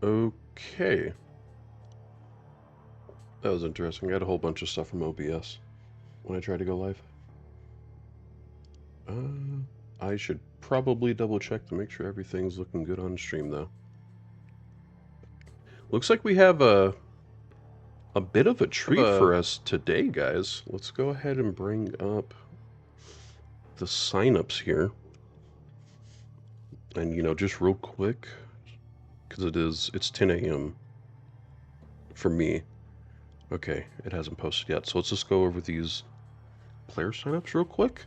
Okay. That was interesting. I had a whole bunch of stuff from OBS when I tried to go live. I should probably double check to make sure everything's looking good on stream, though. Looks like we have a bit of a treat for us today, guys. Let's go ahead and bring up the signups here. And, you know, just real quick, because it's 10 a.m. for me. Okay, it hasn't posted yet, so let's just go over these player signups real quick.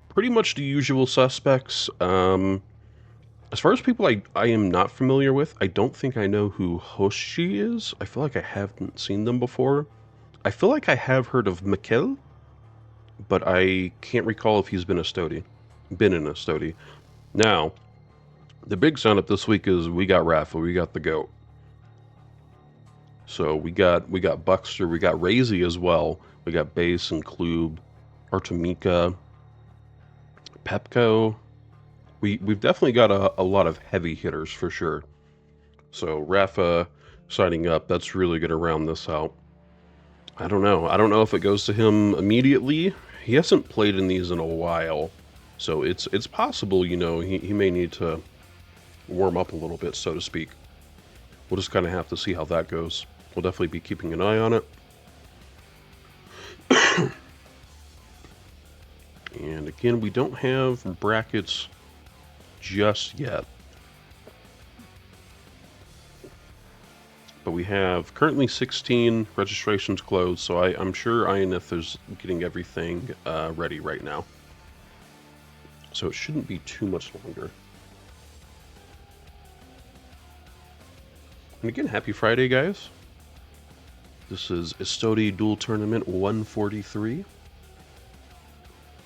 Pretty much the usual suspects. As far as people I am not familiar with, I don't think I know who Hoshi is. I feel like I haven't seen them before. I feel like I have heard of Mikkel, but I can't recall if he's been in Estoty. Now, the big sign-up this week is we got Rafa, we got the GOAT. So we got Buckster, we got Raisy as well. We got Base and Klube, Artemika, Pepco. We've definitely got a lot of heavy hitters for sure. So Rafa signing up, that's really going to round this out. I don't know. I don't know if it goes to him immediately. He hasn't played in these in a while. So it's possible, you know, he may need to warm up a little bit, so to speak. We'll just kind of have to see how that goes. We'll definitely be keeping an eye on it. And again, we don't have brackets just yet. But we have currently 16 registrations closed, so I'm sure INF is getting everything ready right now. So it shouldn't be too much longer. And again, happy Friday, guys. This is Estoty Duel Tournament 143.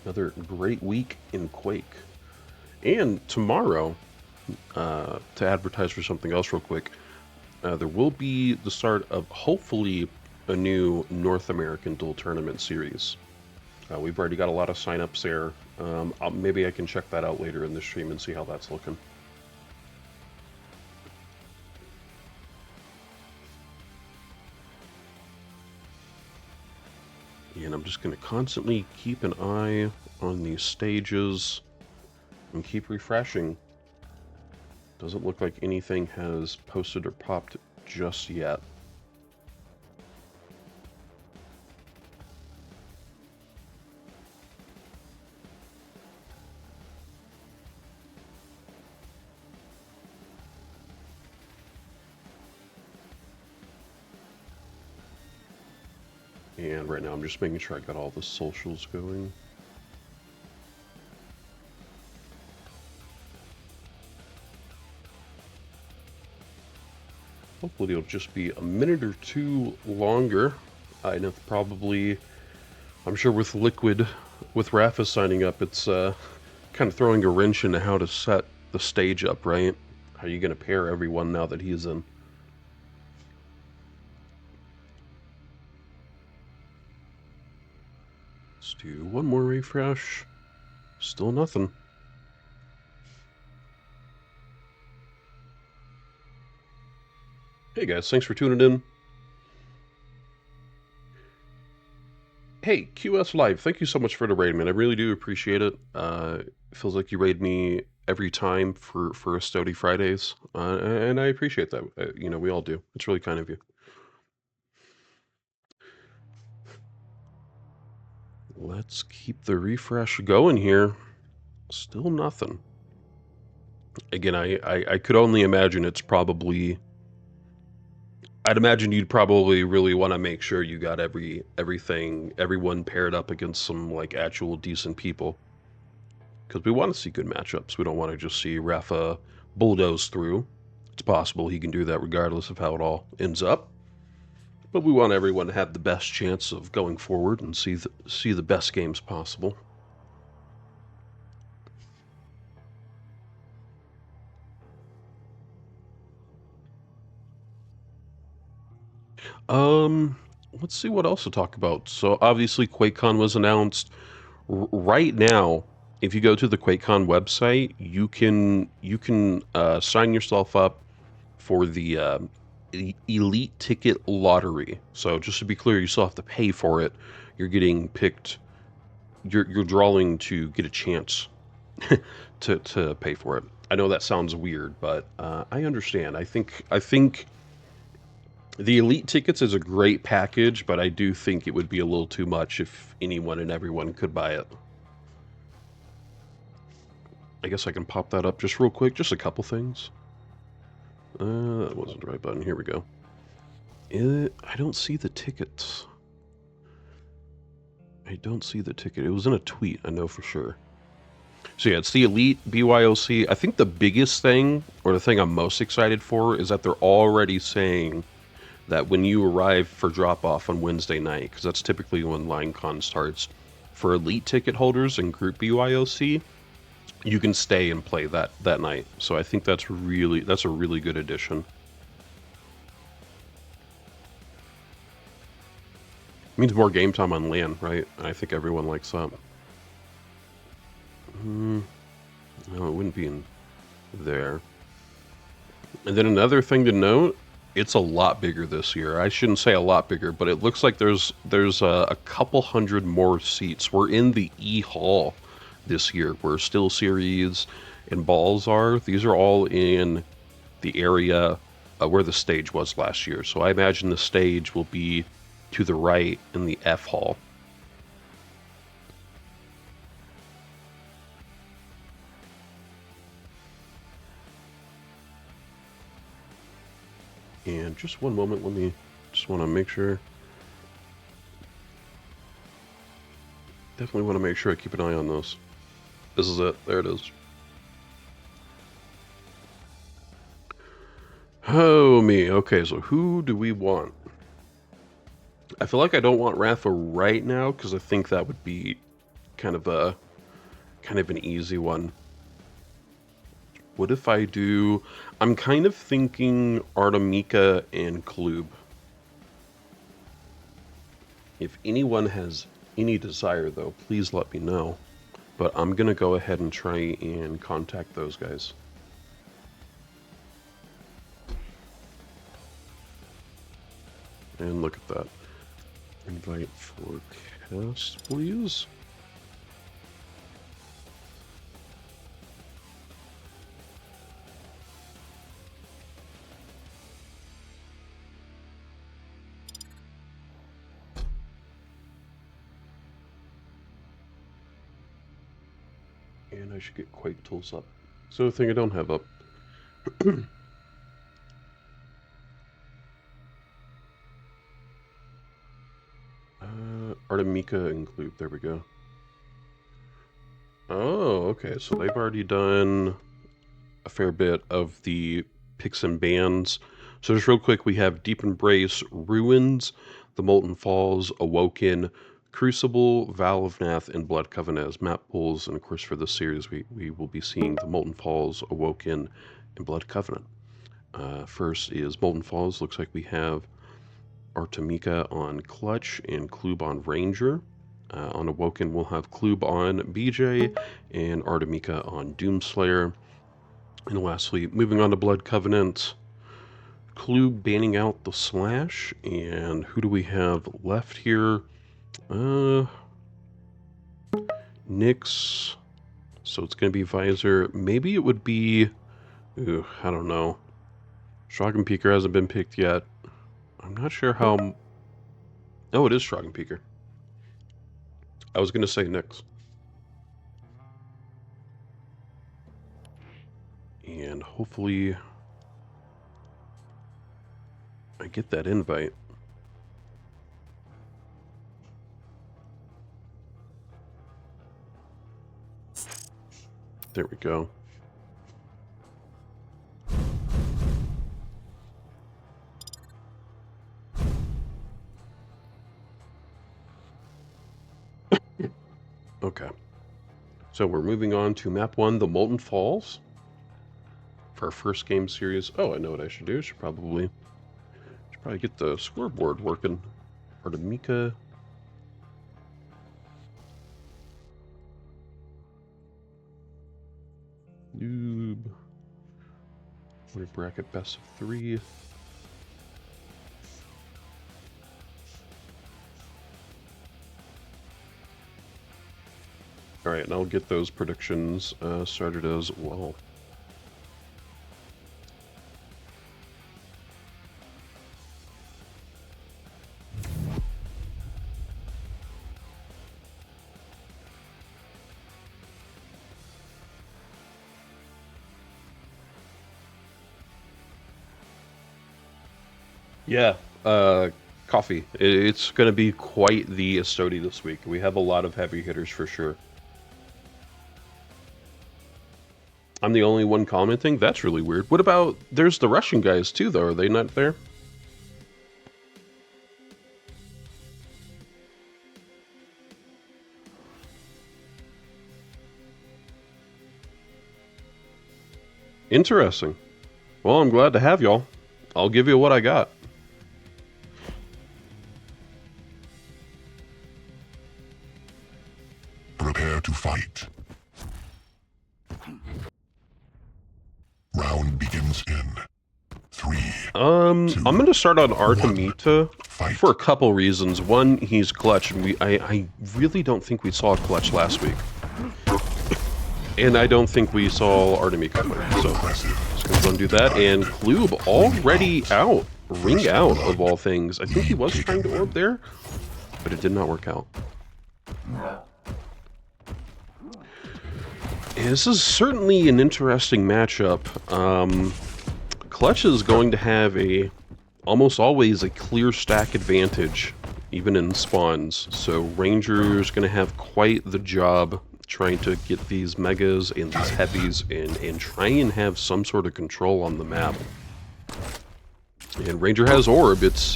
Another great week in Quake. And tomorrow, to advertise for something else real quick, there will be the start of, hopefully, a new North American Duel Tournament series. We've already got a lot of signups there. Maybe I can check that out later in the stream and see how that's looking. And I'm just going to constantly keep an eye on these stages and keep refreshing. Doesn't look like anything has posted or popped just yet. And right now I'm just making sure I got all the socials going. Hopefully it'll just be a minute or two longer. I know probably, I'm sure with Rafa signing up, it's kind of throwing a wrench into how to set the stage up, right? How are you going to pair everyone now that he's in? Let's do one more refresh. Still nothing. Hey guys, thanks for tuning in. Hey, QS Live, thank you so much for the raid, man. I really do appreciate it. It feels like you raid me every time for Estoty Fridays, and I appreciate that. You know, we all do. It's really kind of you. Let's keep the refresh going here. Still nothing. Again, I could only imagine it's probably... I'd imagine you'd probably really want to make sure you got everyone paired up against some, like, actual decent people. Because we want to see good matchups. We don't want to just see Rafa bulldoze through. It's possible he can do that regardless of how it all ends up. But we want everyone to have the best chance of going forward and see the best games possible. Let's see what else to talk about. So obviously QuakeCon was announced. Right now, if you go to the QuakeCon website, you can sign yourself up for the elite ticket lottery. So just to be clear, you still have to pay for it. You're getting picked. You're drawing to get a chance to pay for it. I know that sounds weird, but I understand. I think the elite tickets is a great package, but I do think it would be a little too much if anyone and everyone could buy it. I guess I can pop that up just real quick, just a couple things. That wasn't the right button. Here we go. I don't see the tickets. I don't see the ticket. It was in a tweet, I know for sure. So yeah, it's the Elite BYOC. I think the biggest thing, or the thing I'm most excited for, is that they're already saying that when you arrive for drop-off on Wednesday night, because that's typically when LineCon starts, for Elite ticket holders and Group BYOC, you can stay and play that night. So I think that's a really good addition. It means more game time on LAN, right? I think everyone likes that. No, it wouldn't be in there. And then another thing to note, it's a lot bigger this year. I shouldn't say a lot bigger, but it looks like there's a couple hundred more seats. We're in the E Hall this year, where Still Series and Balls are. These are all in the area where the stage was last year. So I imagine the stage will be to the right in the F Hall. And just one moment, let me just want to make sure. Definitely want to make sure I keep an eye on this. This is it. There it is. Oh, me. Okay, so who do we want? I feel like I don't want Rafa right now, because I think that would be kind of an easy one. What if I do... I'm kind of thinking Artemika and Klub. If anyone has any desire, though, please let me know. But I'm going to go ahead and try and contact those guys. And look at that. Invite for cast, please. And I should get Quake tools up. So the thing I don't have up. Artemika include. There we go. Oh, okay. So they've already done a fair bit of the picks and bans. So just real quick, we have Deep Embrace, Ruins, The Molten Falls, Awoken, Crucible, Vale of Pnath, and Blood Covenant as map pools. And of course, for this series, we will be seeing The Molten Falls, Awoken, and Blood Covenant. First is Molten Falls. Looks like we have Artemika on Clutch and Klub on Ranger. On Awoken, we'll have Klub on BJ and Artemika on Doomslayer. And lastly, moving on to Blood Covenant, Klub banning out the Slash. And who do we have left here? Nyx. So it's going to be Visor. Maybe it would be... Ooh, I don't know. Schragenpeaker hasn't been picked yet. I'm not sure how... Oh, it is Schragenpeaker. I was going to say Nyx. And hopefully I get that invite. There we go. Okay. So we're moving on to map 1, the Molten Falls. For our first game series. Oh, I know what I should do. I should probably get the scoreboard working. Artemika. Noob. Winner bracket best of 3. Alright, and I'll get those predictions started as well. Yeah, coffee. It's going to be quite the Estoty this week. We have a lot of heavy hitters for sure. I'm the only one commenting? That's really weird. What about... There's the Russian guys too, though. Are they not there? Interesting. Well, I'm glad to have y'all. I'll give you what I got. Prepare to fight. Round begins in 3. I'm gonna start on Artemita for a couple reasons. One, he's clutch, and I really don't think we saw clutch last week. And I don't think we saw Artemita play, so just gonna go and do that. And Klube already out, ring out of all things. I think he was trying to orb there, but it did not work out. And this is certainly an interesting matchup. Clutch is going to have almost always a clear stack advantage, even in spawns. So Ranger's going to have quite the job trying to get these megas and these heavies and try and have some sort of control on the map. And Ranger has orb. It's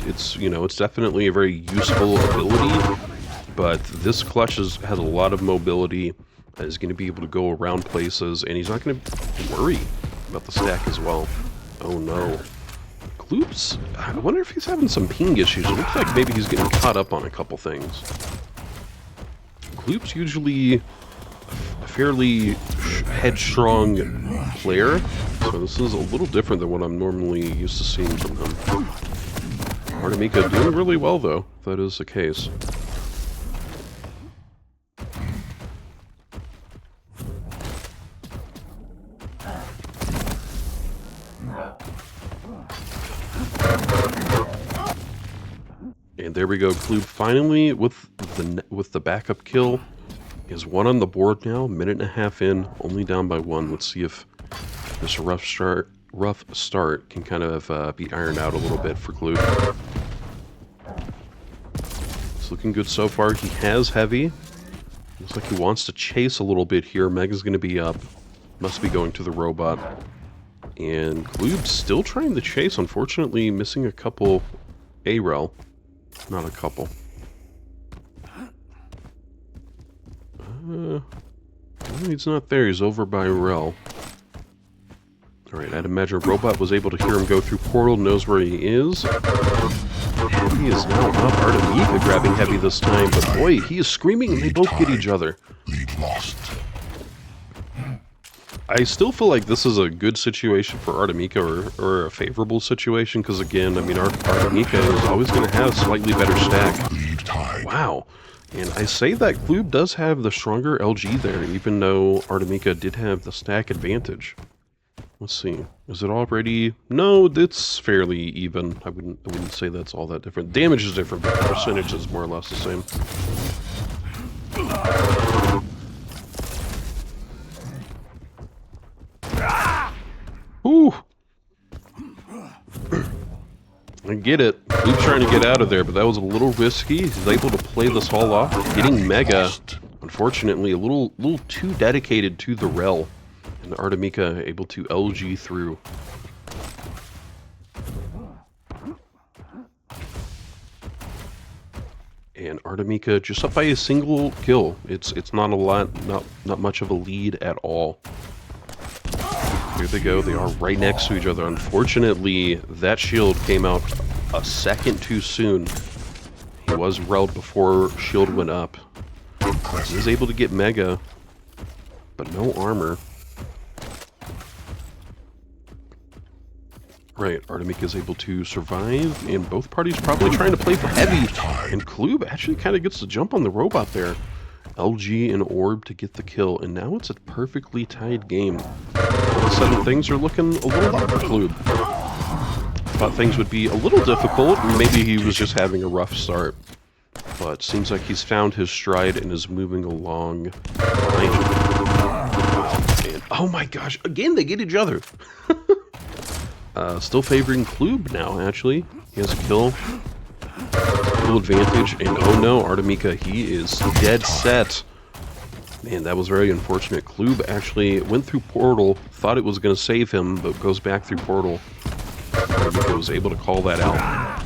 definitely a very useful ability, but this Clutch has a lot of mobility. Is going to be able to go around places, and he's not going to worry about the stack as well. Oh no. Kloops, I wonder if he's having some ping issues. It looks like maybe he's getting caught up on a couple things. Kloops usually a fairly headstrong player, so this is a little different than what I'm normally used to seeing from him. Artemita doing really well though, if that is the case. And there we go, Klube finally with the backup kill. Is 1 on the board now, minute and a half in, only down by 1. Let's see if this rough start can kind of be ironed out a little bit for Klube. It's looking good so far. He has heavy. Looks like he wants to chase a little bit here. Mega's going to be up. Must be going to the robot. And Klube's still trying to chase, unfortunately missing a couple A-rel. Not a couple. Well, he's not there. He's over by Rel. Alright, I'd imagine Robot was able to hear him go through portal, knows where he is. He is now up. Artemita grabbing heavy this time, but boy, he is screaming and they both get each other. Lead lost. I still feel like this is a good situation for Artemita, or a favorable situation, because again, I mean, Artemita is always going to have slightly better stack. Wow. And I say that Klube does have the stronger LG there, even though Artemita did have the stack advantage. Let's see. Is it already... No, it's fairly even. I wouldn't say that's all that different. Damage is different, but the percentage is more or less the same. Ooh. I get it. Klube's trying to get out of there, but that was a little risky. He's able to play this all off. Getting Mega, unfortunately, a little too dedicated to the Rel. And Artemita able to LG through. And Artemita just up by a single kill. It's not a lot, not much of a lead at all. Here they go. They are right next to each other. Unfortunately, that shield came out a second too soon. He was relled before shield went up. He was able to get Mega, but no armor. Right, Artemisia is able to survive, and both parties probably trying to play for heavy. And Klub actually kind of gets the jump on the robot there. LG and Orb to get the kill, and now it's a perfectly tied game. All of a sudden, things are looking a little up for Klub. Thought things would be a little difficult, maybe he was just having a rough start. But seems like he's found his stride and is moving along fine. And oh my gosh, again they get each other. Still favoring Klub now, actually. He has a kill. Full advantage, and oh no, Artemisia, he is dead set. Man, that was very unfortunate. Klub actually went through portal, thought it was going to save him, but goes back through portal. Artemisia was able to call that out.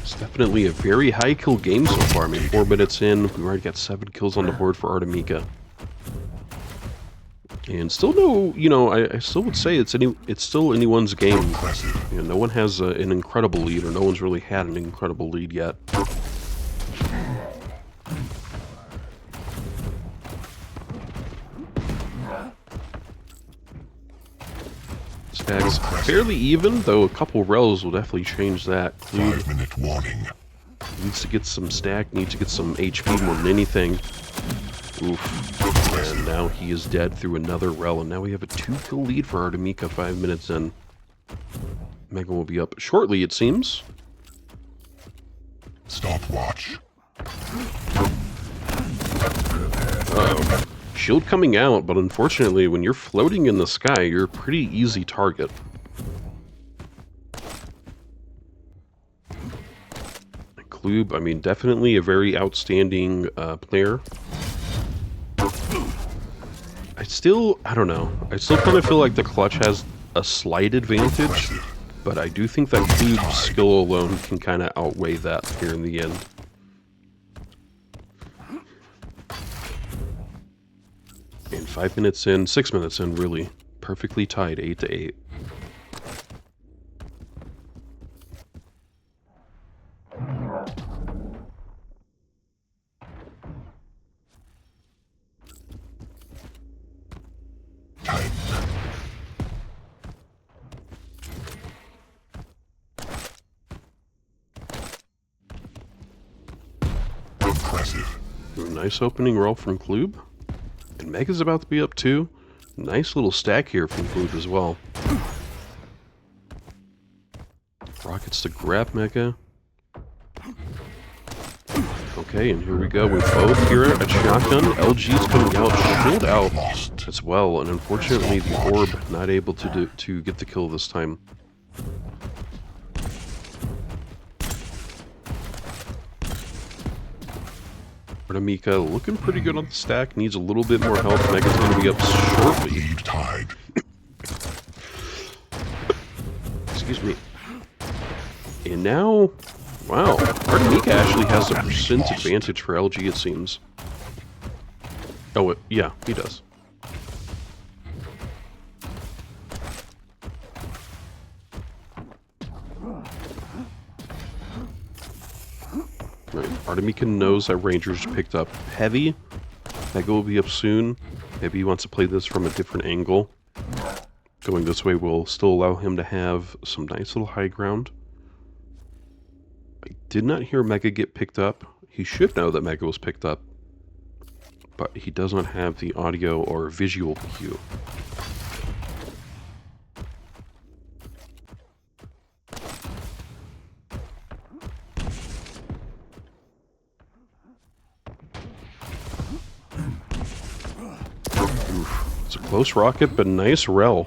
It's definitely a very high kill game so far. I mean, 4 minutes in, we've already got 7 kills on the board for Artemisia. And still no, you know, I still would say it's still anyone's game. You know, no one has an incredible lead, or no one's really had an incredible lead yet. Stacks fairly even, though a couple rels will definitely change that. 5-minute warning. Needs to get some stack, needs to get some HP more than anything. Oof. And now he is dead through another rel, and now we have a 2-kill lead for Artemisia 5 minutes in. Mega will be up shortly, it seems. Stopwatch. Uh-oh. Shield coming out, but unfortunately, when you're floating in the sky, you're a pretty easy target. Klub, I mean, definitely a very outstanding player. I don't know. I still kind of feel like the clutch has a slight advantage, but I do think that Klub's skill alone can kind of outweigh that here in the end. And 5 minutes in, 6 minutes in, really. Perfectly tied, 8-8. Nice opening roll from Klub. And Mega's about to be up too. Nice little stack here from Klub as well. Rockets to grab Mega. Okay, and here we go. We both hear a shotgun. LG's coming out, shield out as well. And unfortunately, the Orb not able to get the kill this time. Artemisia looking pretty good on the stack, needs a little bit more health. Mega's going to be up shortly. Excuse me. And now, wow, Artemisia actually has a percent advantage for LG, it seems. Oh, yeah, he does. Right. Artemisia knows that Rangers picked up heavy. Mega will be up soon. Maybe he wants to play this from a different angle. Going this way will still allow him to have some nice little high ground. I did not hear Mega get picked up. He should know that Mega was picked up, but he does not have the audio or visual cue. It's a close rocket, but nice rel.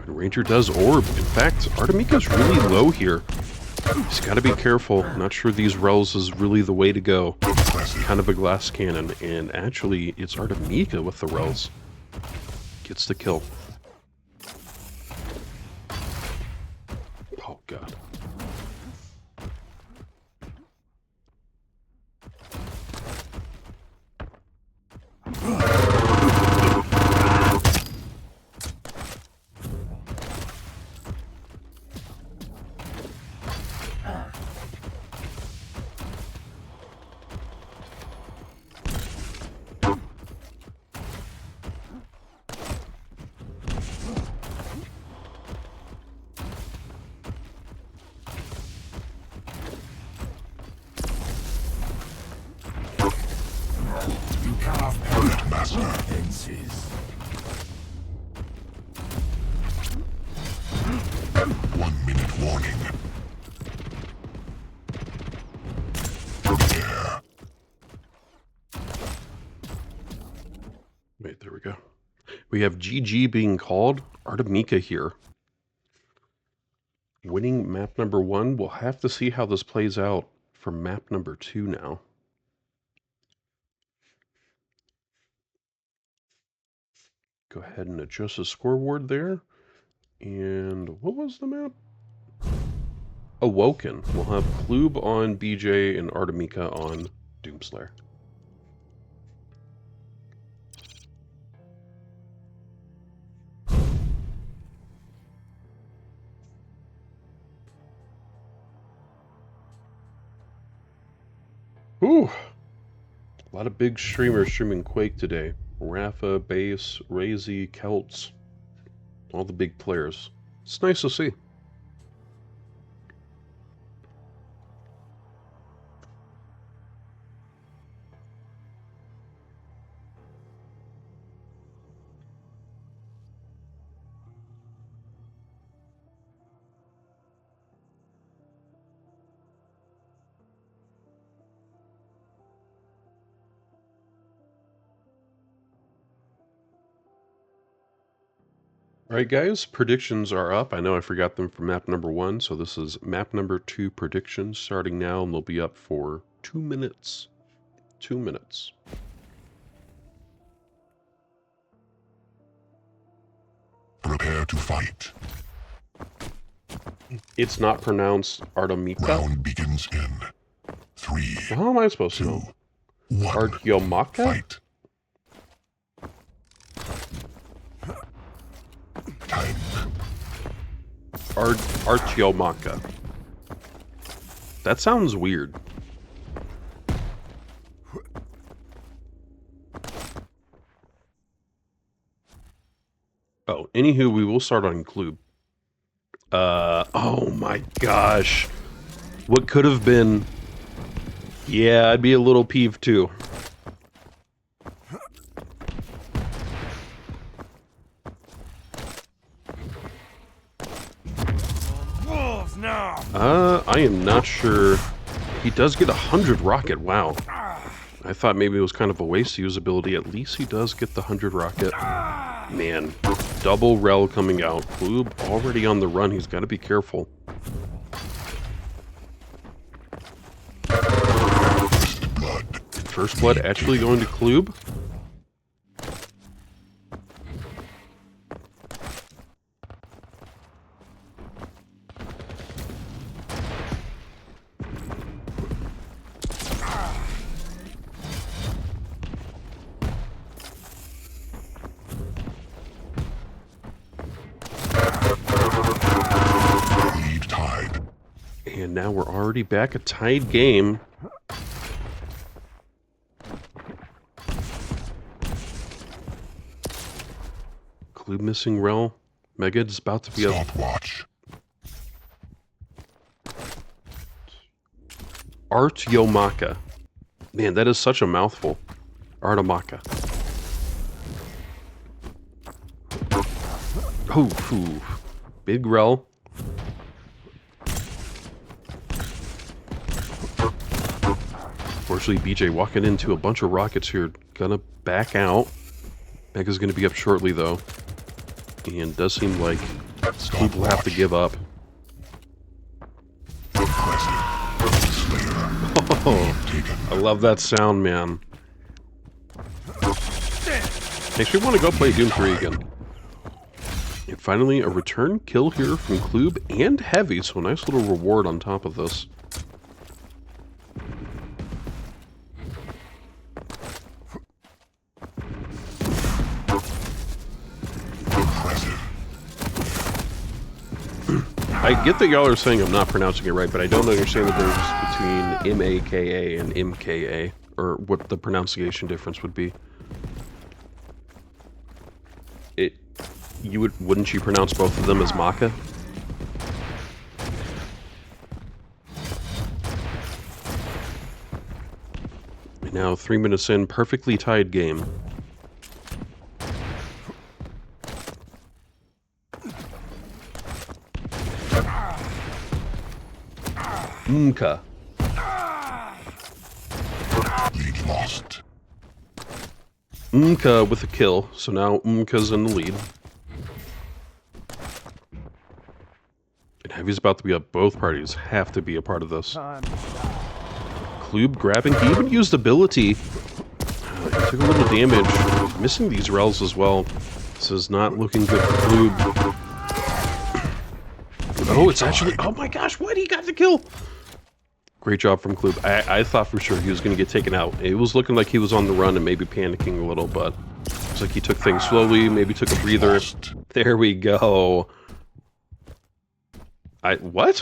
Ranger does orb. In fact, Artemisia's really low here. He's got to be careful. Not sure these rels is really the way to go. Kind of a glass cannon, and actually, it's Artemisia with the rels. Gets the kill. Oh god. Master. 1 minute warning. Prepare. Wait, there we go. We have GG being called. Artemika here. Winning map number 1. We'll have to see how this plays out for map number 2 now. Go ahead and adjust the scoreboard there. And what was the map? Awoken. We'll have Klube on BJ and Artemika on Doomslayer. Ooh, a lot of big streamers streaming Quake today. Rafa, Base, Raisy, Kelts, all the big players. It's nice to see. All right, guys, predictions are up. I know I forgot them for map number 1, so this is map number 2 predictions starting now, and they'll be up for 2 minutes. 2 minutes. Prepare to fight. It's not pronounced Artemika. Round begins in 3. How am I supposed to know? 1. Artyomaka? Fight. Time. Artyomaka. That sounds weird. Oh, anywho, we will start on Klube. Oh my gosh. What could have been... Yeah, I'd be a little peeved too. I am not sure. He does get 100 rocket, wow. I thought maybe it was kind of a waste to use ability. At least he does get the 100 rocket. Man, double rel coming out. Klube already on the run. He's got to be careful. First blood actually going to Klube. And now we're already back a tied game. Klube missing rel. Megad's about to be up. Stopwatch. Artyomaka. Man, that is such a mouthful. Artemaka. Oh, big rel. Unfortunately, BJ walking into a bunch of rockets here. Gonna back out. Mega's gonna be up shortly, though. And does seem like Klube will have to give up. Oh, I love that sound, man. Makes me want to go play Doom 3 again. And finally, a return kill here from Klube and Heavy, so a nice little reward on top of this. I get that y'all are saying I'm not pronouncing it right, but I don't understand the difference between M-A-K-A and M-K-A, or what the pronunciation difference would be. Wouldn't you pronounce both of them as Maka? And now 3 minutes in, perfectly tied game. Lead lost. With a kill, so now Umka's in the lead. And Heavy's about to be up. Both parties have to be a part of this. Kloob grabbing. He even used ability. He took a little damage. Missing these rels as well. This is not looking good for Kloob. Oh, it's actually... Oh my gosh, what? He got the kill! Great job from Kloob. I thought for sure he was going to get taken out. It was looking like he was on the run and maybe panicking a little, but looks like he took things slowly, maybe took a breather. There we go. What?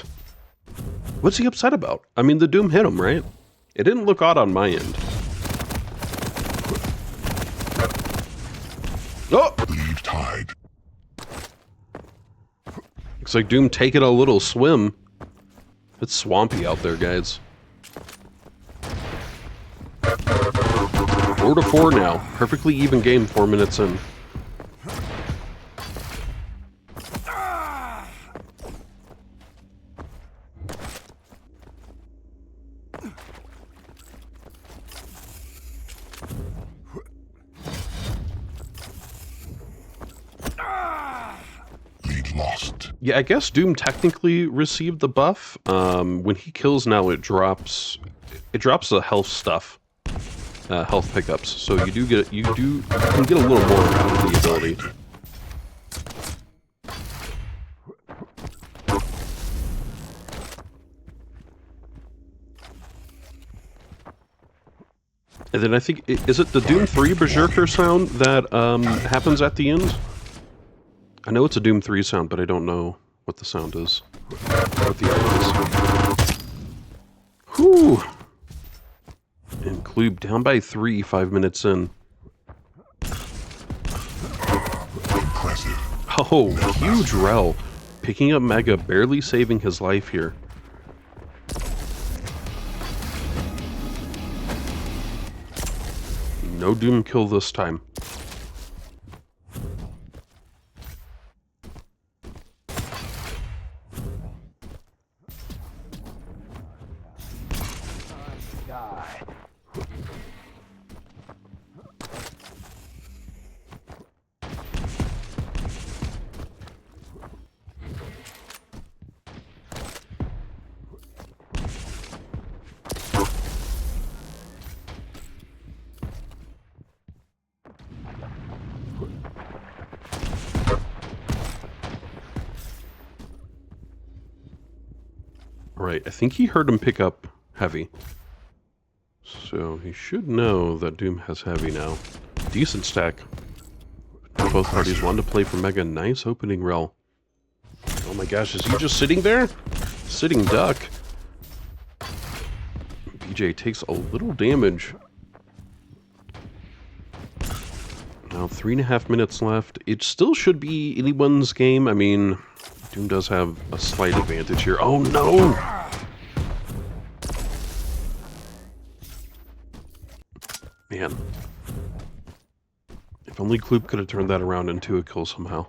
What's he upset about? I mean, the Doom hit him, right? It didn't look odd on my end. Oh! Lead tied. Looks like Doom taking a little swim. It's swampy out there, guys. 4-4 now. Perfectly even game 4 minutes in. Lost. Yeah, I guess Doom technically received the buff. When he kills now, it drops the health stuff, health pickups. So you can get a little more out of the ability. And then I think, is it the Doom 3 Berserker sound that happens at the end? I know it's a Doom 3 sound, but I don't know what the sound is. What the item is. Whew! And Kloob down by 3, 5 minutes in. Impressive. Oh, huge rel. Picking up Mega, barely saving his life here. No Doom kill this time. Right, I think he heard him pick up Heavy. So he should know that Doom has Heavy now. Decent stack. Both parties wanted to play for Mega. Nice opening rel. Oh my gosh, is he just sitting there? Sitting duck. BJ takes a little damage. Now 3.5 minutes left. It still should be anyone's game. I mean, Doom does have a slight advantage here. Oh no! Man. If only Kloob could have turned that around into a kill somehow.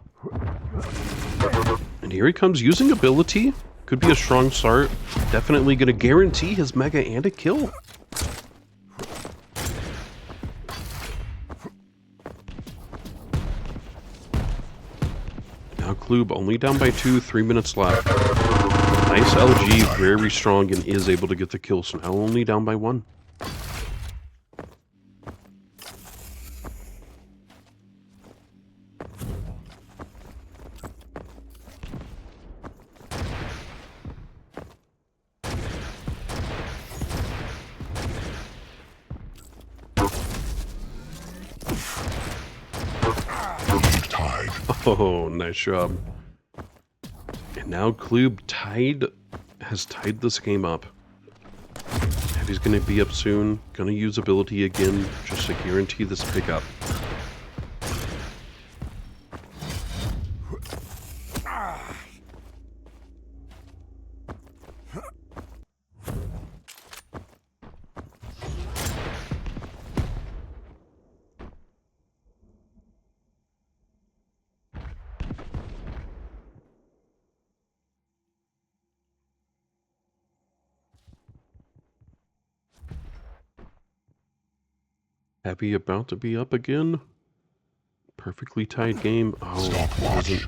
And here he comes using ability. Could be a strong start. Definitely going to guarantee his Mega and a kill. Now Kloob only down by 2, 3 minutes left. Nice LG, very strong, and is able to get the kill. So now only down by 1. Oh, nice job. And now Kloob has tied this game up. Heavy's gonna be up soon. Gonna use ability again, just to guarantee this pickup. Heavy about to be up again. Perfectly tied game. Oh, doesn't.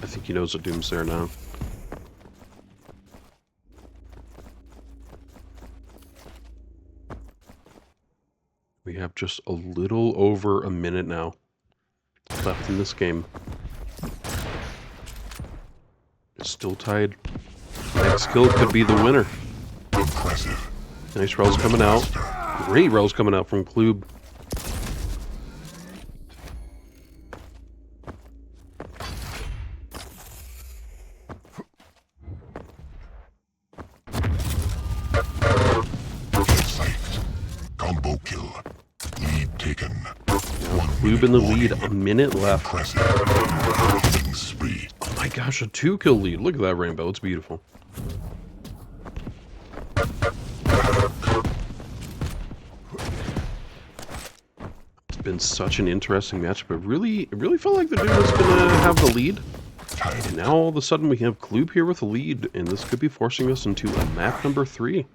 I think he knows that Doom's there now. We have just a little over a minute now left in this game. It's still tied. Next kill could be the winner. Impressive. Nice rolls coming out. Great rolls coming out from Klube. Combo kill. Lead taken. Klube in the lead. A minute left. Impressive. Spree. Oh my gosh, a 2-kill lead. Look at that rainbow. It's beautiful. It's been such an interesting match, but it really felt like the dude was going to have the lead. And now all of a sudden we have Klube here with a lead, and this could be forcing us into a map number 3.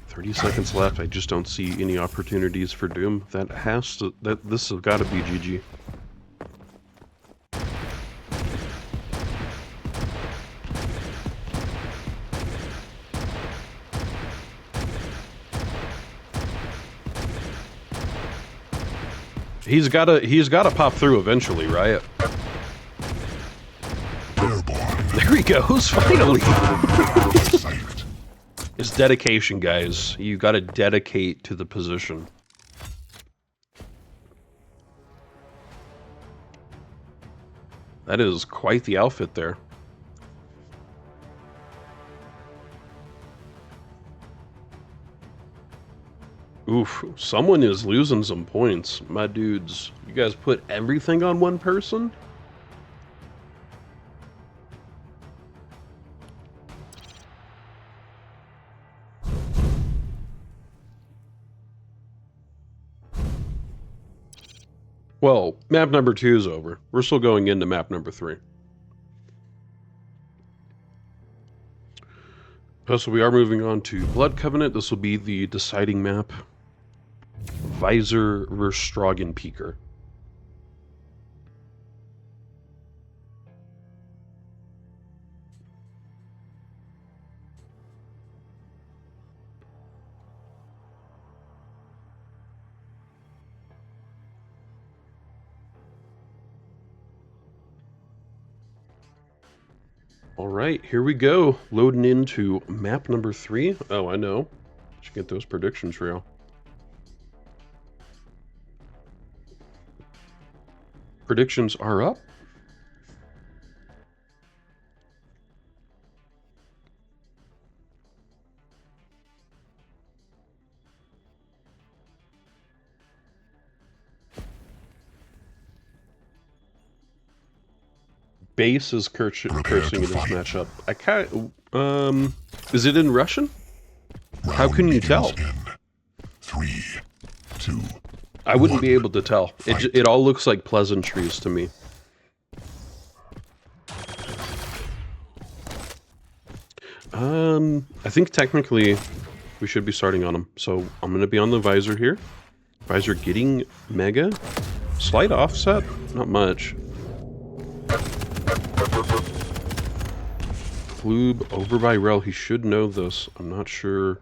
30 seconds left. I just don't see any opportunities for Doom. This has got to be GG. He's gotta pop through eventually, right? There he goes, finally. It's dedication, guys. You gotta dedicate to the position. That is quite the outfit there. Oof, someone is losing some points. My dudes, you guys put everything on one person? Well, map number 2 is over. We're still going into map number 3. So we are moving on to Blood Covenant. This will be the deciding map. Visor versus Strogan Peaker. All right, here we go. Loading into map number 3. Oh, I know. Should get those predictions real. Predictions are up. Base is cursing in this matchup. I can't. Is it in Russian? How can you tell? 3, 2. I wouldn't be able to tell. It all looks like pleasantries to me. I think technically we should be starting on him. So I'm going to be on the Visor here. Visor getting Mega. Slight offset, not much. Klube over by Rel. He should know this. I'm not sure.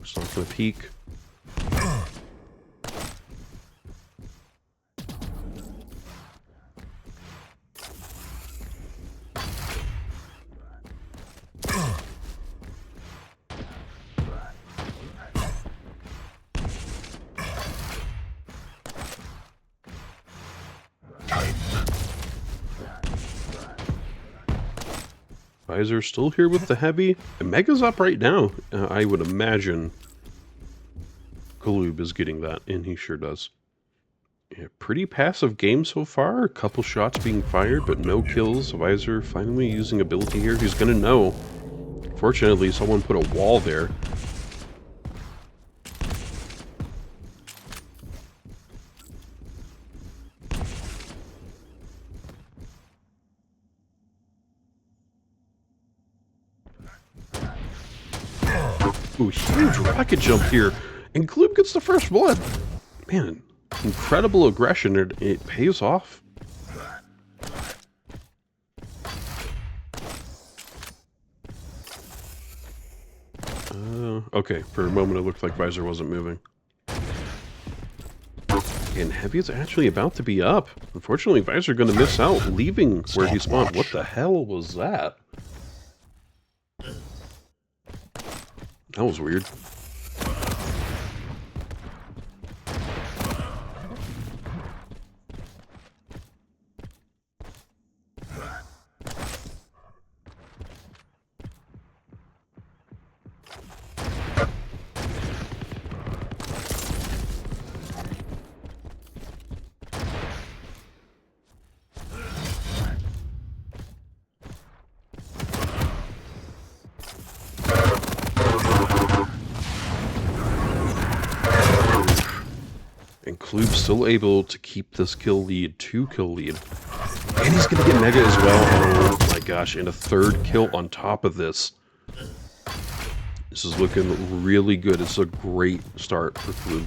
It's not going to peek. Visor still here with the heavy. And Mega's up right now. I would imagine Klube is getting that, and he sure does. Yeah, pretty passive game so far. A couple shots being fired, but no kills. Visor finally using ability here. He's gonna know. Fortunately, someone put a wall there. Ooh, huge rocket jump here. And Kloob gets the first blood. Man, incredible aggression. It pays off. Okay, for a moment it looked like Visor wasn't moving. And Heavy is actually about to be up. Unfortunately, Visor going to miss out, leaving where he spawned. What the hell was that? That was weird. And Kloob's still able to keep this kill lead, 2-kill lead. And he's going to get Mega as well. Oh my gosh, and a 3rd kill on top of this. This is looking really good. It's a great start for Kloob.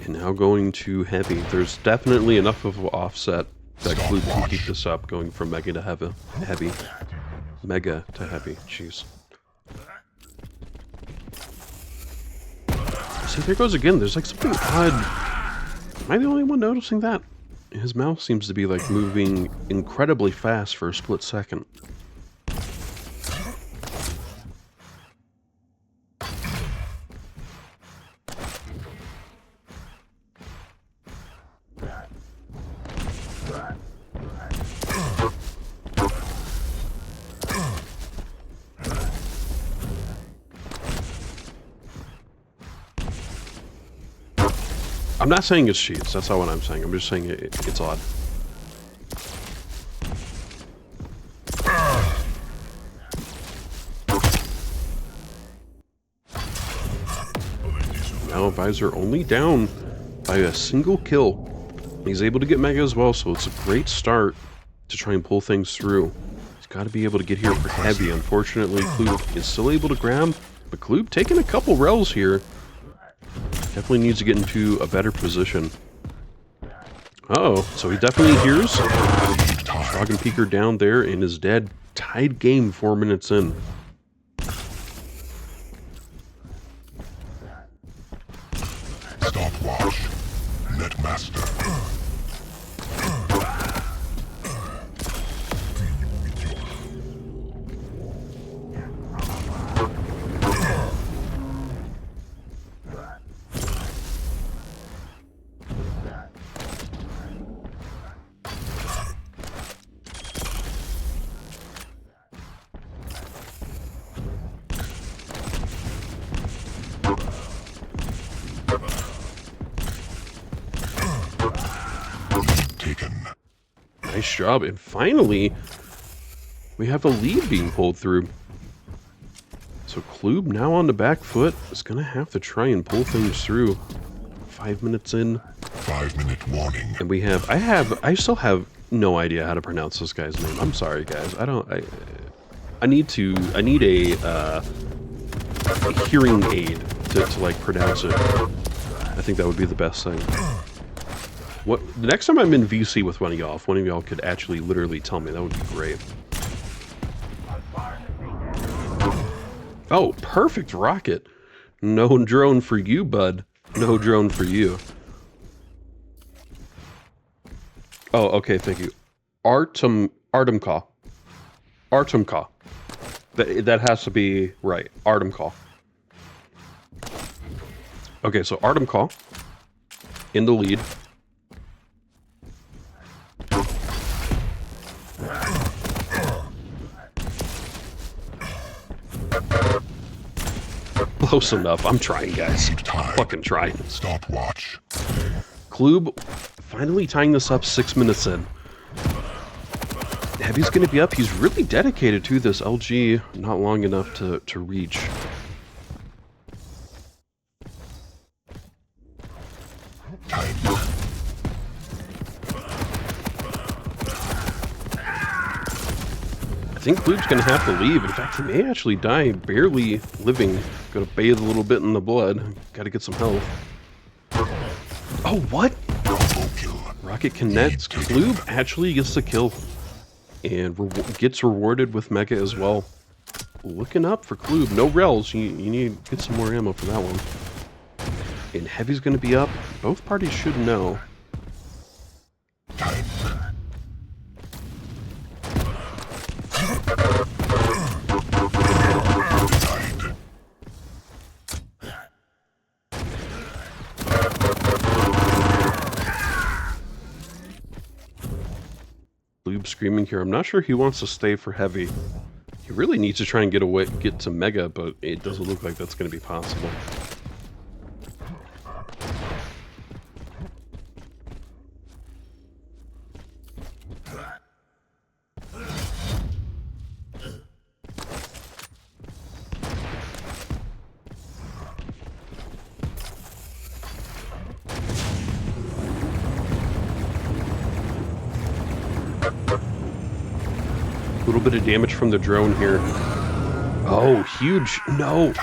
And now going to Heavy. There's definitely enough of an offset that Kloob can keep this up, going from Mega to Heavy. Mega to Heavy, jeez. See, there goes again. There's like something odd. Am I the only one noticing that? His mouse seems to be like moving incredibly fast for a split second. I'm not saying it's cheats, that's not what I'm saying. I'm just saying it's odd. Now Visor only down by a single kill. He's able to get Mega as well, so it's a great start to try and pull things through. He's got to be able to get here for Heavy. Unfortunately, Kloob is still able to grab, but Kloob taking a couple rels here. Definitely needs to get into a better position. Uh-oh, so he definitely hears. Frog and Peeker down there and is dead. Tied game 4 minutes in. Stopwatch. Netmaster. Nice job, and finally, we have a lead being pulled through. So Kloob now on the back foot is going to have to try and pull things through. 5 minutes in. 5-minute warning. And we have, I still have no idea how to pronounce this guy's name. I'm sorry, guys. I need a hearing aid to like pronounce it. I think that would be the best thing. The next time I'm in VC with one of y'all, if one of y'all could actually literally tell me, that would be great. Oh, perfect rocket. No drone for you, bud. No drone for you. Oh, okay, thank you. Artemka. Artemka. That has to be right. Artemka. Okay, so Artemka in the lead. Close enough. I'm trying, guys. I'm fucking trying. Stopwatch. Kloob finally tying this up 6 minutes in. Heavy's gonna be up. He's really dedicated to this LG, not long enough to reach. I think Klube's going to have to leave. In fact, he may actually die barely living. Going to bathe a little bit in the blood. Got to get some health. Oh, what? Rocket connects. Klube actually gets the kill. And gets rewarded with Mega as well. Looking up for Klube. No rels. You need to get some more ammo for that one. And Heavy's going to be up. Both parties should know. Klube screaming here. I'm not sure he wants to stay for Heavy. He really needs to try and get to Mega, but it doesn't look like that's going to be possible. A little bit of damage from the drone here. Oh, huge. No.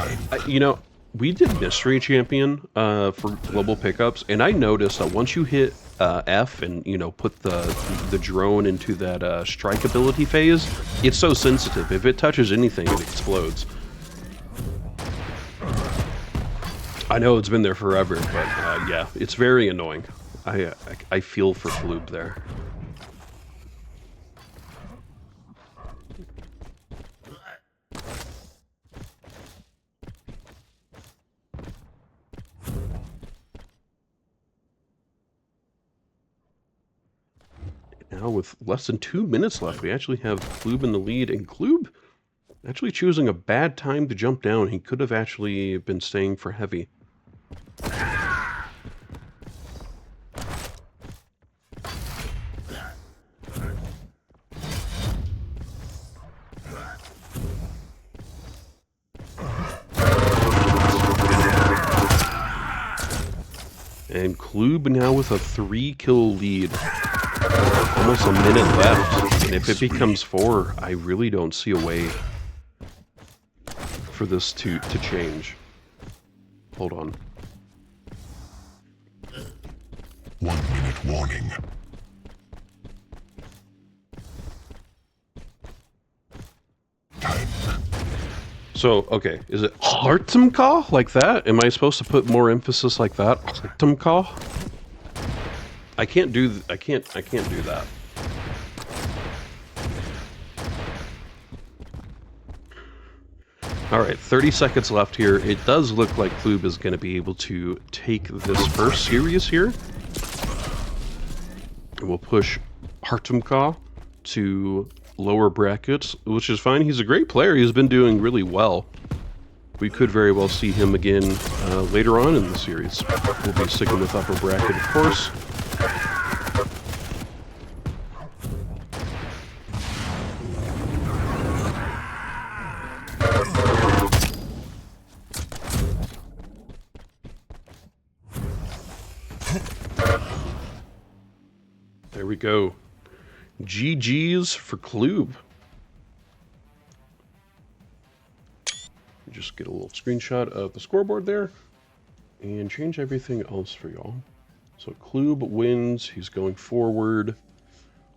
You know, we did Mystery Champion for global pickups, and I noticed that once you hit F and, you know, put the drone into that strike ability phase, it's so sensitive. If it touches anything, it explodes. I know it's been there forever, but yeah, it's very annoying. I feel for Klube there. Now with less than 2 minutes left, we actually have Klube in the lead, and Klube actually choosing a bad time to jump down. He could have actually been staying for Heavy. And Klube now with a 3-kill lead. Almost a minute left, and if it becomes 4, I really don't see a way for this to change. Hold on. 1 minute warning. Time. So, okay, is it Hartumka like that? Am I supposed to put more emphasis like that? Hartumka? I can't do that. All right, 30 seconds left here. It does look like Klube is going to be able to take this first series here. And we'll push Hartumka to lower brackets, which is fine. He's a great player. He's been doing really well. We could very well see him again later on in the series. We'll be sticking with upper bracket, of course. There we go. GG's for Klube. Just get a little screenshot of the scoreboard there and change everything else for y'all. So Klube wins. He's going forward.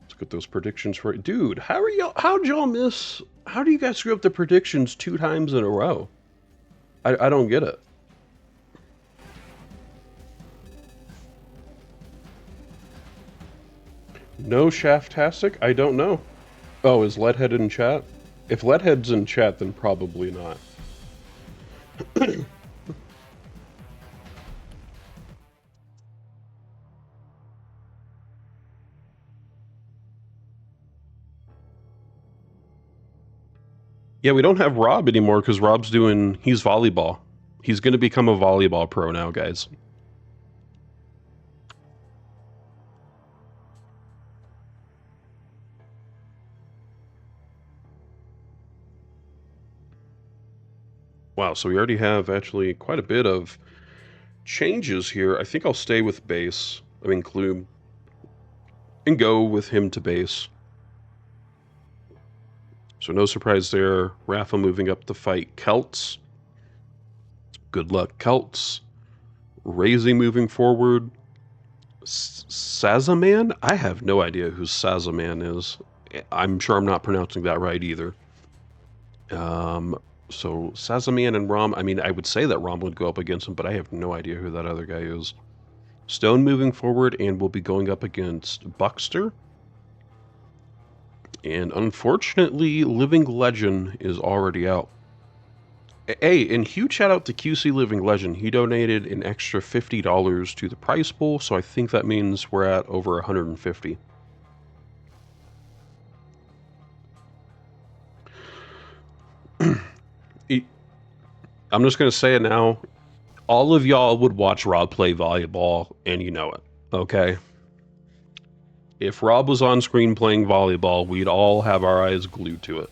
Let's get those predictions right. Dude, how'd y'all miss? How do you guys screw up the predictions 2 times in a row? I don't get it. No Shaftastic? I don't know. Oh, is Leadhead in chat? If Leadhead's in chat, then probably not. Yeah, we don't have Rob anymore because Rob's he's volleyball. He's going to become a volleyball pro now, guys. Wow, so we already have actually quite a bit of changes here. I think I'll stay with base, Klube, and go with him to base. So no surprise there. Rafa moving up to fight Kelts. Good luck, Kelts. Raisy moving forward. Sazaman? I have no idea who Sazaman is. I'm sure I'm not pronouncing that right either. So Sazaman and Rom, I mean, I would say that Rom would go up against him, but I have no idea who that other guy is. Stone moving forward, and we'll be going up against Buckster. And unfortunately, Living Legend is already out. Hey, and huge shout out to QC Living Legend. He donated an extra $50 to the prize pool, so I think that means we're at over 150. I'm just going to say it now. All of y'all would watch Rob play volleyball, and you know it, okay? If Rob was on screen playing volleyball, we'd all have our eyes glued to it.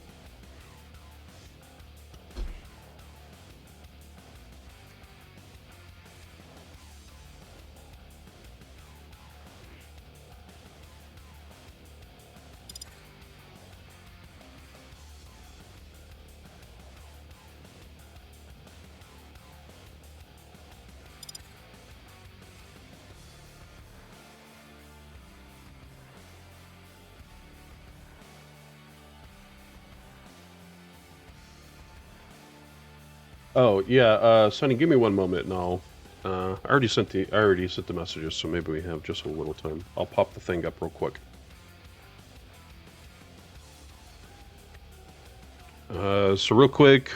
Oh yeah, Sonny, give me one moment, and I'll. I already sent the messages, so maybe we have just a little time. I'll pop the thing up real quick. So real quick,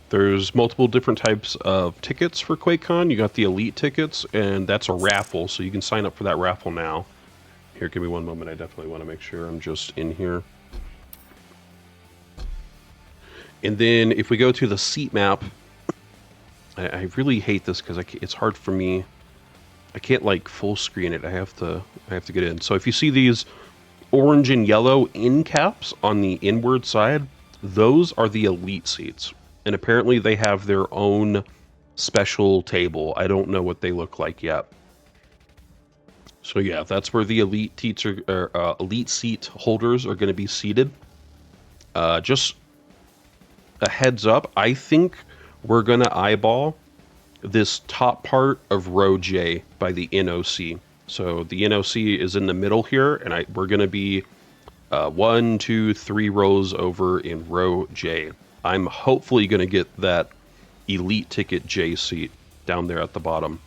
there's multiple different types of tickets for QuakeCon. You got the elite tickets, and that's a raffle, so you can sign up for that raffle now. Here, give me one moment. I definitely want to make sure I'm just in here. And then if we go to the seat map, I really hate this because it's hard for me. I can't like full screen it. I have to get in. So if you see these orange and yellow end caps on the inward side, those are the elite seats. And apparently they have their own special table. I don't know what they look like yet. So yeah, that's where the elite seat holders are going to be seated. Just a heads up, I think we're going to eyeball this top part of row J by the NOC. So the NOC is in the middle here, and we're going to be 1, 2, 3 rows over in row J. I'm hopefully going to get that elite ticket J seat down there at the bottom.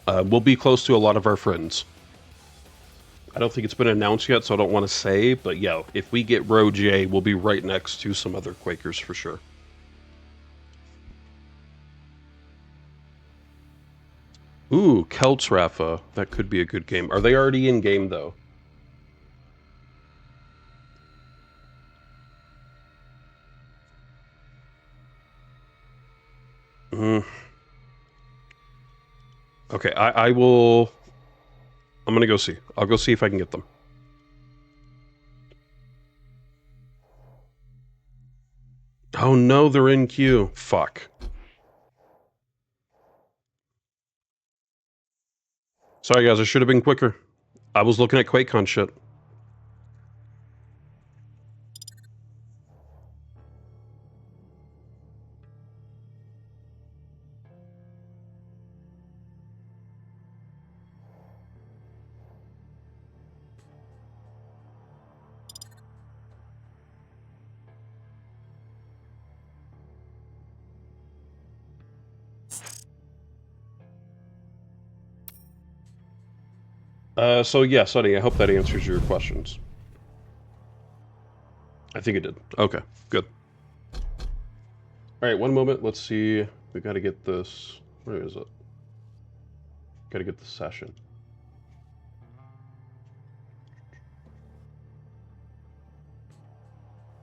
We'll be close to a lot of our friends. I don't think it's been announced yet, so I don't want to say, but yeah, if we get row J, we'll be right next to some other Quakers for sure. Ooh, Kelts Rafa. That could be a good game. Are they already in game, though? Okay, I will... I'm gonna go see. I'll go see if I can get them. Oh no, they're in queue. Fuck. Sorry guys, I should have been quicker. I was looking at QuakeCon shit. So yeah, Sonny, I hope that answers your questions. I think it did. Okay, good. Alright, one moment. Let's see. We gotta get this... Where is it? Gotta get the session.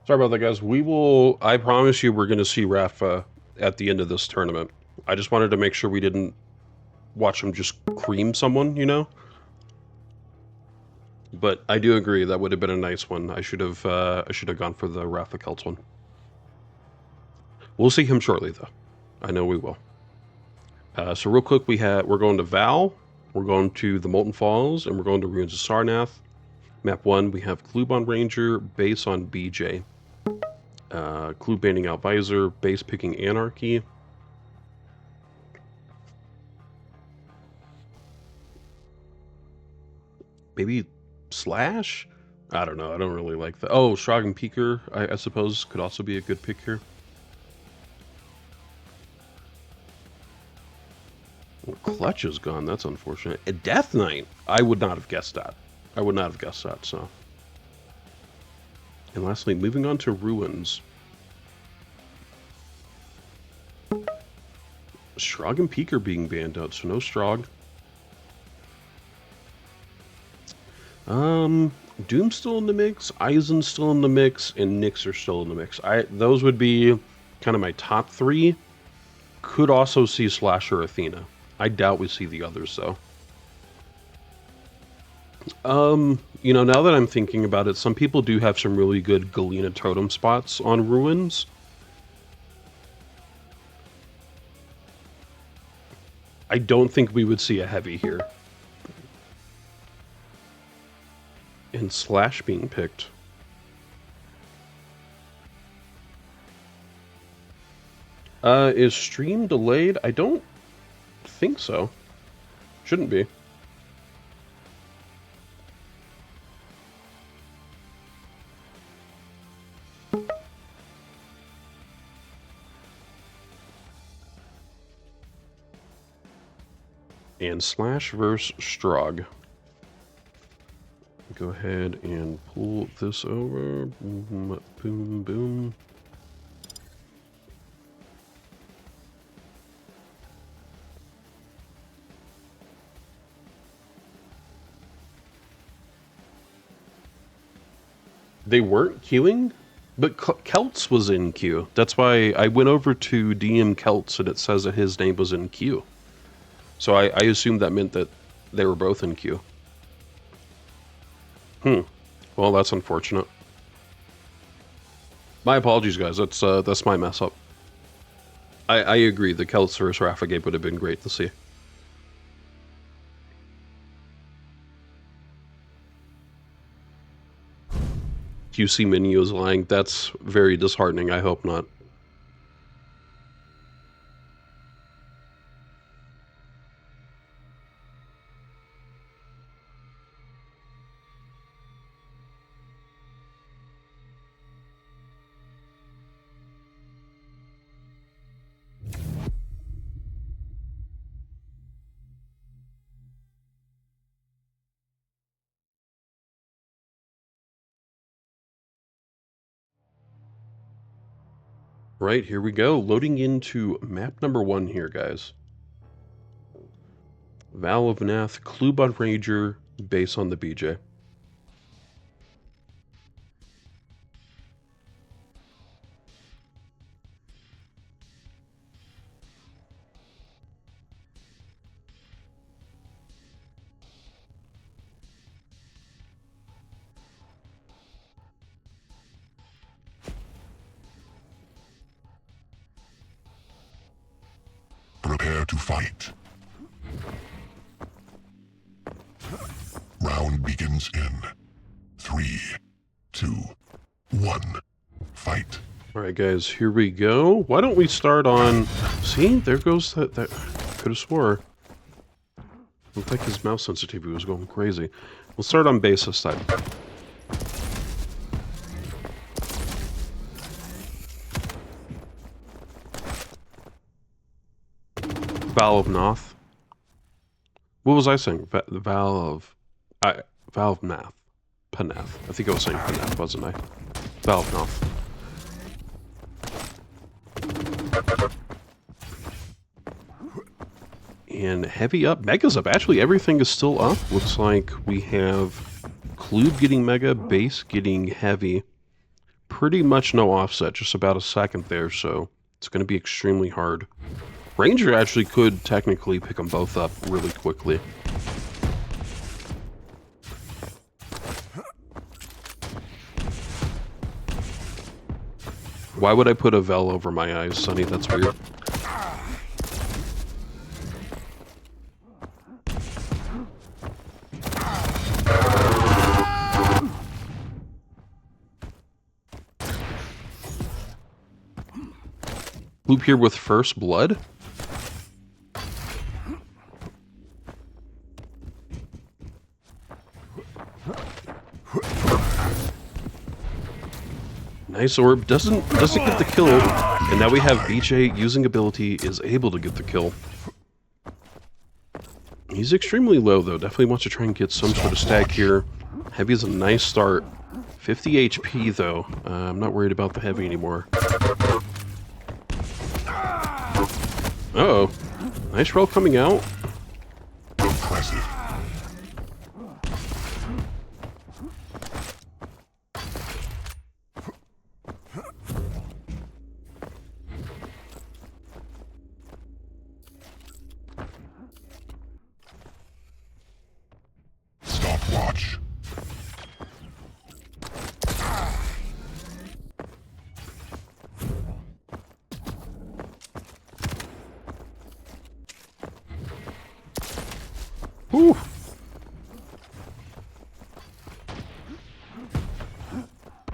Sorry about that, guys. I promise you we're gonna see Rafa at the end of this tournament. I just wanted to make sure we didn't watch him just cream someone, you know? But I do agree that would have been a nice one. I should have gone for the Rafa Kelts one. We'll see him shortly, though. I know we will. So real quick, we're going to Vale, we're going to the Molten Falls, and we're going to Ruins of Sarnath. Map 1, we have Clube on Ranger, base on BJ. Clube banning out Visor, base picking Anarchy. Maybe Slash? I don't know. I don't really like that. Oh, Shrog and Peeker, I suppose, could also be a good pick here. Well, Clutch is gone. That's unfortunate. A Death Knight? I would not have guessed that. I would not have guessed that, so. And lastly, moving on to Ruins. Shrog and Peeker being banned out, so no Shrog. Doom's still in the mix, Eisen's still in the mix, and Nyx are still in the mix. Those would be kind of my top 3. Could also see Slash or Athena. I doubt we see the others, though. You know, now that I'm thinking about it, some people do have some really good Galena totem spots on Ruins. I don't think we would see a heavy here. And Slash being picked. Is stream delayed? I don't think so. Shouldn't be. And Slash versus Strog. Go ahead and pull this over. Boom, boom, boom. They weren't queuing, but Kelts was in queue. That's why I went over to DM Kelts and it says that his name was in queue. So I assumed that meant that they were both in queue. Well, that's unfortunate. My apologies, guys. That's my mess up. I agree. The Kelts versus Rafa game would have been great to see. QC Mini is lying. That's very disheartening. I hope not. Right, here we go. Loading into map number 1 here, guys. Vale of Pnath, Clube on Ranger, base on the BJ. Prepare to fight. Round begins in 3, 2, 1. Fight. Alright, guys, here we go. Why don't we start on... See? There goes that... Could have swore. Looked like his mouse sensitivity was going crazy. We'll start on base this time. Vale of Pnath. What was I saying? Vale of Pnath. Pnath. I think I was saying Pnath, wasn't I? Vale of Pnath. And heavy up, Mega's up. Actually, everything is still up. Looks like we have Clube getting Mega, base getting heavy. Pretty much no offset, just about a second there, so it's going to be extremely hard. Ranger actually could technically pick them both up really quickly. Why would I put a Vale over my eyes, Sonny? That's weird. Loop here with first blood. Nice orb, doesn't get the kill, and now we have BJ using ability is able to get the kill. He's extremely low though, definitely wants to try and get some sort of stack here. Heavy is a nice start. 50 HP though, I'm not worried about the heavy anymore. Uh-oh, nice roll coming out. Impressive. Stopwatch. Whew.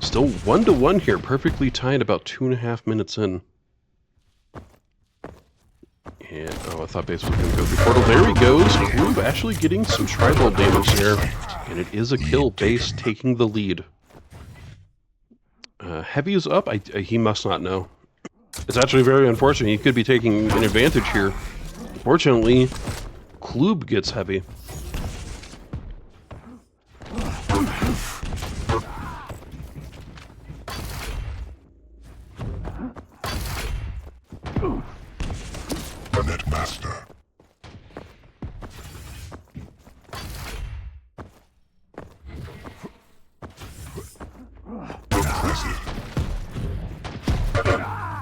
Still 1-1 here, perfectly tied about 2.5 minutes in. And, oh, I thought base was going to go through portal. There he goes. Ooh, actually getting some tribal damage there. And it is a kill, base taking the lead. Heavy is up. He must not know. It's actually very unfortunate. He could be taking an advantage here. Fortunately, Kloob gets heavy. Netmaster.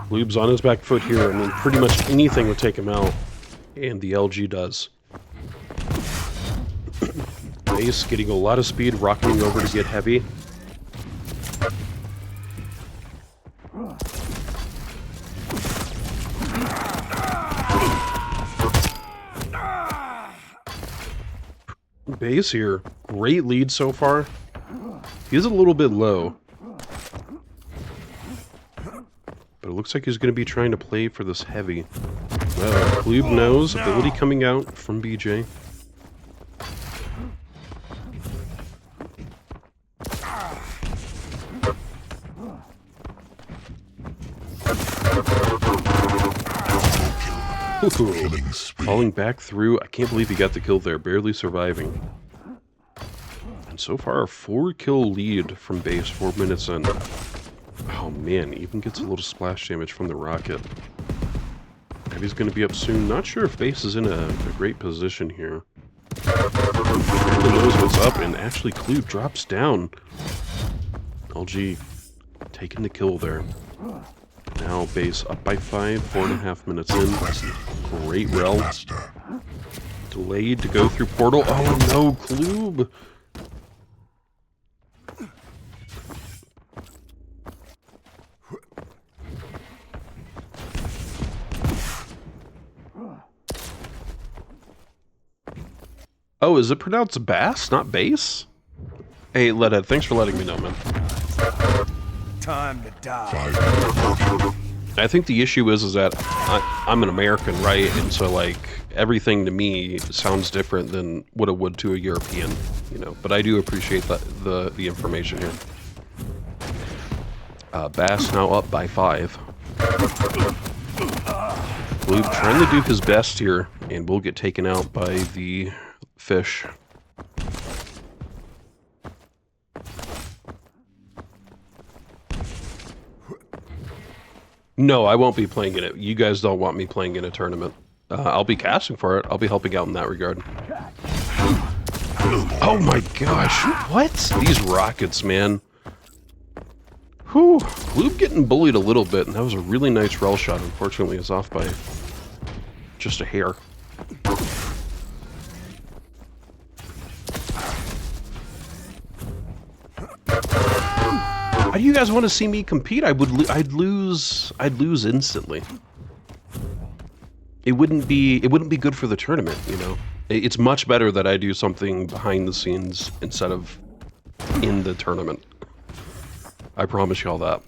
Kloob's on his back foot here. I mean, pretty much anything would take him out. And the LG does. Base getting a lot of speed, rocketing over to get heavy. Base here, great lead so far. He's a little bit low. But it looks like he's going to be trying to play for this heavy. Kloob knows, ability coming out from BJ. Ooh, falling back through. I can't believe he got the kill there, barely surviving. And so far, a 4-kill lead from base, 4 minutes in. Oh man, even gets a little splash damage from the rocket. Heavy's going to be up soon. Not sure if base is in a great position here. He knows what's up, and actually Kloob drops down. LG taking the kill there. Now base up by 5, 4.5 minutes in. Great rel. Delayed to go through portal. Oh no, Kloob! Oh, is it pronounced bass, not base? Hey, Leadhead, thanks for letting me know, man. Time to die. I think the issue is that I'm an American, right? And so, like, everything to me sounds different than what it would to a European, you know. But I do appreciate the information here. Bass now up by 5. Kloob trying to do his best here, and will get taken out by the fish. No, I won't be playing in it. You guys don't want me playing in a tournament. I'll be casting for it. I'll be helping out in that regard. Oh my gosh. What? These rockets, man. Whew. Kloob getting bullied a little bit, and that was a really nice rel shot. Unfortunately, it's off by just a hair. How do you guys want to see me compete? I'd lose instantly. It wouldn't be good for the tournament, you know. It's much better that I do something behind the scenes instead of in the tournament. I promise y'all that.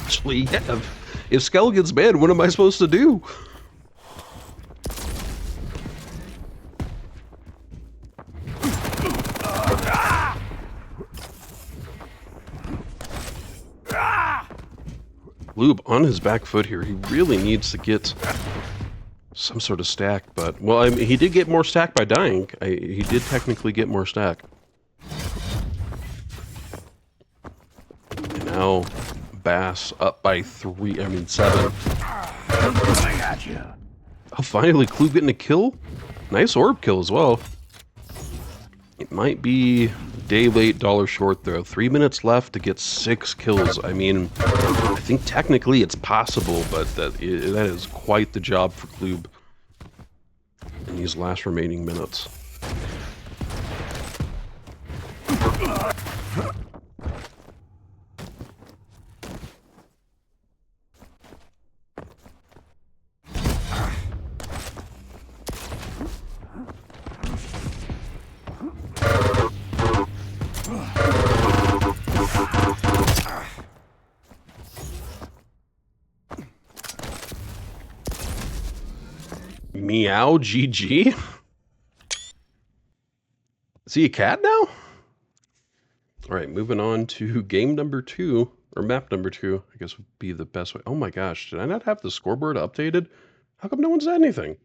Actually, yeah. If Skell gets banned, what am I supposed to do? Lube on his back foot here. He really needs to get some sort of stack, but... Well, I mean, he did get more stack by dying. He did technically get more stack. And now, Bass up by 7. Oh, finally, Klube getting a kill. Nice orb kill as well. It might be day late, dollar short, though. 3 minutes left to get 6 kills. I mean, I think technically it's possible, but that is quite the job for Klube in these last remaining minutes. Meow GG? Is he a cat now? Alright, moving on to game number 2, or map number 2, I guess would be the best way. Oh my gosh, did I not have the scoreboard updated? How come no one said anything?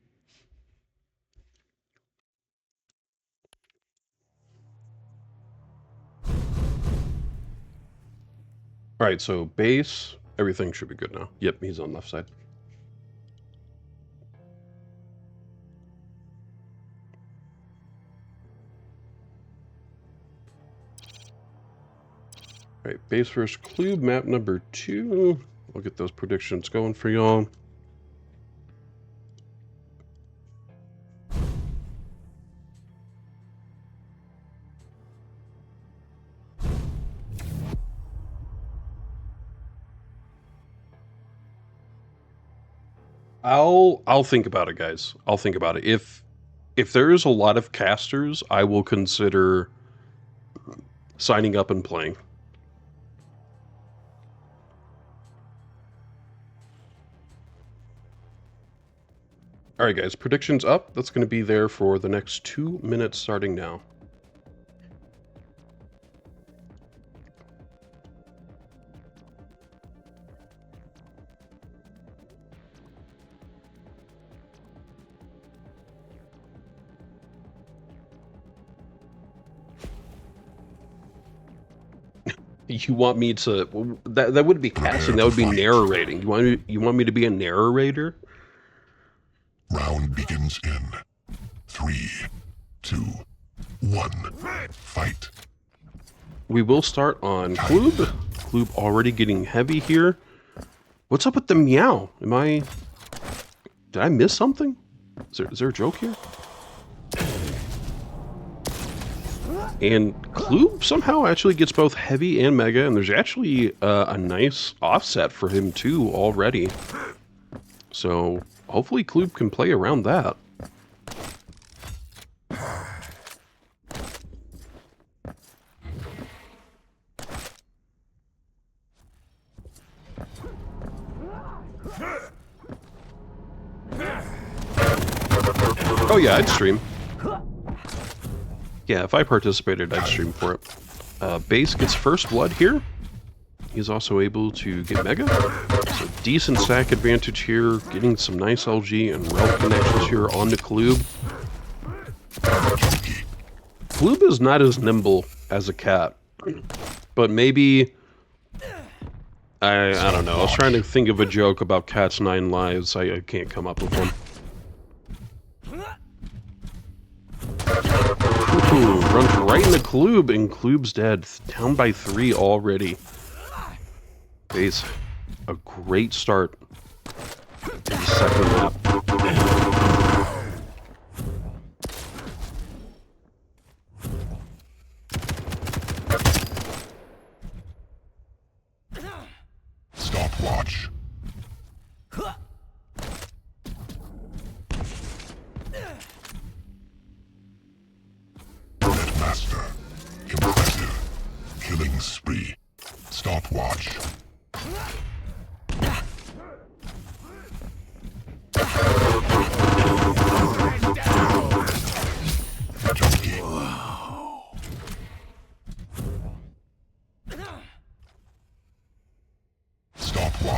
Alright, so base, everything should be good now. Yep, he's on left side. Alright, base versus Klube, map number 2. We'll get those predictions going for y'all. I'll think about it, guys. I'll think about it. If there is a lot of casters, I will consider signing up and playing. Alright guys, predictions up. That's going to be there for the next 2 minutes starting now. You want me to... That wouldn't be casting, that would be narrating. You want me to be a narrator? Round begins in 3, 2, 1. Fight. We will start on Klube. Klube already getting heavy here. What's up with the meow? Did I miss something? Is there a joke here? And Klube somehow actually gets both heavy and mega, and there's actually a nice offset for him too already. So hopefully Klube can play around that. Oh yeah, I'd stream. Yeah, if I participated, I'd stream for it. Base gets first blood here. He's also able to get mega. So decent stack advantage here, getting some nice LG and rel connections here onto Klube. Klube is not as nimble as a cat, but maybe... I don't know. I was trying to think of a joke about Cat's 9 lives. I can't come up with one. Ooh, runs right into Klube, and Klube's dead. Down by 3 already. Base, a great start in the second map. Stopwatch. Master. Impressive. Killing spree. Stopwatch.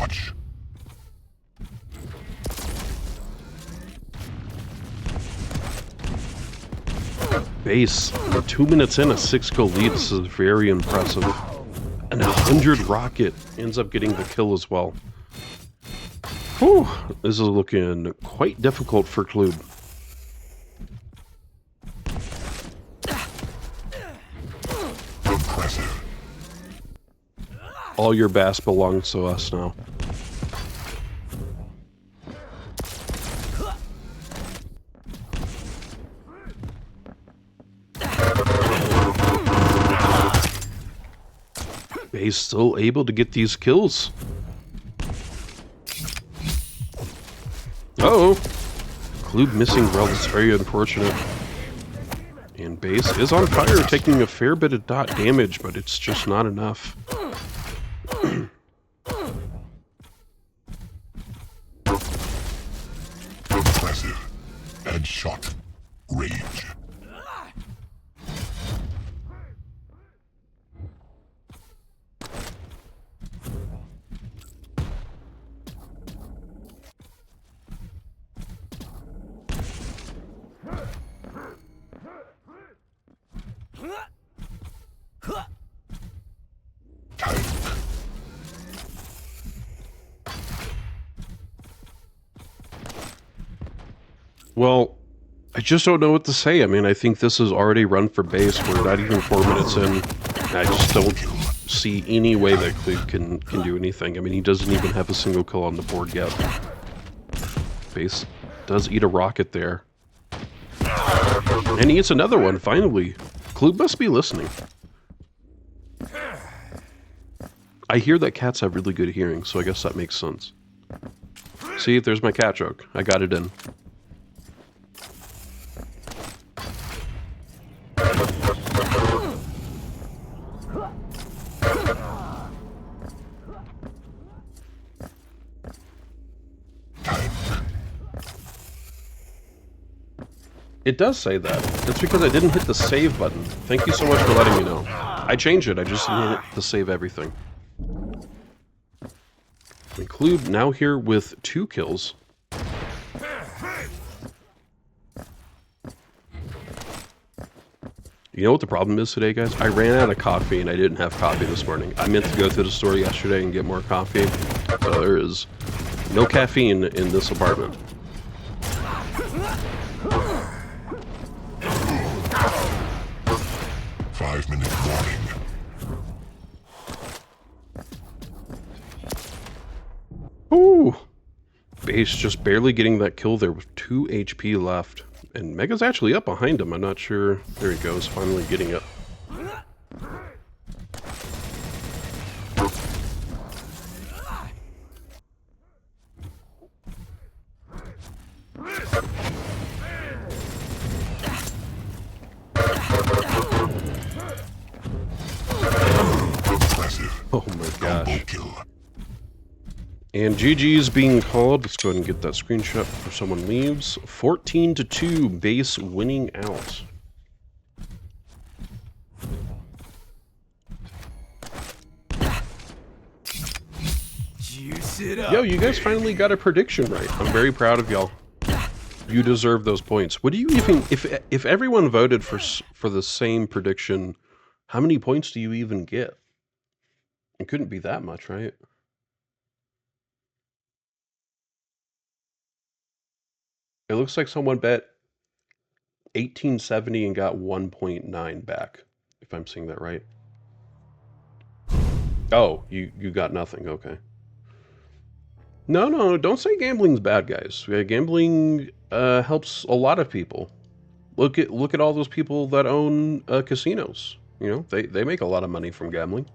watch. Base, 2 minutes in, a 6-kill lead. This is very impressive. And 100 rocket ends up getting the kill as well. Whew, this is looking quite difficult for Klub. Impressive. All your bass belongs to us now. Base still able to get these kills. Uh-oh. Klub missing relics, very unfortunate. And Base is on fire, taking a fair bit of dot damage, but it's just not enough. Impressive. Headshot. Rage. Tank. Well, I just don't know what to say. I mean, I think this is already run for Base. We're not even 4 minutes in. I just don't see any way that Klub can do anything. I mean, he doesn't even have a single kill on the board yet. Base does eat a rocket there. And he eats another one, finally. Klub must be listening. I hear that cats have really good hearing, so I guess that makes sense. See, there's my cat joke. I got it in. It does say that. It's because I didn't hit the save button. Thank you so much for letting me know. I changed it, I just didn't hit the save everything. And Klub now here with 2 kills. You know what the problem is today, guys? I ran out of coffee and I didn't have coffee this morning. I meant to go to the store yesterday and get more coffee. So there is no caffeine in this apartment. Warning. Ooh! Base just barely getting that kill there with 2 HP left. And Mega's actually up behind him. I'm not sure. There he goes, finally getting it. Oh my gosh. And GG's being called. Let's go ahead and get that screenshot before someone leaves. 14-2, Base winning out. Juice it up. Yo, you guys finally got a prediction right. I'm very proud of y'all. You deserve those points. What do you even, if everyone voted for the same prediction, how many points do you even get? It couldn't be that much, right? It looks like someone bet 1870 and got 1.9 back, if I'm seeing that right. Oh, you got nothing, okay. No, don't say gambling's bad, guys. Gambling helps a lot of people. Look at all those people that own casinos. You know, they make a lot of money from gambling.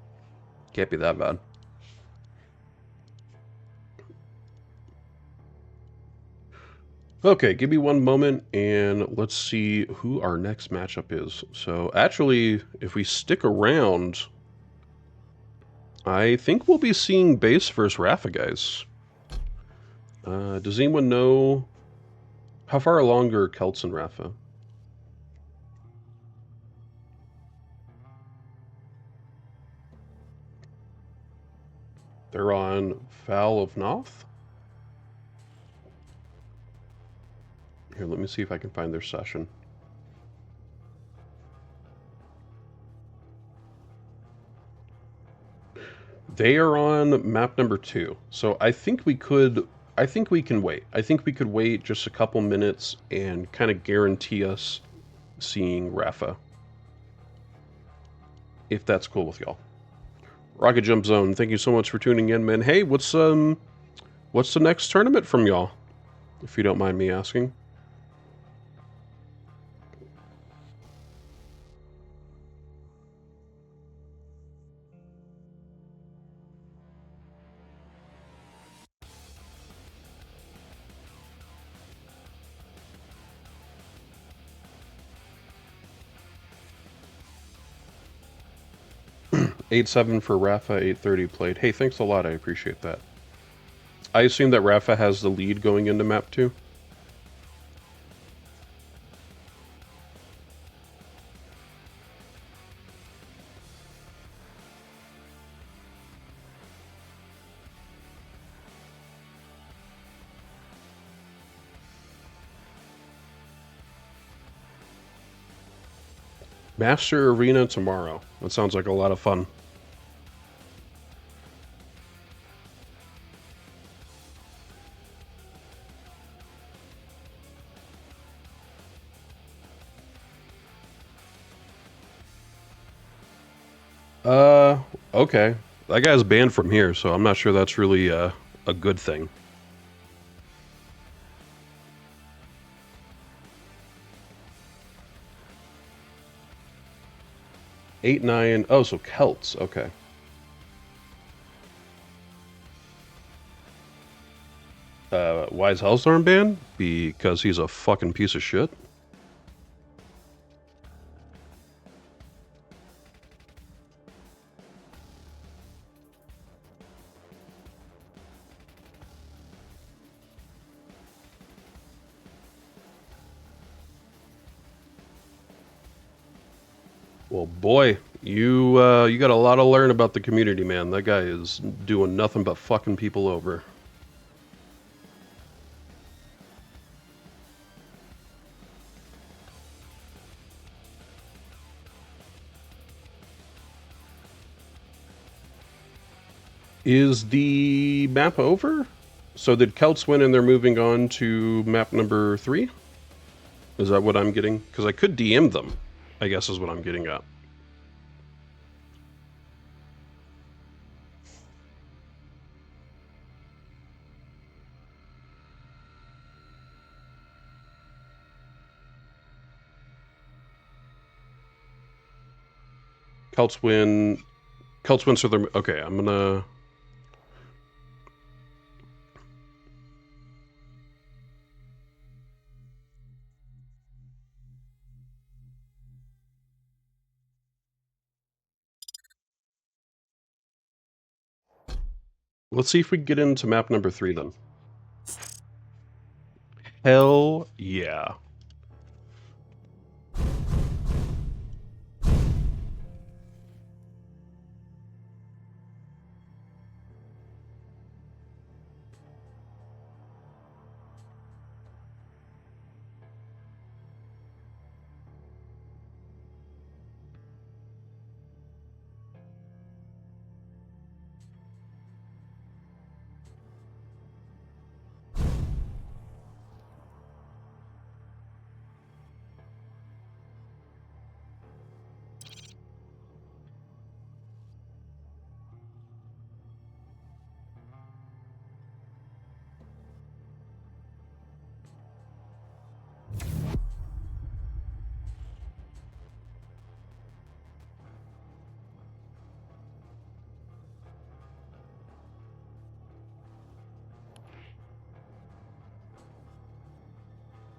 Can't be that bad. Okay, give me one moment and let's see who our next matchup is. So actually, if we stick around, I think we'll be seeing Base versus Rafa, guys. Does anyone know how far along are Kelts and Rafa? They're on Vale of Pnath. Here, let me see if I can find their session. They are on map number 2. So I think we can wait. I think we could wait just a couple minutes and kind of guarantee us seeing Rafa. If that's cool with y'all. Rocket Jump Zone, thank you so much for tuning in, man. Hey, what's the next tournament from y'all? If you don't mind me asking. $8.7 for Rafa, $8.30 played. Hey, thanks a lot. I appreciate that. I assume that Rafa has the lead going into map 2. Master Arena tomorrow. That sounds like a lot of fun. Okay. That guy's banned from here, so I'm not sure that's really a good thing. Eight, 9. Oh, so Kelts. Okay. Why is Hellstorm banned? Because he's a fucking piece of shit. Well, boy, you got a lot to learn about the community, man. That guy is doing nothing but fucking people over. Is the map over? So did Kelts win and they're moving on to map number 3? Is that what I'm getting? Because I could DM them, I guess is what I'm getting at. Kelts win, so they're... Okay, I'm gonna... Let's see if we can get into map number 3 then. Hell yeah.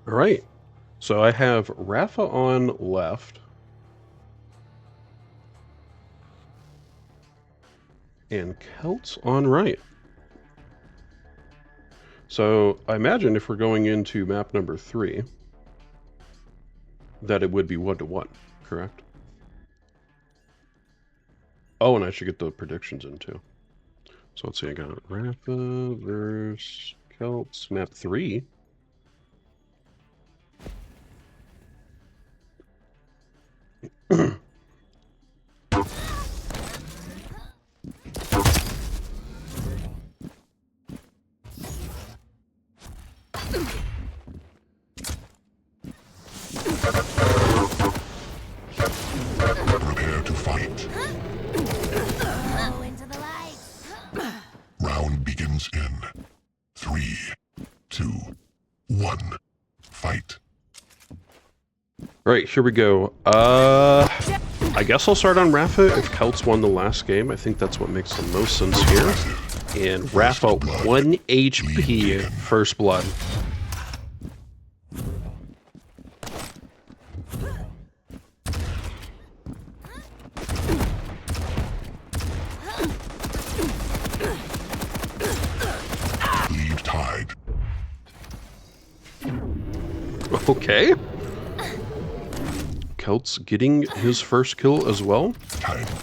All right. So I have Rafa on left. And Kelts on right. So I imagine if we're going into map number 3, that it would be 1-1, correct? Oh, and I should get the predictions in too. So let's see, I got Rafa versus Kelts, map 3. Prepare to fight. Go into the light. Round begins in 3, 2, 1. Fight. Alright, here we go. I guess I'll start on Rafa if Kelts won the last game. I think that's what makes the most sense here. And Rafa, 1 HP, first blood. Lead tied. Okay. Kelts getting his first kill as well.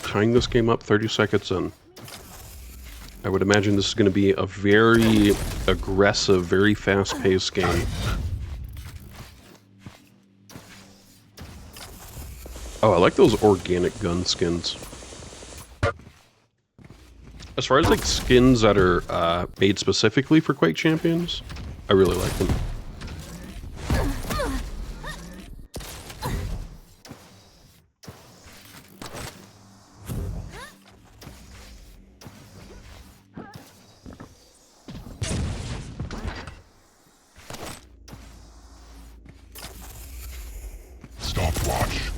Tying this game up 30 seconds in. I would imagine this is going to be a very aggressive, very fast-paced game. Oh, I like those organic gun skins. As far as like skins that are made specifically for Quake Champions, I really like them. Stopwatch.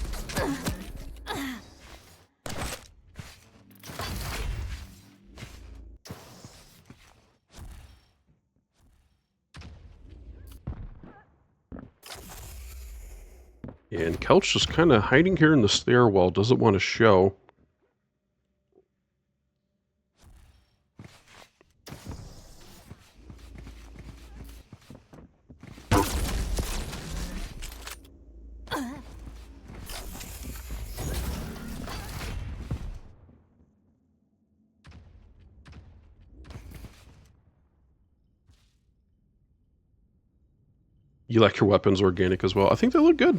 And Kelts just kind of hiding here in the stairwell, doesn't want to show. You like your weapons organic as well. I think they look good.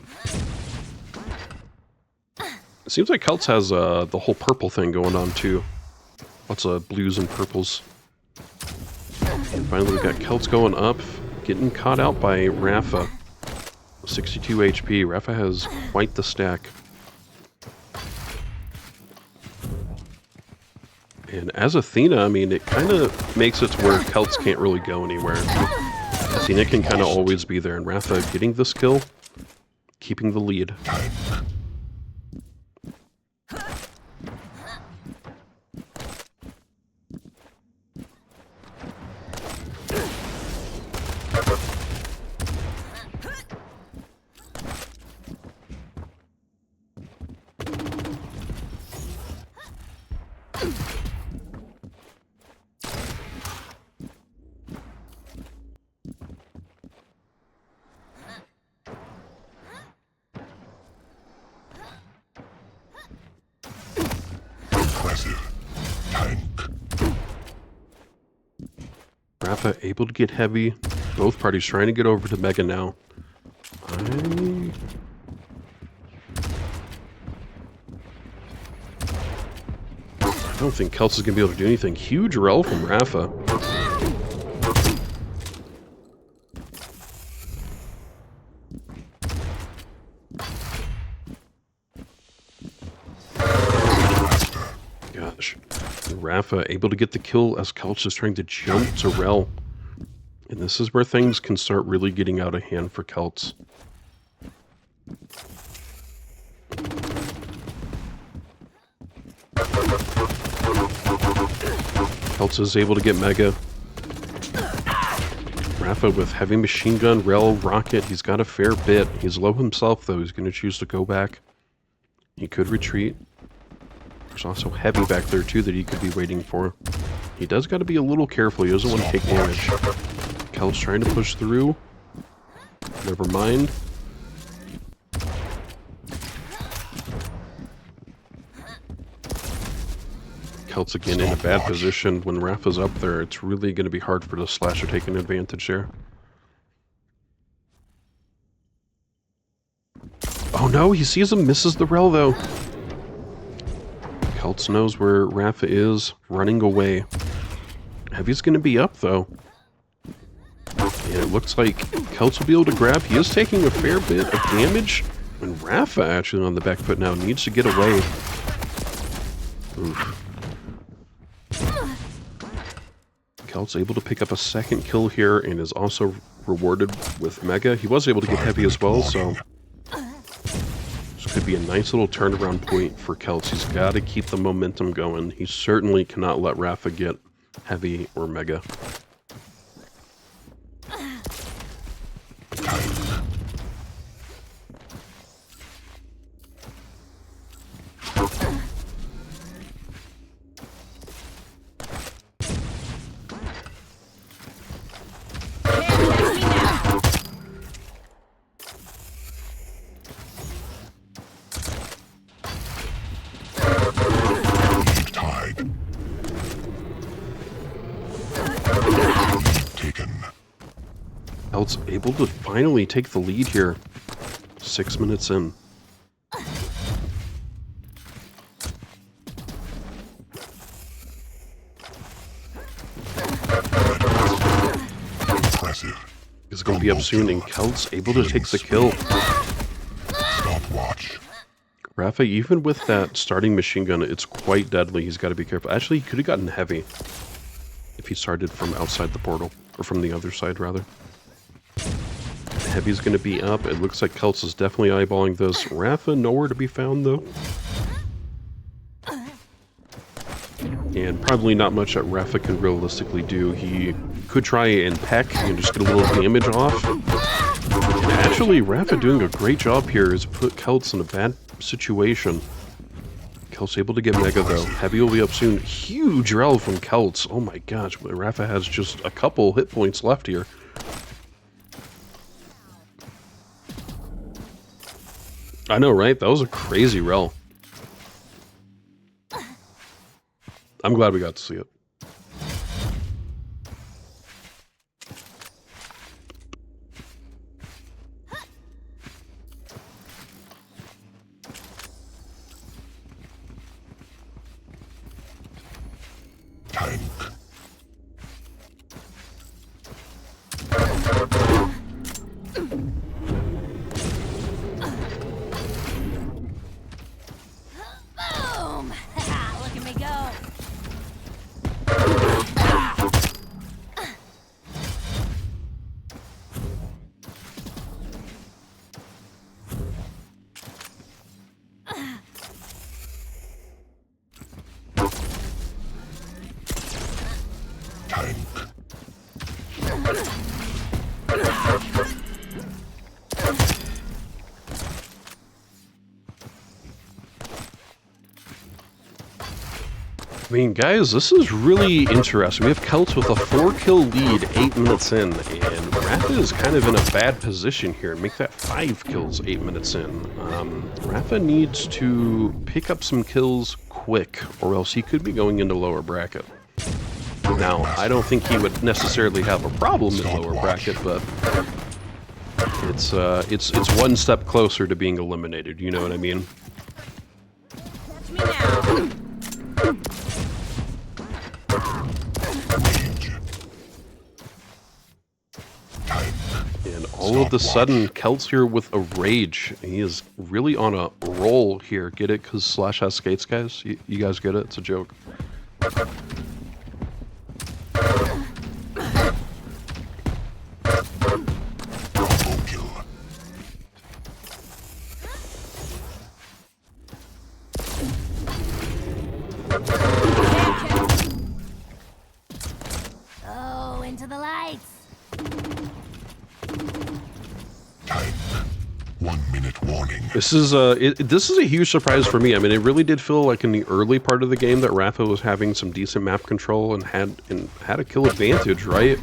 It seems like Kelts has the whole purple thing going on too. Lots of blues and purples. And finally we got Kelts going up, getting caught out by Rafa. 62 HP. Rafa has quite the stack. And as Athena, I mean, it kind of makes it to where Kelts can't really go anywhere. Athena can kind of always be there, and Rafa getting this kill, keeping the lead. Rafa able to get heavy. Both parties trying to get over to Mega now. I don't think Kelts is going to be able to do anything. Huge rel from Rafa. Gosh. Rafa able to get the kill as Kelts is trying to jump to rel. And this is where things can start really getting out of hand for Kelts. Kelts is able to get Mega. Rafa with heavy machine gun, rel, rocket. He's got a fair bit. He's low himself, though. He's going to choose to go back. He could retreat. There's also heavy back there, too, that he could be waiting for. He does got to be a little careful. He doesn't want to take damage. Kelts trying to push through. Never mind. Kelts again in a bad position. When Rafa's up there, it's really going to be hard for the Slasher taking advantage there. Oh no, he sees him, misses the rel though. Kelts knows where Rafa is, running away. Heavy's going to be up though. And it looks like Kelts will be able to grab. He is taking a fair bit of damage. And Rafa actually on the back foot now needs to get away. Oof. Kelts able to pick up a second kill here and is also rewarded with Mega. He was able to get Heavy as well, so this could be a nice little turnaround point for Kelts. He's got to keep the momentum going. He certainly cannot let Rafa get Heavy or Mega. Kelts able to finally take the lead here. 6 minutes in. Impressive. Is going to be up soon, and Kelts able to take the kill. Stopwatch. Rafa, even with that starting machine gun, it's quite deadly. He's got to be careful. Actually, he could have gotten Heavy if he started from outside the portal, or from the other side, rather. Heavy's going to be up. It looks like Kelts is definitely eyeballing this. Rafa, nowhere to be found, though. And probably not much that Rafa can realistically do. He could try and peck and just get a little damage off. And actually, Rafa doing a great job here is put Kelts in a bad situation. Kelts able to get Mega, though. Heavy will be up soon. Huge rel from Kelts. Oh my gosh, Rafa has just a couple hit points left here. I know, right? That was a crazy rel. I'm glad we got to see it. Tank. Boom! Look at me go. Tank. I mean, guys, this is really interesting. We have Kelts with a 4-kill lead 8 minutes in, and Rafa is kind of in a bad position here. Make that 5 kills 8 minutes in. Rafa needs to pick up some kills quick, or else he could be going into lower bracket. Now, I don't think he would necessarily have a problem in lower bracket, but it's one step closer to being eliminated. You know what I mean? Catch me now. And all of a sudden, Kelts here with a rage. He is really on a roll here. Get it? Because Slash has skates, guys? You guys get it? It's a joke. Combo kill. Oh, into the lights. Tank. 1 minute warning. This is a huge surprise for me. I mean, it really did feel like in the early part of the game that Rafa was having some decent map control and had a kill advantage, right?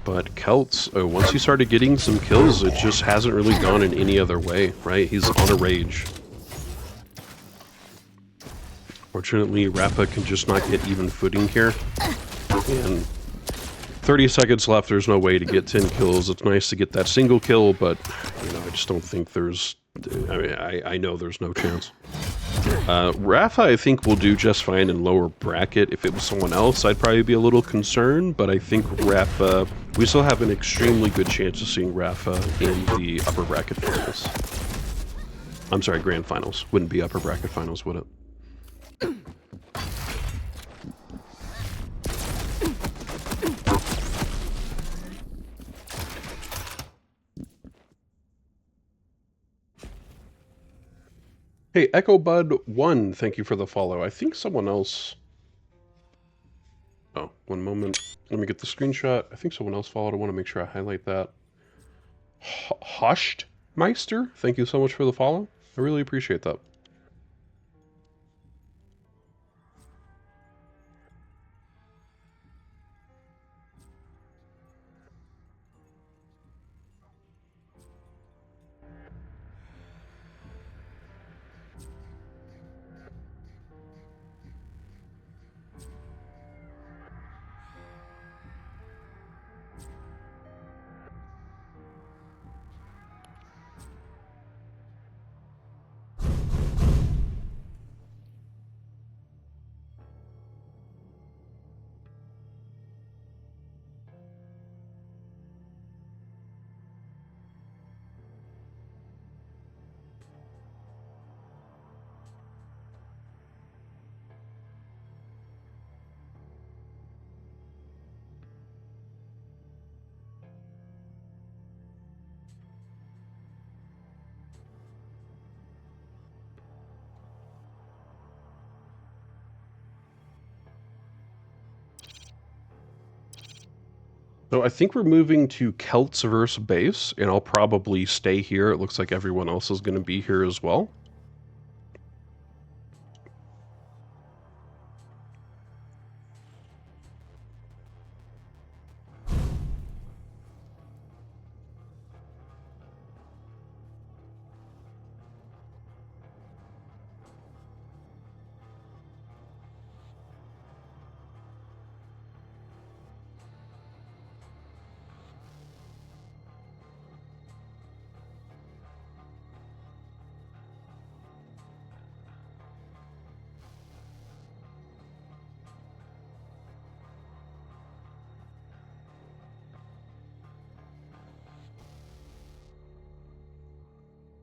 But Kelts, once he started getting some kills, it just hasn't really gone in any other way, right? He's on a rage. Fortunately, Rafa can just not get even footing here. And 30 seconds left, there's no way to get 10 kills. It's nice to get that single kill, but, you know, I just don't think there's... I mean, I know there's no chance. Rafa, I think, will do just fine in lower bracket. If it was someone else, I'd probably be a little concerned, but I think Rafa... We still have an extremely good chance of seeing Rafa in the upper bracket finals. I'm sorry, grand finals. Wouldn't be upper bracket finals, would it? Hey, EchoBud1, thank you for the follow. I think someone else... Oh, one moment. Let me get the screenshot. I think someone else followed. I want to make sure I highlight that. Hushed Meister, thank you so much for the follow. I really appreciate that. So I think we're moving to Kelts versus base, and I'll probably stay here. It looks like everyone else is going to be here as well.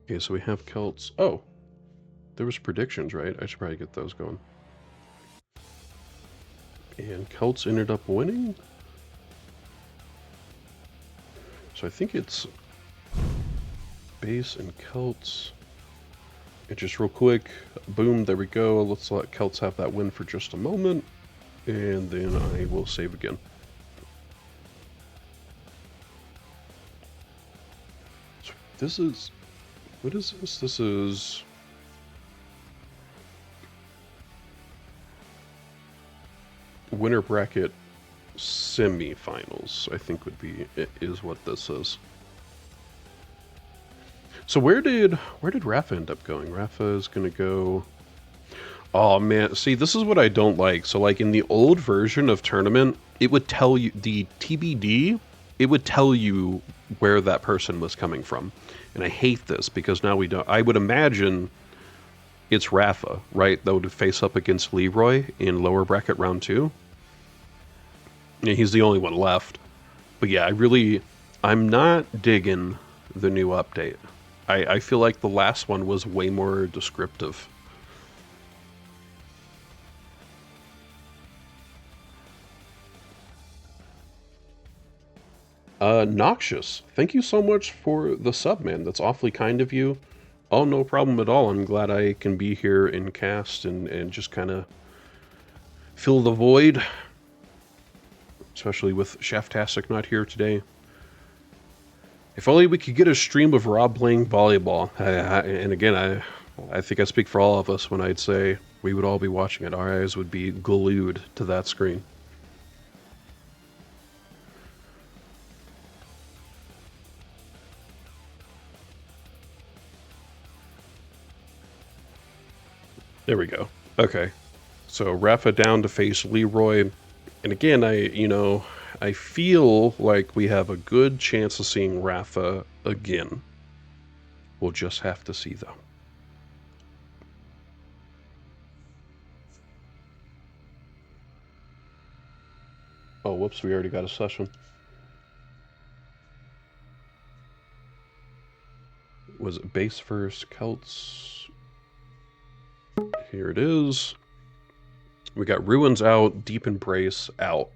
Okay, so we have Kelts. Oh, there was predictions, right? I should probably get those going. And Kelts ended up winning. So I think it's base and Kelts. And just real quick, boom, there we go. Let's let Kelts have that win for just a moment. And then I will save again. So this is... What is this? This is... Winter bracket semifinals, I think would be, is what this is. So where did Rafa end up going? Rafa is gonna go... Oh man, see, this is what I don't like. So like in the old version of tournament, it would tell you, the TBD, it would tell you where that person was coming from. And I hate this because now we don't... I would imagine it's Rafa, right? That would face up against Leroy in lower bracket round 2. Yeah, he's the only one left. But yeah, I'm not digging the new update. I feel like the last one was way more descriptive. Noxious, thank you so much for the sub, man. That's awfully kind of you. Oh, no problem at all. I'm glad I can be here in cast and just kind of fill the void. Especially with Cheftastic not here today. If only we could get a stream of Rob playing volleyball. And again, I think I speak for all of us when I'd say we would all be watching it. Our eyes would be glued to that screen. There we go. Okay. So Rafa down to face Leroy. And again, I feel like we have a good chance of seeing Rafa again. We'll just have to see, though. Oh, whoops, we already got a session. Was it base first, Kelts? Here it is. We got Ruins out, Deep Embrace out.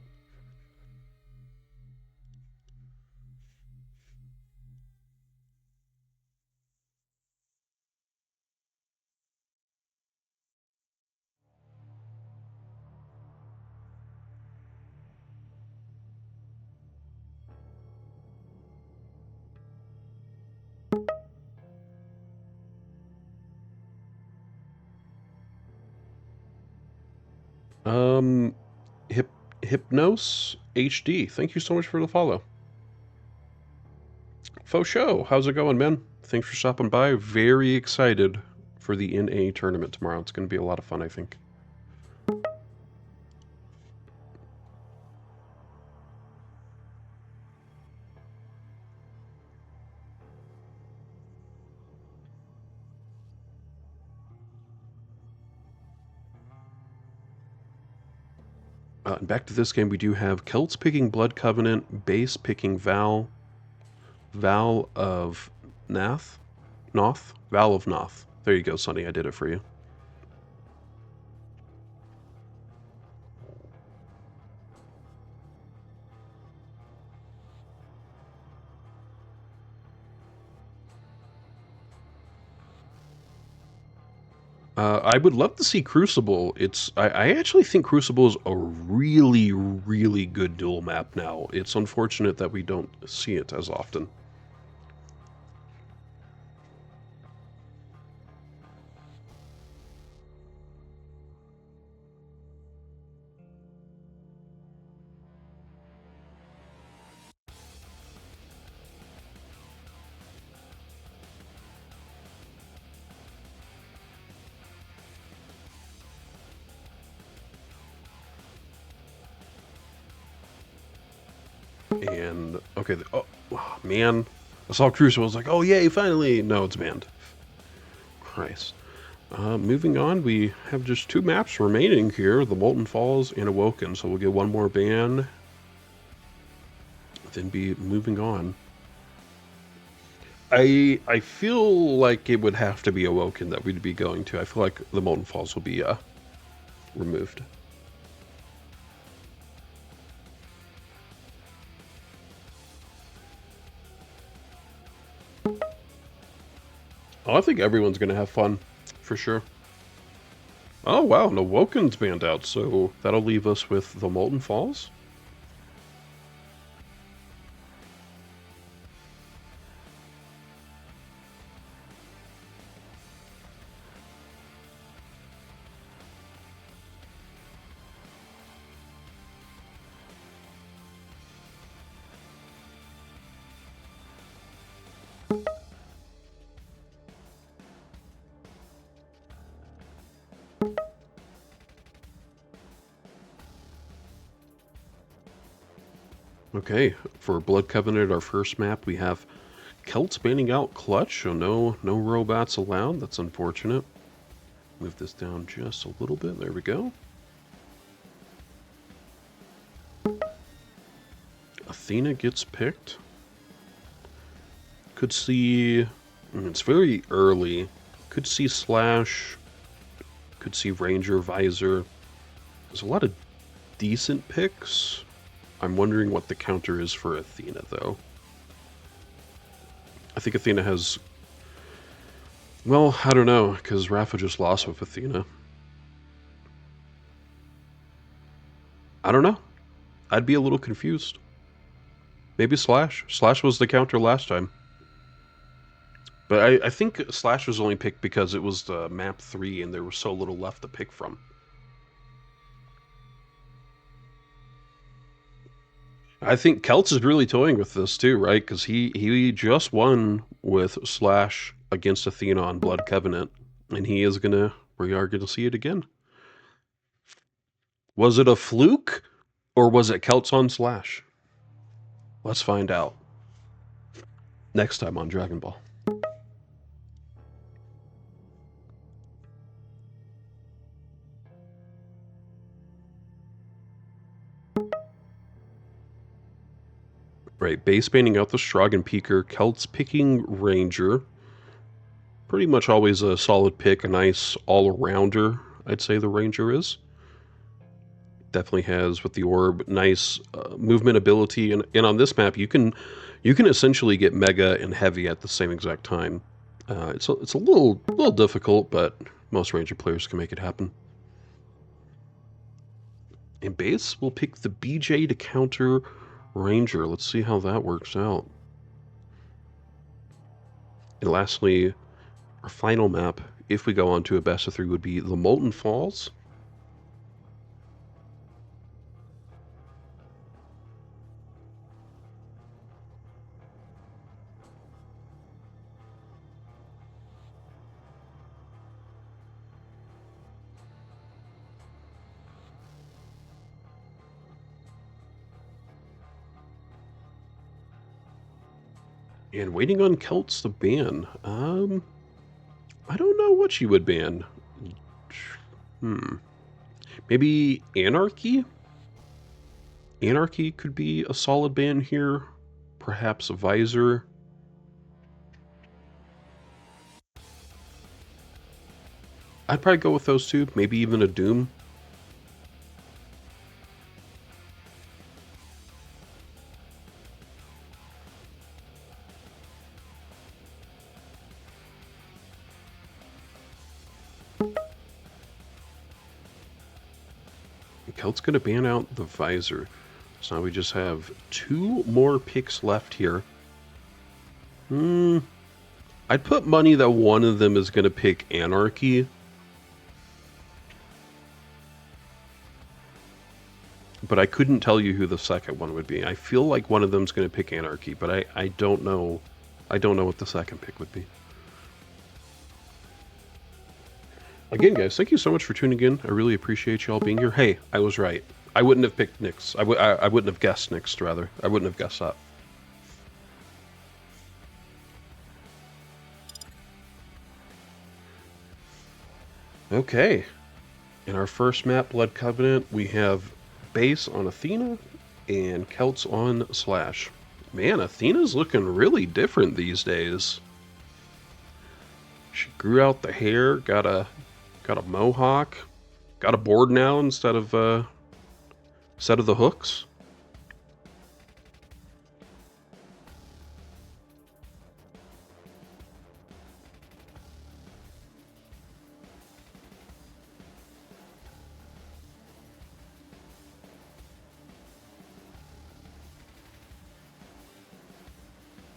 Hypnos HD, thank you so much for the follow. Faux show, how's it going, man? Thanks for stopping by. Very excited for the NA tournament tomorrow. It's going to be a lot of fun, I think. And back to this game, we do have Kelts picking Blood Covenant, base picking Vale, Vale of Pnath, Vale of Pnath. There you go, Sonny, I did it for you. I would love to see Crucible. I actually think Crucible is a really, really good duel map now. It's unfortunate that we don't see it as often. And, okay, oh, man. I saw Crucible, I was like, oh yay, finally! No, it's banned. Christ. Moving on, we have just 2 maps remaining here, the Molten Falls and Awoken, so we'll get one more ban, then be moving on. I feel like it would have to be Awoken that we'd be going to. I feel like the Molten Falls will be removed. Oh, I think everyone's going to have fun, for sure. Oh, wow, and Awoken's banned out, so that'll leave us with the Molten Falls. Okay, for Blood Covenant, our first map, we have Kelts banning out Clutch, so no robots allowed. That's unfortunate. Move this down just a little bit. There we go. Athena gets picked. Could see... It's very early. Could see Slash. Could see Ranger, Visor. There's a lot of decent picks. I'm wondering what the counter is for Athena, though. I think Athena has... Well, I don't know, because Rafa just lost with Athena. I don't know. I'd be a little confused. Maybe Slash. Slash was the counter last time. But I think Slash was only picked because it was the map 3 and there was so little left to pick from. I think Kelts is really toying with this too, right? Because he just won with Slash against Athena on Blood Covenant, and we are gonna see it again. Was it a fluke, or was it Kelts on Slash? Let's find out. Next time on Dragon Ball. Right, base banning out the Strog and Peaker, Kelts picking Ranger. Pretty much always a solid pick, a nice all-arounder, I'd say the Ranger is. Definitely has, with the orb, nice movement ability, and on this map you can essentially get Mega and Heavy at the same exact time. It's a little difficult, but most Ranger players can make it happen. And base will pick the BJ to counter Ranger. Let's see how that works out. And lastly, our final map, if we go on to a best of 3, would be the Molten Falls. And waiting on Kelts to ban. I don't know what you would ban. Maybe Anarchy? Anarchy could be a solid ban here. Perhaps a Visor. I'd probably go with those two. Maybe even a Doom. Kelt's going to ban out the Visor. So now we just have 2 more picks left here. I'd put money that one of them is going to pick Anarchy. But I couldn't tell you who the second one would be. I feel like one of them's going to pick Anarchy, but I don't know. I don't know what the second pick would be. Again, guys, thank you so much for tuning in. I really appreciate you all being here. Hey, I was right. I wouldn't have picked Nyx. I wouldn't have guessed Nyx, rather. I wouldn't have guessed that. Okay. In our first map, Blood Covenant, we have base on Athena and Kelts on Slash. Man, Athena's looking really different these days. She grew out the hair, got a mohawk, got a board now instead of the hooks.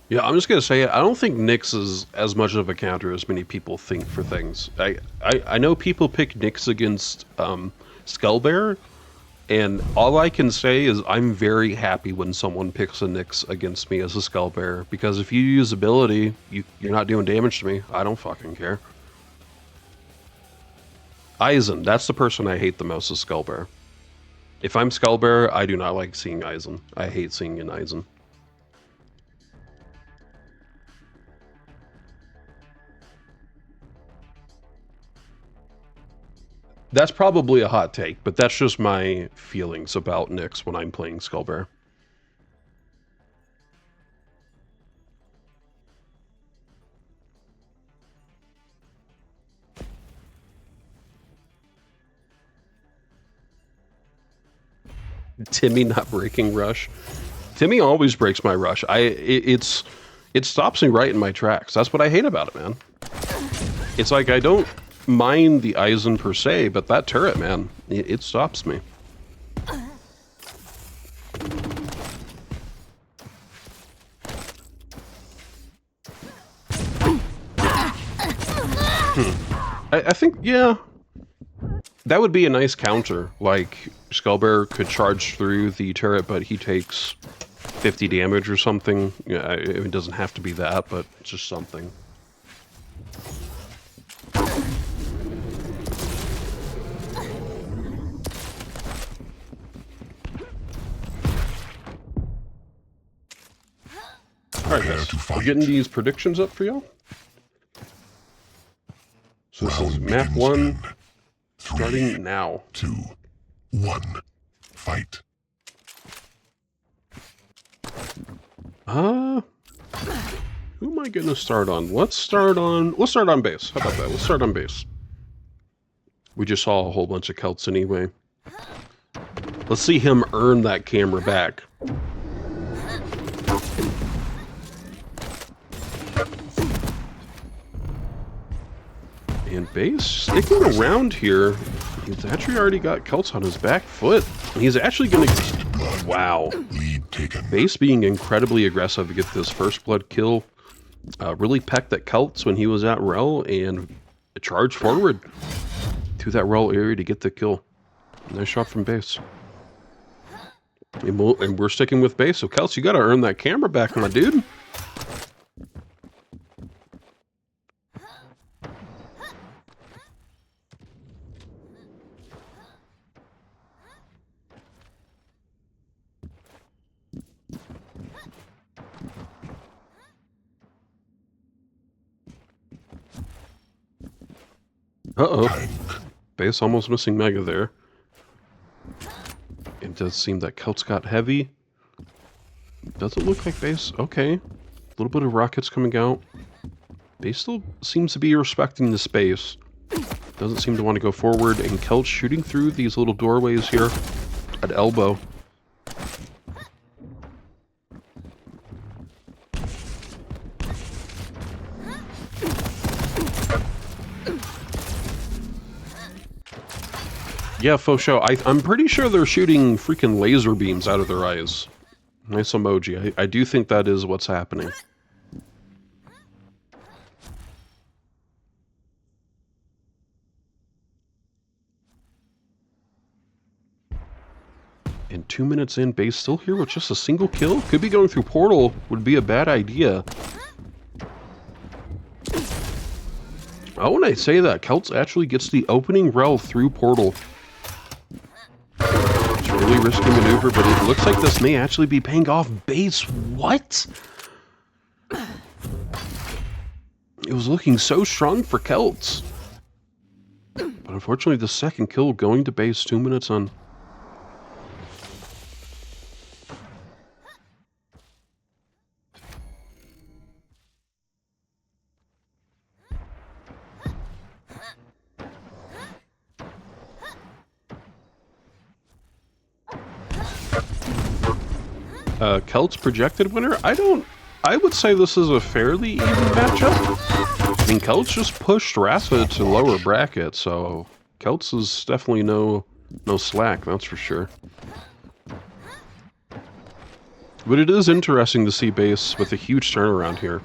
Yeah, I'm just gonna say it. I don't think Nyx is as much of a counter as many people think for things. I know people pick Nyx against Skullbearer, and all I can say is I'm very happy when someone picks a Nyx against me as a Skullbearer, because if you use ability, you're not doing damage to me. I don't fucking care. Aizen, that's the person I hate the most, is Skullbearer. If I'm Skullbearer, I do not like seeing Aizen. I hate seeing an Aizen. That's probably a hot take, but that's just my feelings about Nyx when I'm playing Skullbearer. Timmy not breaking rush. Timmy always breaks my rush. It stops me right in my tracks. That's what I hate about it, man. It's like I don't mind the Aizen per se, but that turret, man, it stops me. I think, yeah, that would be a nice counter. Like, Skullbearer could charge through the turret, but he takes 50 damage or something. Yeah, it doesn't have to be that, but it's just something. Alright Prepare guys, to we're fight. getting these predictions up for y'all. So this is Round map begins 1, in 3, starting now. 2, 1. Fight. Who am I gonna start on? Let's start on base. How about that? Let's start on base. We just saw a whole bunch of Kelts anyway. Let's see him earn that camera back. And base sticking around here. He's actually already got Kelts on his back foot. He's actually gonna... Wow. Lead taken. Base being incredibly aggressive to get this first blood kill. Really pecked at Kelts when he was at Rel and charged forward to that Rel area to get the kill. Nice shot from base. And we're sticking with base. So Kelts, you gotta earn that camera back, my dude. Uh-oh. Base almost missing Mega there. It does seem that Kelts got heavy. Doesn't look like base. Okay. A little bit of rockets coming out. Base still seems to be respecting the space. Doesn't seem to want to go forward. And Kelts shooting through these little doorways here at elbow. Yeah, faux show. I'm pretty sure they're shooting freaking laser beams out of their eyes. Nice emoji. I do think that is what's happening. And 2 minutes in, base still here with just a single kill. Could be going through portal. Would be a bad idea. Oh, when I say that, Kelts actually gets the opening rel through portal. It's a really risky maneuver, but it looks like this may actually be paying off. Base, what? It was looking so strong for Kelts. But unfortunately, the second kill going to base 2 minutes on. Kelts projected winner? I would say this is a fairly even matchup. I mean, Kelts just pushed Rafa to lower bracket, so Kelts is definitely no slack, that's for sure. But it is interesting to see base with a huge turnaround here.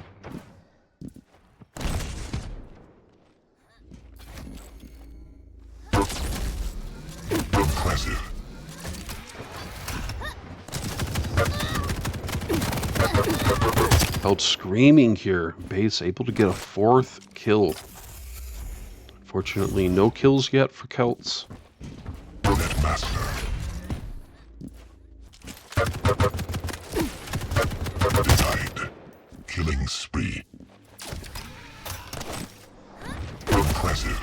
Impressive. Kelts screaming here. Base able to get a 4th kill. Fortunately, no kills yet for Kelts. Net master. Denied. Killing spree. Impressive.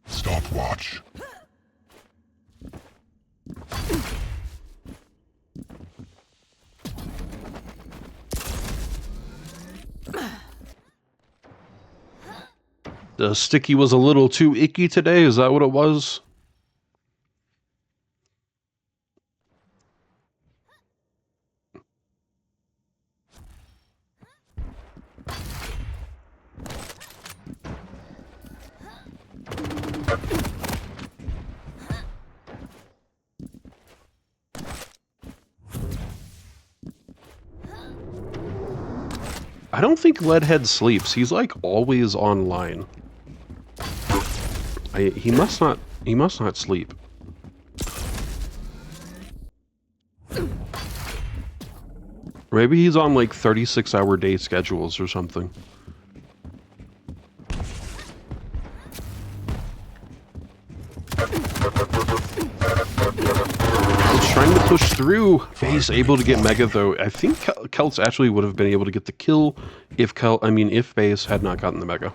Stopwatch. The sticky was a little too icky today, is that what it was? I don't think Leadhead sleeps. He's like always online. He must not sleep. Maybe he's on like 36-hour day schedules or something. He's trying to push through. He's able to get Mega though. I think Kelts actually would have been able to get the kill if if Base had not gotten the Mega.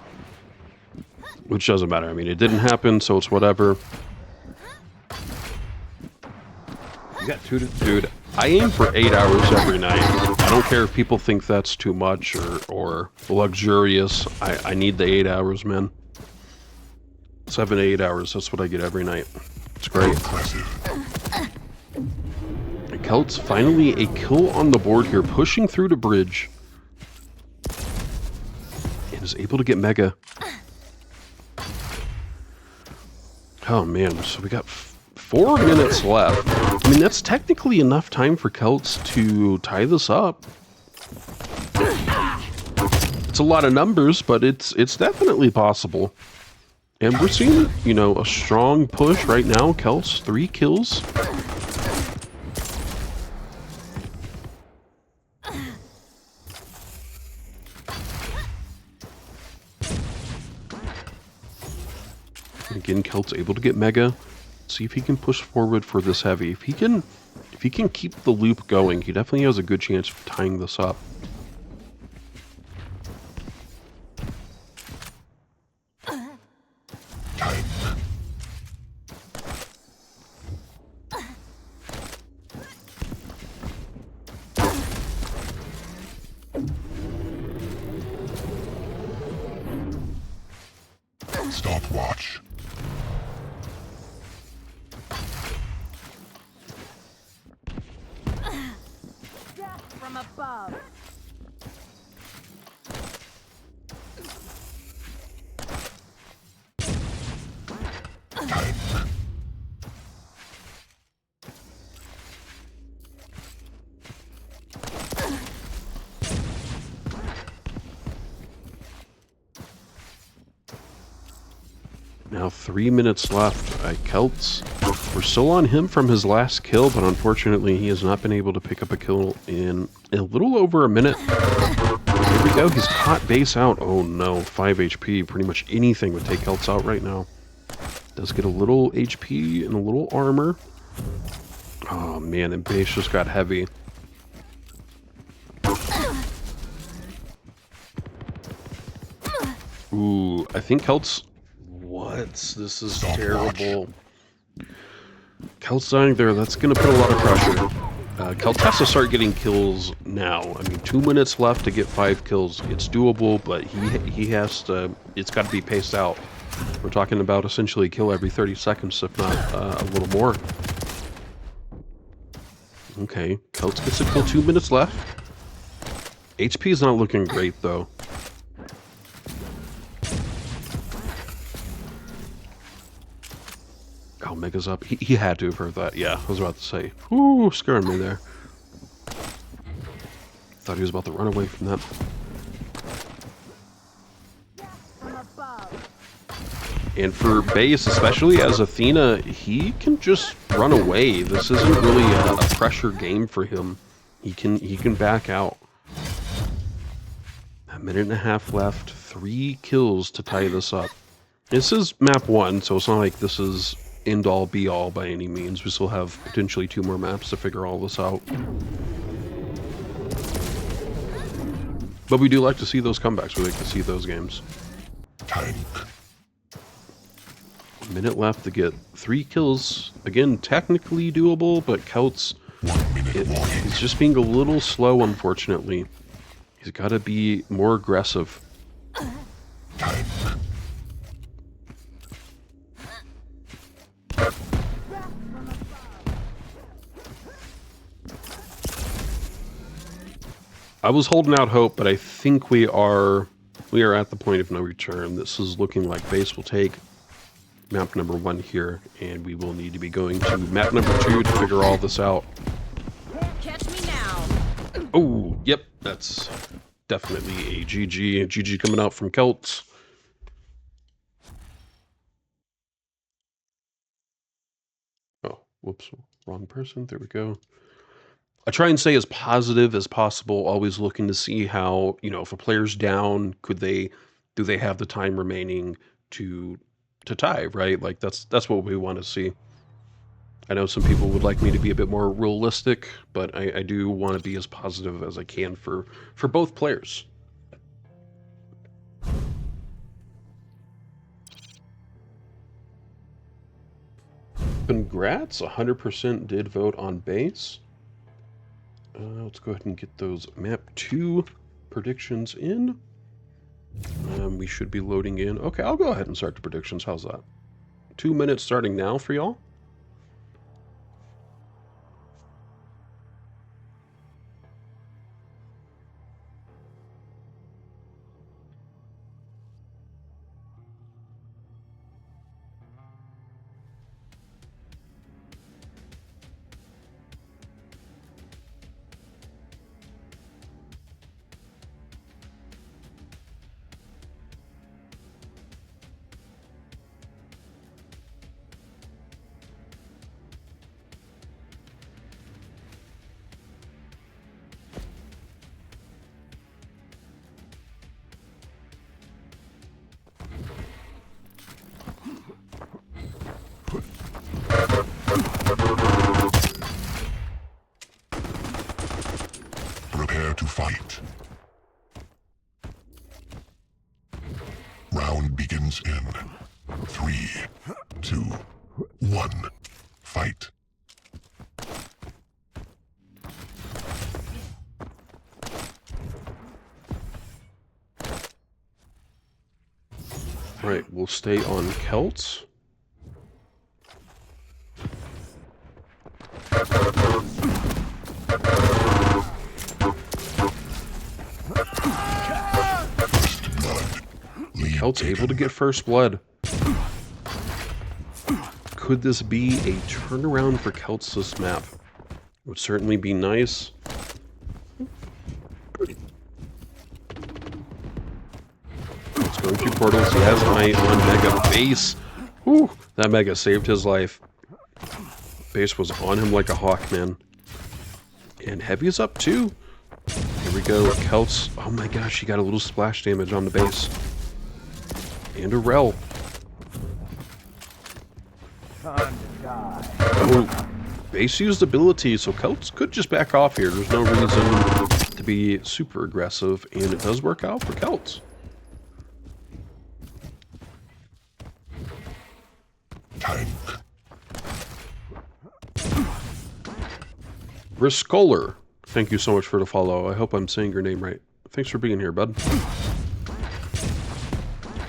Which doesn't matter. I mean, it didn't happen, so it's whatever. You got two to... Dude, I aim for 8 hours every night. I don't care if people think that's too much or luxurious. I need the 8 hours, man. 7 to 8 hours, that's what I get every night. It's great. Kelts finally a kill on the board here, pushing through the bridge. And is able to get Mega. Oh man, so we got 4 minutes left. I mean, that's technically enough time for Kelts to tie this up. It's a lot of numbers, but it's definitely possible. And we're seeing, you know, a strong push right now. Kelts, 3 kills. Again, Kelts able to get Mega. See if he can push forward for this heavy. If he can keep the loop going, he definitely has a good chance of tying this up. Stopwatch. From above. Now 3 minutes left. Kelts, we're still on him from his last kill, but unfortunately he has not been able to pick up a kill in a little over a minute. Here we go, he's caught Base out. Oh no, 5 HP. Pretty much anything would take Kelts out right now. Does get a little HP and a little armor. Oh man, and Base just got heavy. Ooh, I think Kelts... What? This is terrible. Kelts dying there, that's going to put a lot of pressure. Kelts has to start getting kills now. I mean, 2 minutes left to get 5 kills. It's doable, but he has to... It's got to be paced out. We're talking about essentially a kill every 30 seconds, if not a little more. Okay, Kelts gets a kill, 2 minutes left. HP is not looking great, though. Oh, Mega's up. He had to have heard that. Yeah, I was about to say. Ooh, scaring me there. Thought he was about to run away from that. And for Base, especially as Athena, he can just run away. This isn't really a pressure game for him. He can back out. A minute and a half left. 3 kills to tie this up. This is map 1, so it's not like this is end-all be-all by any means. We still have potentially 2 more maps to figure all this out. But we do like to see those comebacks. We like to see those games. Tank. A minute left to get 3 kills. Again, technically doable, but Kelts, he's just being a little slow, unfortunately. He's got to be more aggressive. Tank. I was holding out hope, but I think we are at the point of no return. This is looking like Base will take map number 1 here, and we will need to be going to map number 2 to figure all this out. Catch me now. Oh, yep, that's definitely a GG. GG coming out from Kelts. Oh, whoops, wrong person. There we go. I try and stay as positive as possible, always looking to see how, if a player's down, do they have the time remaining to tie, right? Like that's what we want to see. I know some people would like me to be a bit more realistic, but I do want to be as positive as I can for both players. Congrats, 100% did vote on base. Let's go ahead and get those map 2 predictions in. We should be loading in. Okay, I'll go ahead and start the predictions. How's that? 2 minutes starting now for y'all. Prepare to fight. Round begins in 3, 2, 1. Fight. Right, we'll stay on Kelts. Kelts able to get first blood. Could this be a turnaround for Kelts this map? Would certainly be nice. Let's go through portals. He has an eye on Mega base. Whew, that Mega saved his life. Base was on him like a hawk, man. And Heavy is up too. Here we go, Kelts. Oh my gosh, he got a little splash damage on the base. And a rel. Time to die. Oh, base used ability, so Kelts could just back off here. There's no reason to be super aggressive, and it does work out for Kelts. Tank. Riskoler, thank you so much for the follow. I hope I'm saying your name right. Thanks for being here, bud.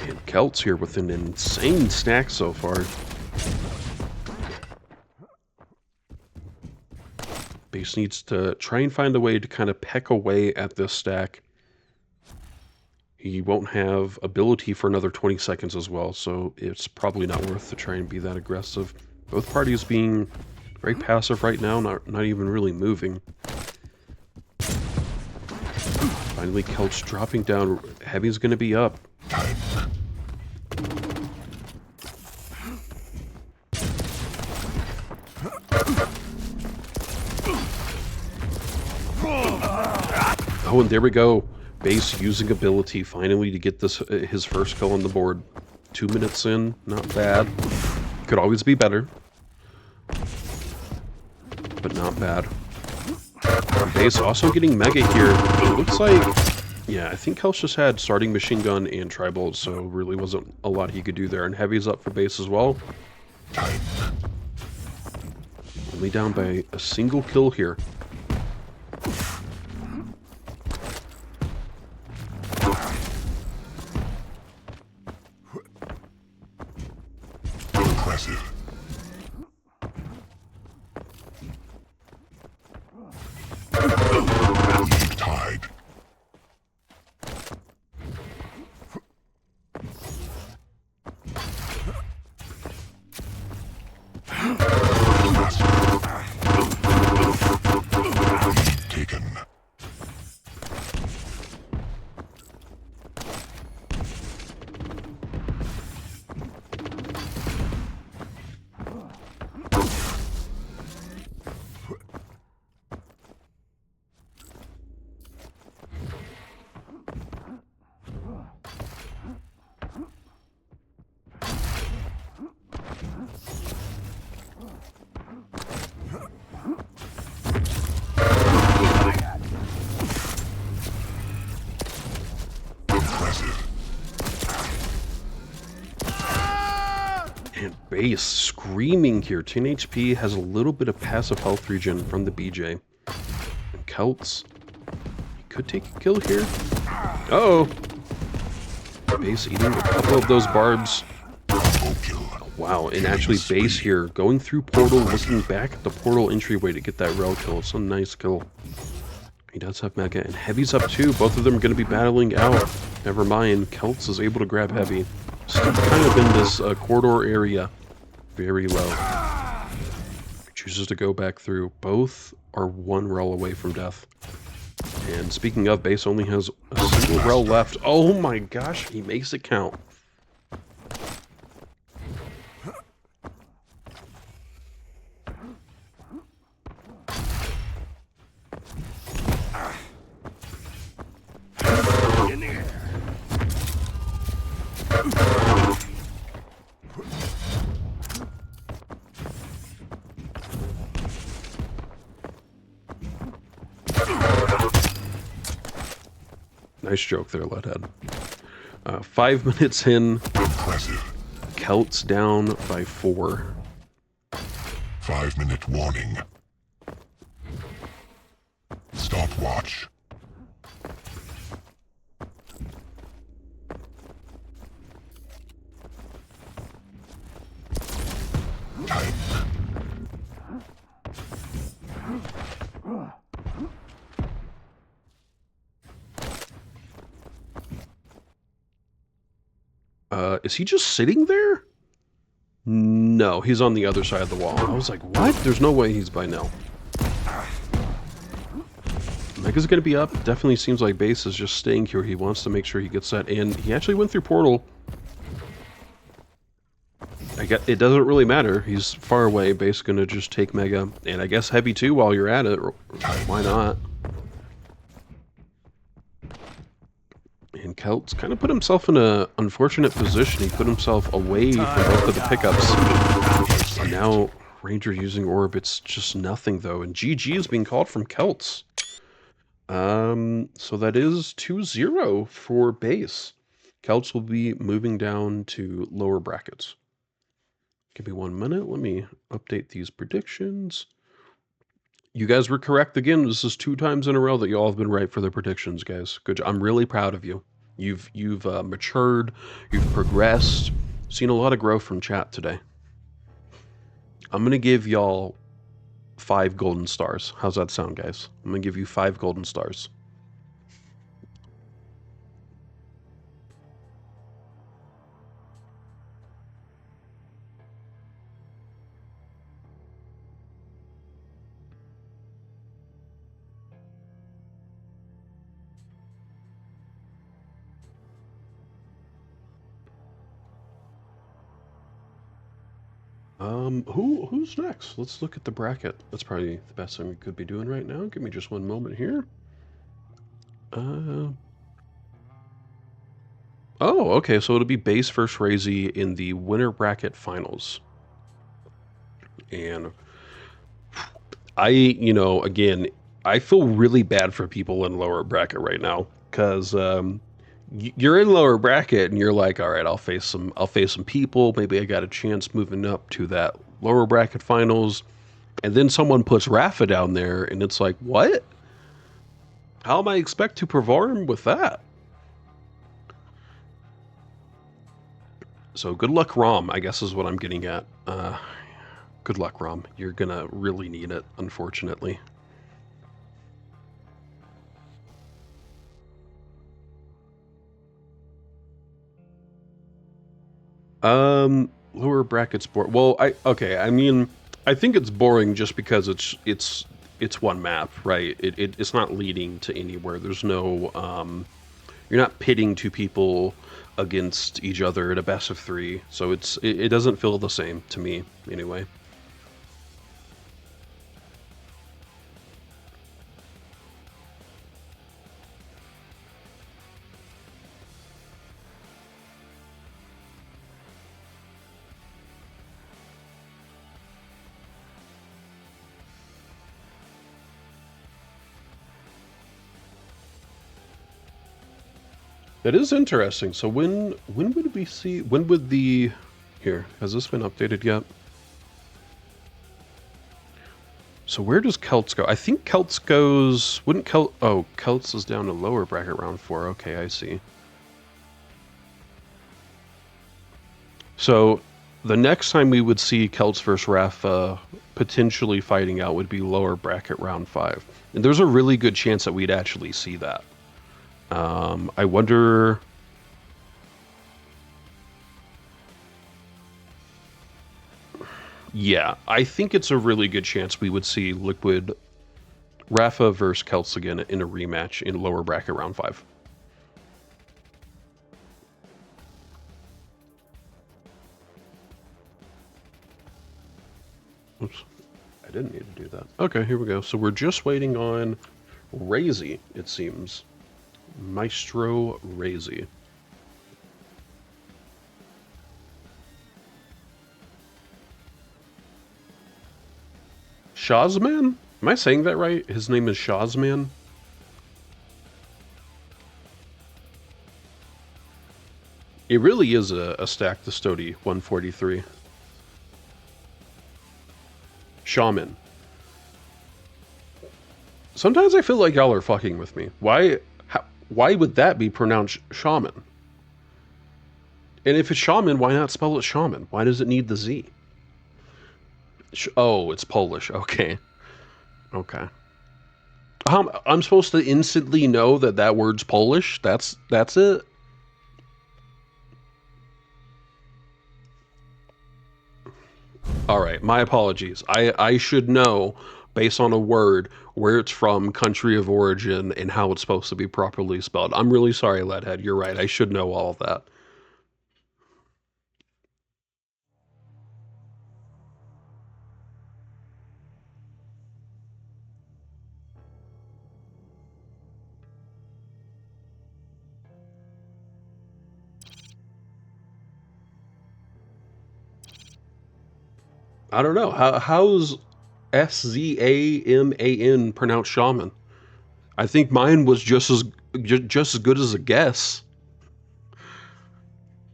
And Kelts here with an insane stack so far. Base needs to try and find a way to kind of peck away at this stack. He won't have ability for another 20 seconds as well, so it's probably not worth to try and be that aggressive. Both parties being very passive right now, not even really moving. Finally, Kelts dropping down. Heavy's going to be up. Oh, and there we go. Base using ability finally to get this his first kill on the board. 2 minutes in, not bad. Could always be better, but not bad. Base also getting Mega here. It looks like, yeah, I think Kelts just had starting machine gun and tribal, so really wasn't a lot he could do there. And Heavy's up for base as well. Only down by a single kill here. Impressive. Lead tied. base screaming here. 10 HP, has a little bit of passive health regen from the BJ. And Kelts, he could take a kill here. Uh-oh. Base eating a couple of those barbs. Wow, and actually base here, going through portal, looking back at the portal entryway to get that rail kill. It's a nice kill. He does have Mega, and Heavy's up too. Both of them are going to be battling out. Never mind, Kelts is able to grab Heavy. Still kind of in this corridor area. Very low. He chooses to go back through. Both are one rel away from death. And speaking of, base only has a single rel left. Oh my gosh, he makes it count. Nice joke there, Leadhead. 5 minutes in. Impressive. Kelts down by 4. 5-minute warning. Stopwatch. Time. Is he just sitting there? No, he's on the other side of the wall. I was like, what? There's no way he's by now. Mega's gonna be up. Definitely seems like base is just staying here. He wants to make sure he gets that in. He actually went through portal. It doesn't really matter. He's far away. Base gonna just take Mega. And I guess Heavy too while you're at it. Why not? And Kelts kind of put himself in an unfortunate position. He put himself away from both of the pickups. And now Ranger using Orb. It's just nothing though. And GG is being called from Kelts. So that is 2-0 for base. Kelts will be moving down to lower brackets. Give me 1 minute. Let me update these predictions. You guys were correct again. This is 2 times in a row that you all have been right for the predictions, guys. Good job. I'm really proud of you. You've matured. You've progressed. Seen a lot of growth from chat today. I'm gonna give y'all 5 golden stars. How's that sound, guys? I'm gonna give you 5 golden stars. Who's next? Let's look at the bracket. That's probably the best thing we could be doing right now. Give me just 1 moment here. Oh, okay, so it'll be base versus Raisy in the winner bracket finals. And again, I feel really bad for people in lower bracket right now, because you're in lower bracket and you're like, all right, I'll face some people. Maybe I got a chance moving up to that lower bracket finals. And then someone puts Rafa down there and it's like, what? How am I expect to perform with that? So good luck, Rom, I guess is what I'm getting at. Good luck, Rom. You're gonna really need it, unfortunately. Lower brackets boring. Well, I mean, I think it's boring just because it's one map, right? It's not leading to anywhere. There's no you're not pitting 2 people against each other at a best of 3. So it doesn't feel the same to me anyway. That is interesting. So when would we see, when would the Here, has this been updated yet? So where does Kelts go? I think Kelts goes... Wouldn't Kelts... Oh, Kelts is down to lower bracket round 4. Okay, I see. So the next time we would see Kelts versus Rafa potentially fighting out would be lower bracket round 5. And there's a really good chance that we'd actually see that. I wonder... Yeah, I think it's a really good chance we would see Liquid Rafa versus Kelts again in a rematch in lower bracket round 5. Oops, I didn't need to do that. Okay, here we go. So we're just waiting on Raisy, it seems. Maestro Raisy. Shazman? Am I saying that right? His name is Shazman? It really is a stacked Estoty 143. Shaman. Sometimes I feel like y'all are fucking with me. Why would that be pronounced shaman? And if it's shaman, why not spell it shaman? Why does it need the Z? Oh, it's Polish. Okay. Okay. I'm supposed to instantly know that that word's Polish? That's it? Alright, my apologies. I should know, based on a word, where it's from, country of origin, and how it's supposed to be properly spelled. I'm really sorry, Leadhead. You're right. I should know all of that. I don't know. How's Shaman pronounced shaman? I think mine was just as good as a guess.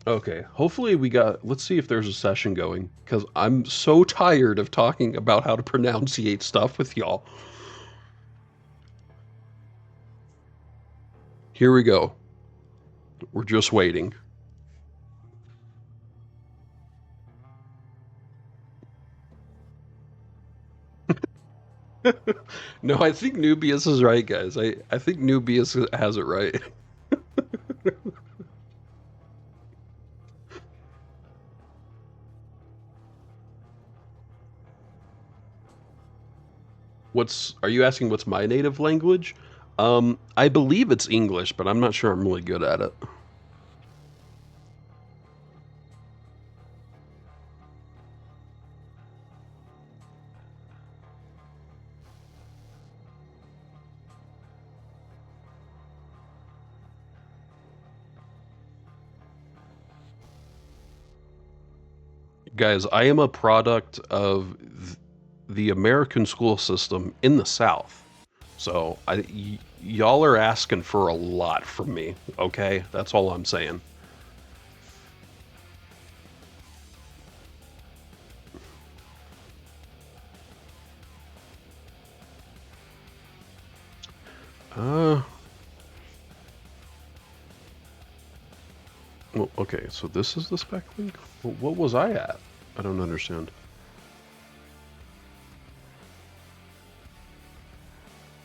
Okay, hopefully we got... Let's see if there's a session going, because I'm so tired of talking about how to pronunciate stuff with y'all. Here we go. We're just waiting. No, I think Nubius is right, guys. I think Nubius has it right. Are you asking what's my native language? I believe it's English, but I'm not sure I'm really good at it. Guys, I am a product of the American school system in the South. So y'all are asking for a lot from me, okay? That's all I'm saying. Well, okay, so this is the spec link? What was I at? I don't understand.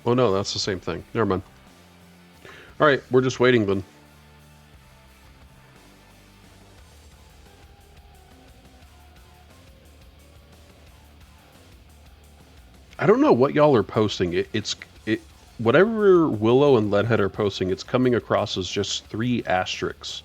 Oh no, that's the same thing. Never mind. Alright, we're just waiting then. I don't know what y'all are posting. Whatever Willow and Leadhead are posting, it's coming across as just 3 asterisks.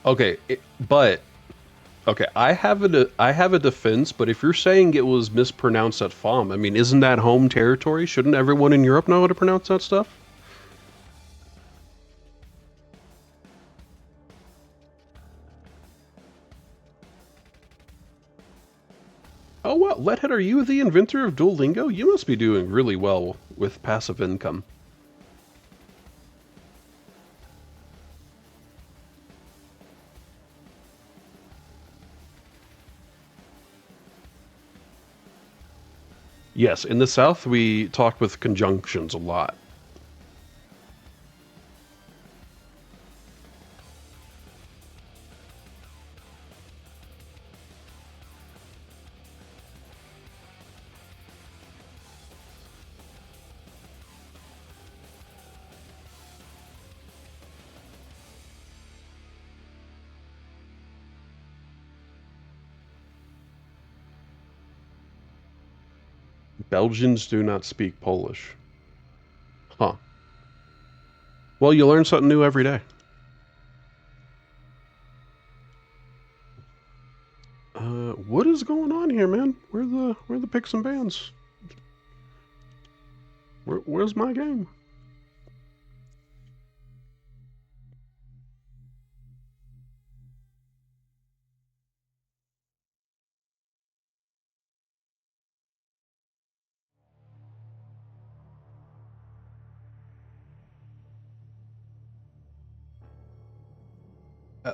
Okay, okay, I have a defense, but if you're saying it was mispronounced at FOM, I mean, isn't that home territory? Shouldn't everyone in Europe know how to pronounce that stuff? Leadhead, are you the inventor of Duolingo? You must be doing really well with passive income. Yes, in the South we talk with conjunctions a lot. Belgians do not speak Polish. Huh. Well, you learn something new every day. What is going on here, man? Where the picks and bans? Where's my game?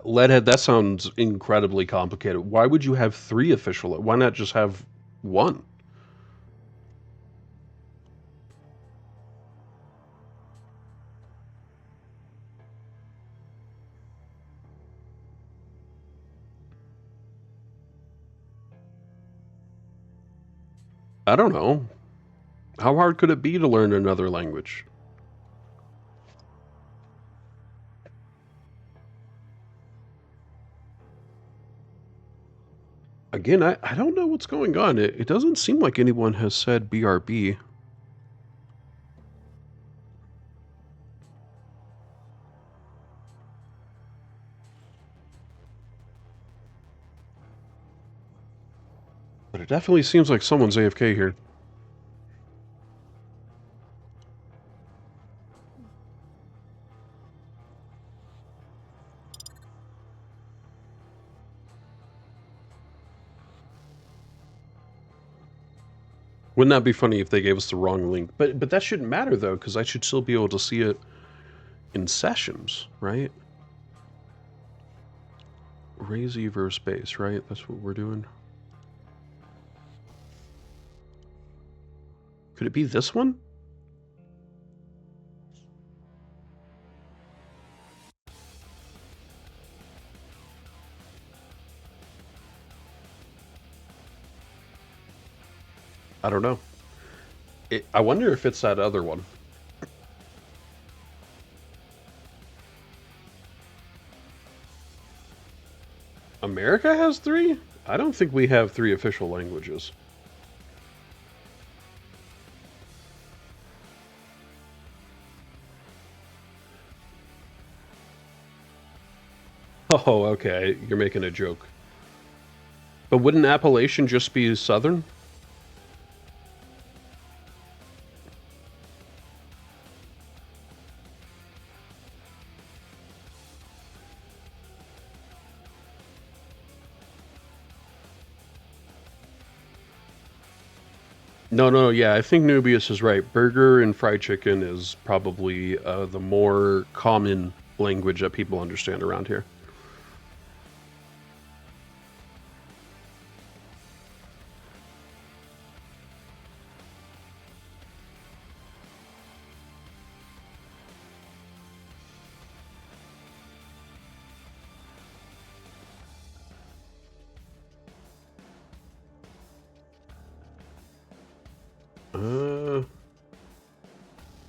Leadhead, that sounds incredibly complicated. Why would you have 3 official? Why not just have 1? I don't know. How hard could it be to learn another language? Again, I don't know what's going on. It doesn't seem like anyone has said BRB. But it definitely seems like someone's AFK here. Wouldn't that be funny if they gave us the wrong link? But that shouldn't matter, though, because I should still be able to see it in sessions, right? Raisy versus base, right? That's what we're doing. Could it be this one? I don't know. I wonder if it's that other one. America has 3? I don't think we have 3 official languages. Oh, okay. You're making a joke. But wouldn't Appalachian just be Southern? No, yeah, I think Nubius is right. Burger and fried chicken is probably the more common language that people understand around here.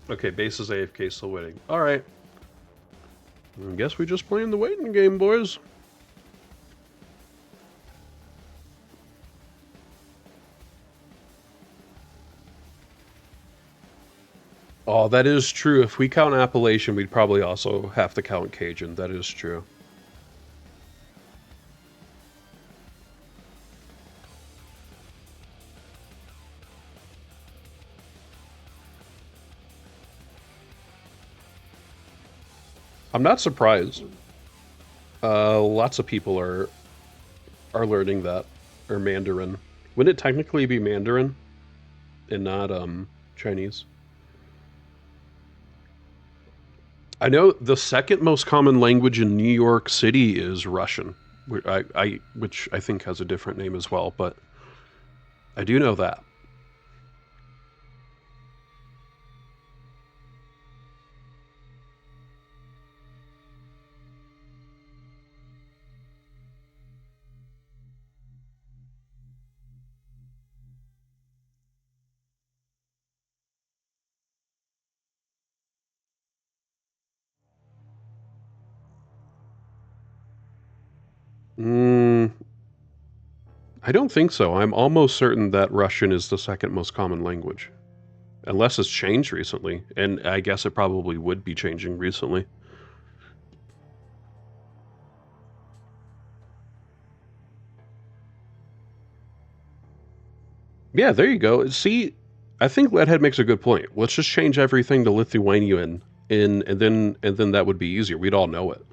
Okay, base is AFK, still waiting. Alright. I guess we just playing the waiting game, boys. Oh, that is true. If we count Appalachian, we'd probably also have to count Cajun. That is true. I'm not surprised. Lots of people are learning that, or Mandarin. Wouldn't it technically be Mandarin and not Chinese? I know the second most common language in New York City is Russian, which I think has a different name as well, but I do know that. Mm, I don't think so. I'm almost certain that Russian is the second most common language. Unless it's changed recently. And I guess it probably would be changing recently. Yeah, there you go. See, I think Leadhead makes a good point. Let's just change everything to Lithuanian, and then that would be easier. We'd all know it.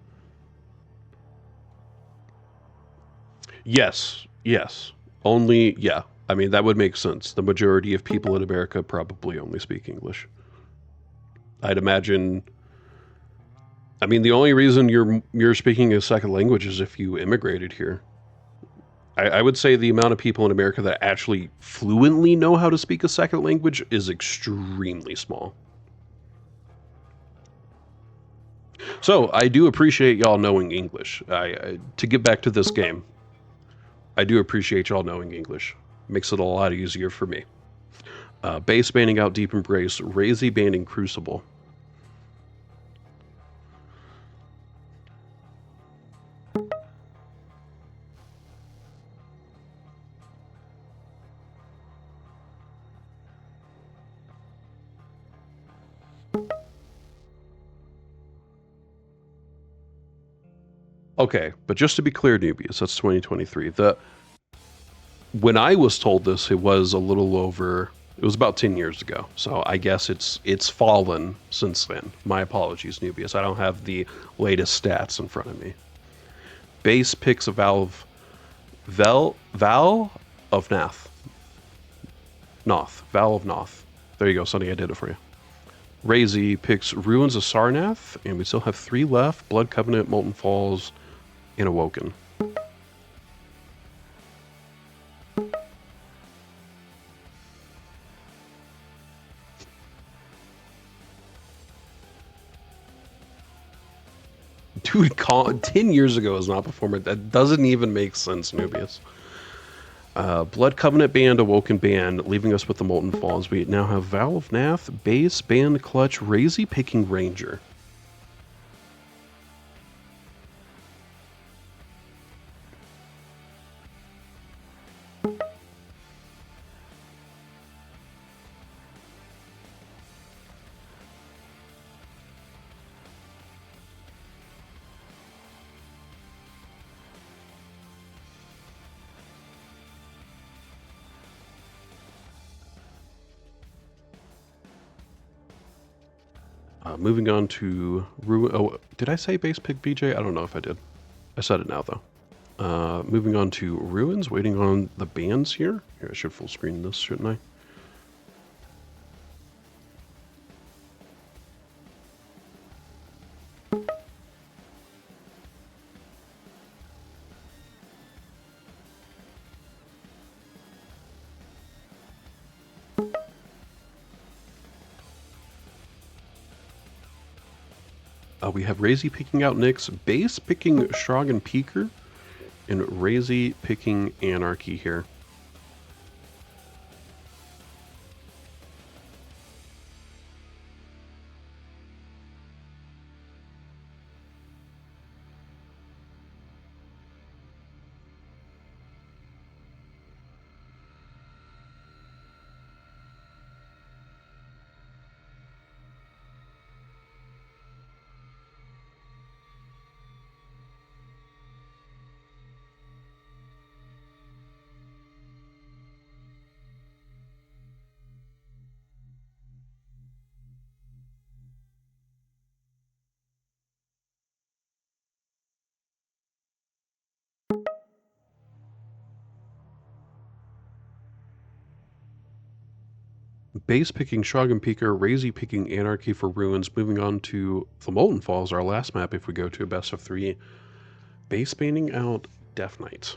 Yes, yes. Only, yeah. I mean, that would make sense. The majority of people in America probably only speak English. I'd imagine. I mean, the only reason you're speaking a second language is if you immigrated here. I would say the amount of people in America that actually fluently know how to speak a second language is extremely small. So I do appreciate y'all knowing English. To get back to this game, I do appreciate y'all knowing English. Makes it a lot easier for me. Base banning out Deep Embrace, Raisy banning Crucible. Okay, but just to be clear, newbies, that's 2023. When I was told this, it was a little over. It was about 10 years ago, so I guess it's fallen since then. My apologies, newbies. I don't have the latest stats in front of me. Base picks a Vale of Pnath. Vale of Noth. There you go, Sonny. I did it for you. Raisy picks Ruins of Sarnath, and we still have 3 left: Blood Covenant, Molten Falls, and Awoken. Dude, 10 years ago is not before my... That doesn't even make sense, Nubius. Blood Covenant banned, Awoken banned, leaving us with the Molten Falls. We now have Vale of Pnath, Base, banned, Clutch, Raisy picking Ranger. Moving on to oh, did I say base pick BJ? I don't know if I did. I said it now though. Moving on to Ruins, waiting on the bans here. Here, I should full screen this, shouldn't I? We have Raisy picking out Nyx, Base picking Strog and Peaker, and Raisy picking Anarchy here. Base picking Shogun Peaker, Raisy picking Anarchy for Ruins, moving on to the Molten Falls, our last map if we go to a best of 3. Base banning out Death Knight.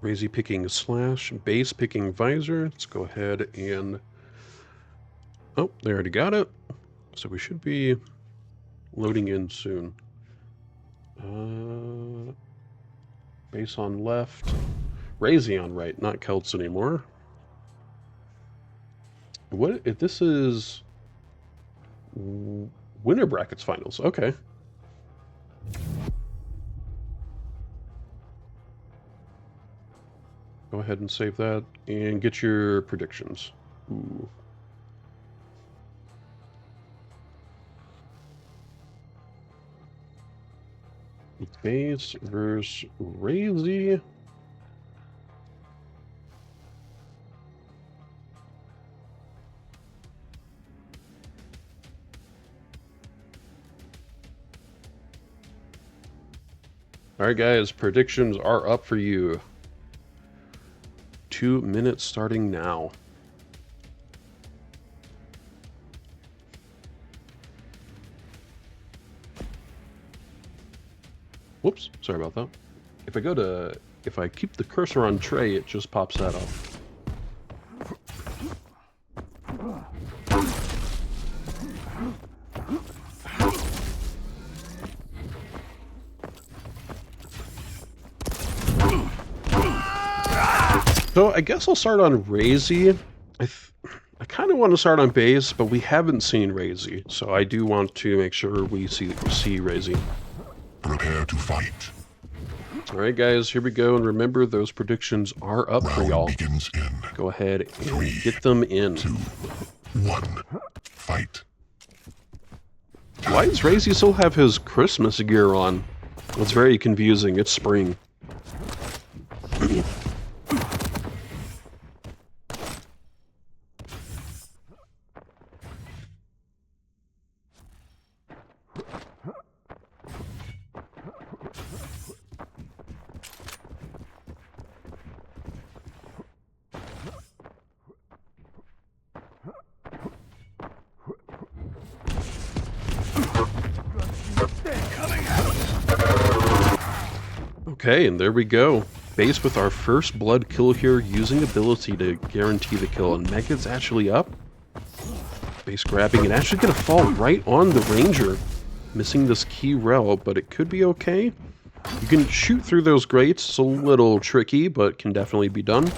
Raisy picking Slash, Base picking Visor. Let's go ahead and... Oh, they already got it. So we should be loading in soon. Base on left. Raisy on right, not Kelts anymore. What if this is... Winter Brackets Finals, okay. Go ahead and save that and get your predictions. Ooh. Base versus Raisy. All right, guys, predictions are up for you. 2 minutes starting now. Whoops, sorry about that. If I keep the cursor on tray, it just pops that up. So I guess I'll start on Raisy. I kind of want to start on base, but we haven't seen Raisy, so I do want to make sure we see Raisy. Prepare to fight. All right, guys, here we go, and remember those predictions are up for y'all. Begins in Go ahead and get them in. 2, 1, fight. Why does Raisy still have his Christmas gear on? It's very confusing. It's spring. Okay, and there we go. Base with our first blood kill here, using ability to guarantee the kill, and Mega's actually up. Base grabbing and actually gonna fall right on the Ranger. Missing this key rel, but it could be okay. You can shoot through those grates. It's a little tricky, but can definitely be done.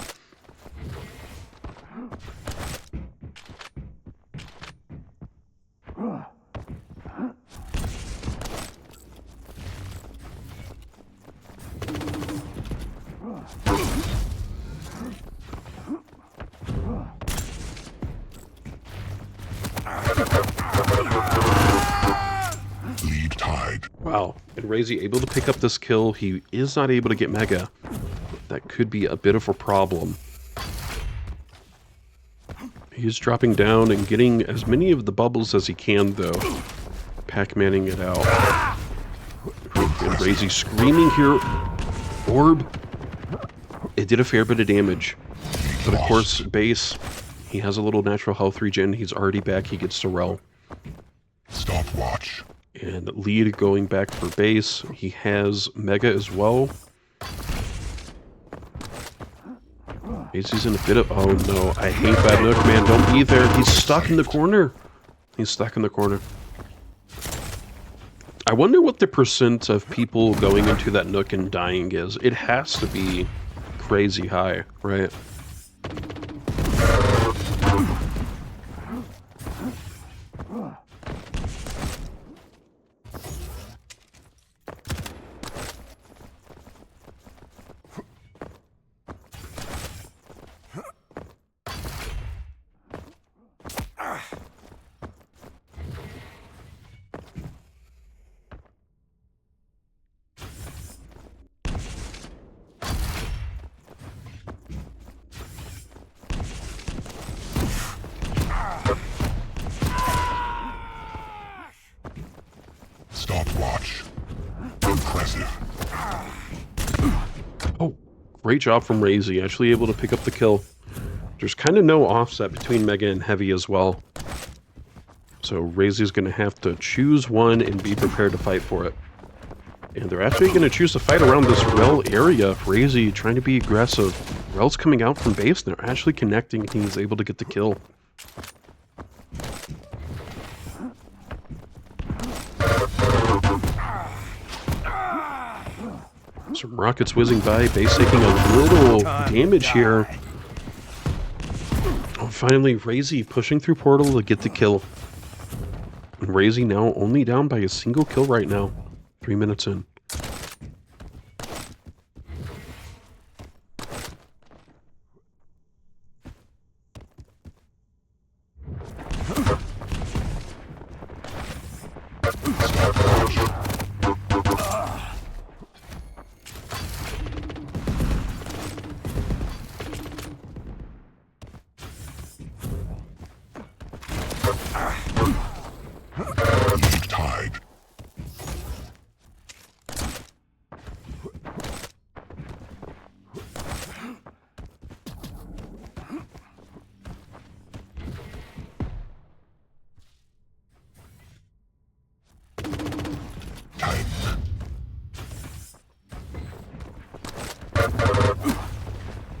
Wow, and Raisy able to pick up this kill. He is not able to get Mega. That could be a bit of a problem. He's dropping down and getting as many of the bubbles as he can, though. Pac-Manning it out. And Raisy screaming here. Orb. It did a fair bit of damage. But of course, base, he has a little natural health regen. He's already back. He gets to rel. Stopwatch. And lead going back for base. He has Mega as well. Raisy's in a bit of... Oh no, I hate that Nook, man. Don't be there. He's stuck in the corner. He's stuck in the corner. I wonder what the percent of people going into that Nook and dying is. It has to be crazy high, right? Great job from Raisy, actually able to pick up the kill. There's kind of no offset between Mega and Heavy as well. So Raisy's going to have to choose one and be prepared to fight for it. And they're actually going to choose to fight around this Rel area. Raisy trying to be aggressive. Rel's coming out from base and they're actually connecting and he's able to get the kill. Some rockets whizzing by, base taking a little damage here. Oh, finally, Raisy pushing through portal to get the kill. And Raisy now only down by a single kill right now. 3 minutes in.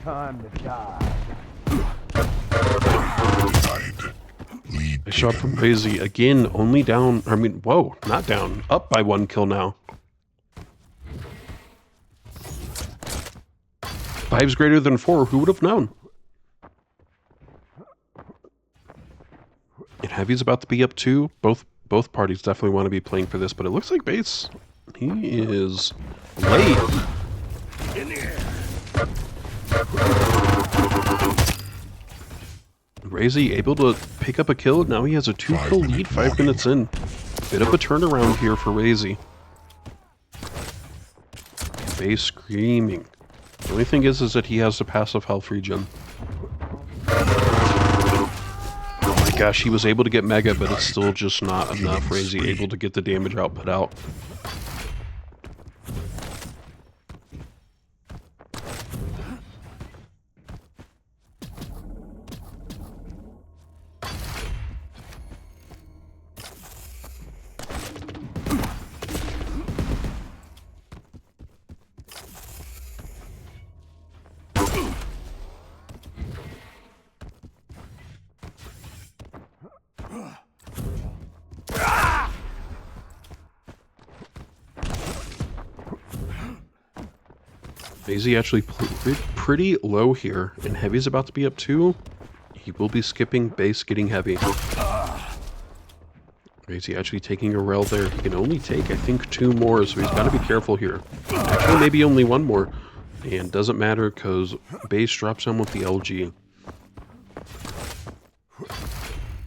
Time to die. Nice shot from Raisy. Again, only down, I mean, whoa, not down. Up by 1 kill now. 5's greater than 4. Who would have known? And Heavy's about to be up 2. Both parties definitely want to be playing for this, but it looks like Base, he is late. In the air. Raisy able to pick up a kill. Now he has a 2-kill lead 5 minutes in. Bit of a turnaround here for Raisy. Base screaming. The only thing is that he has the passive health regen. Oh my gosh, he was able to get Mega, but it's still just not enough. Raisy able to get the damage output out. Raisy actually pretty low here, and Heavy's about to be up 2. He will be skipping base, getting Heavy. Raisy actually taking a rel there. He can only take, I think, 2 more, so he's got to be careful here. Actually, maybe only 1 more. And doesn't matter, because base drops him with the LG.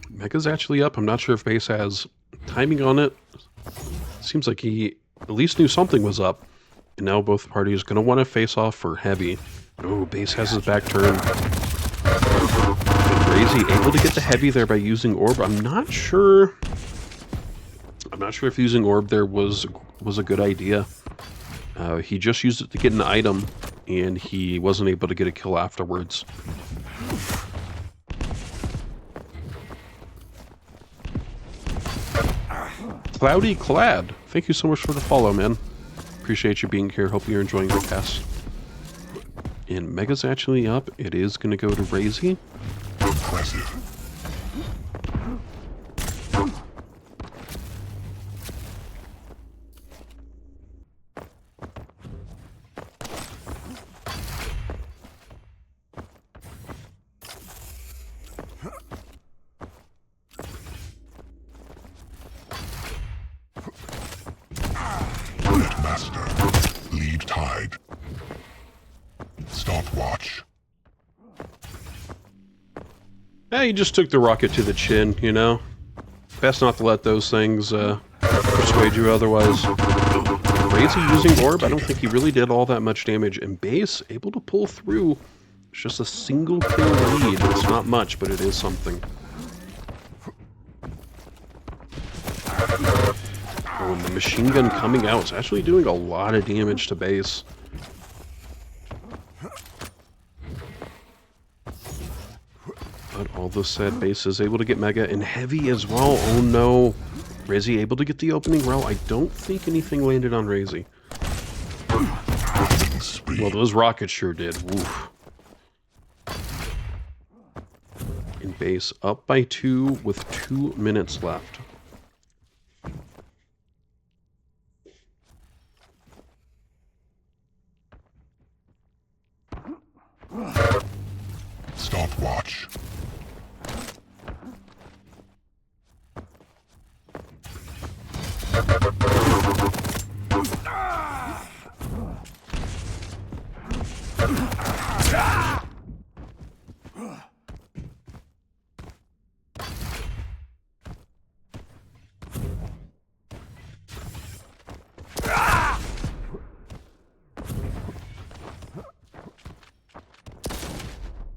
Mega's actually up. I'm not sure if base has timing on it. Seems like he at least knew something was up. And now both parties going to want to face off for Heavy. Oh, base has his back turned. Raisy able to get the Heavy there by using Orb. I'm not sure if using Orb there was a good idea. He just used it to get an item, and he wasn't able to get a kill afterwards. Cloudy Clad, thank you so much for the follow, man. Appreciate you being here. Hope you're enjoying the cast. And Mega's actually up. It is going to go to Raisy. Impressive. Lead tied. Stopwatch. Yeah, he just took the rocket to the chin, you know? Best not to let those things persuade you otherwise. Raisy using Orb, I don't think he really did all that much damage. And Base, able to pull through. It's just a single kill lead. It's not much, but it is something. Oh, and the machine gun coming out is actually doing a lot of damage to Base. all this said, base is able to get mega and heavy as well. Oh no. Raisy able to get the opening row. I don't think anything landed on Raisy. Well, those rockets sure did. Woof. And base up by 2 with 2 minutes left. Stopwatch.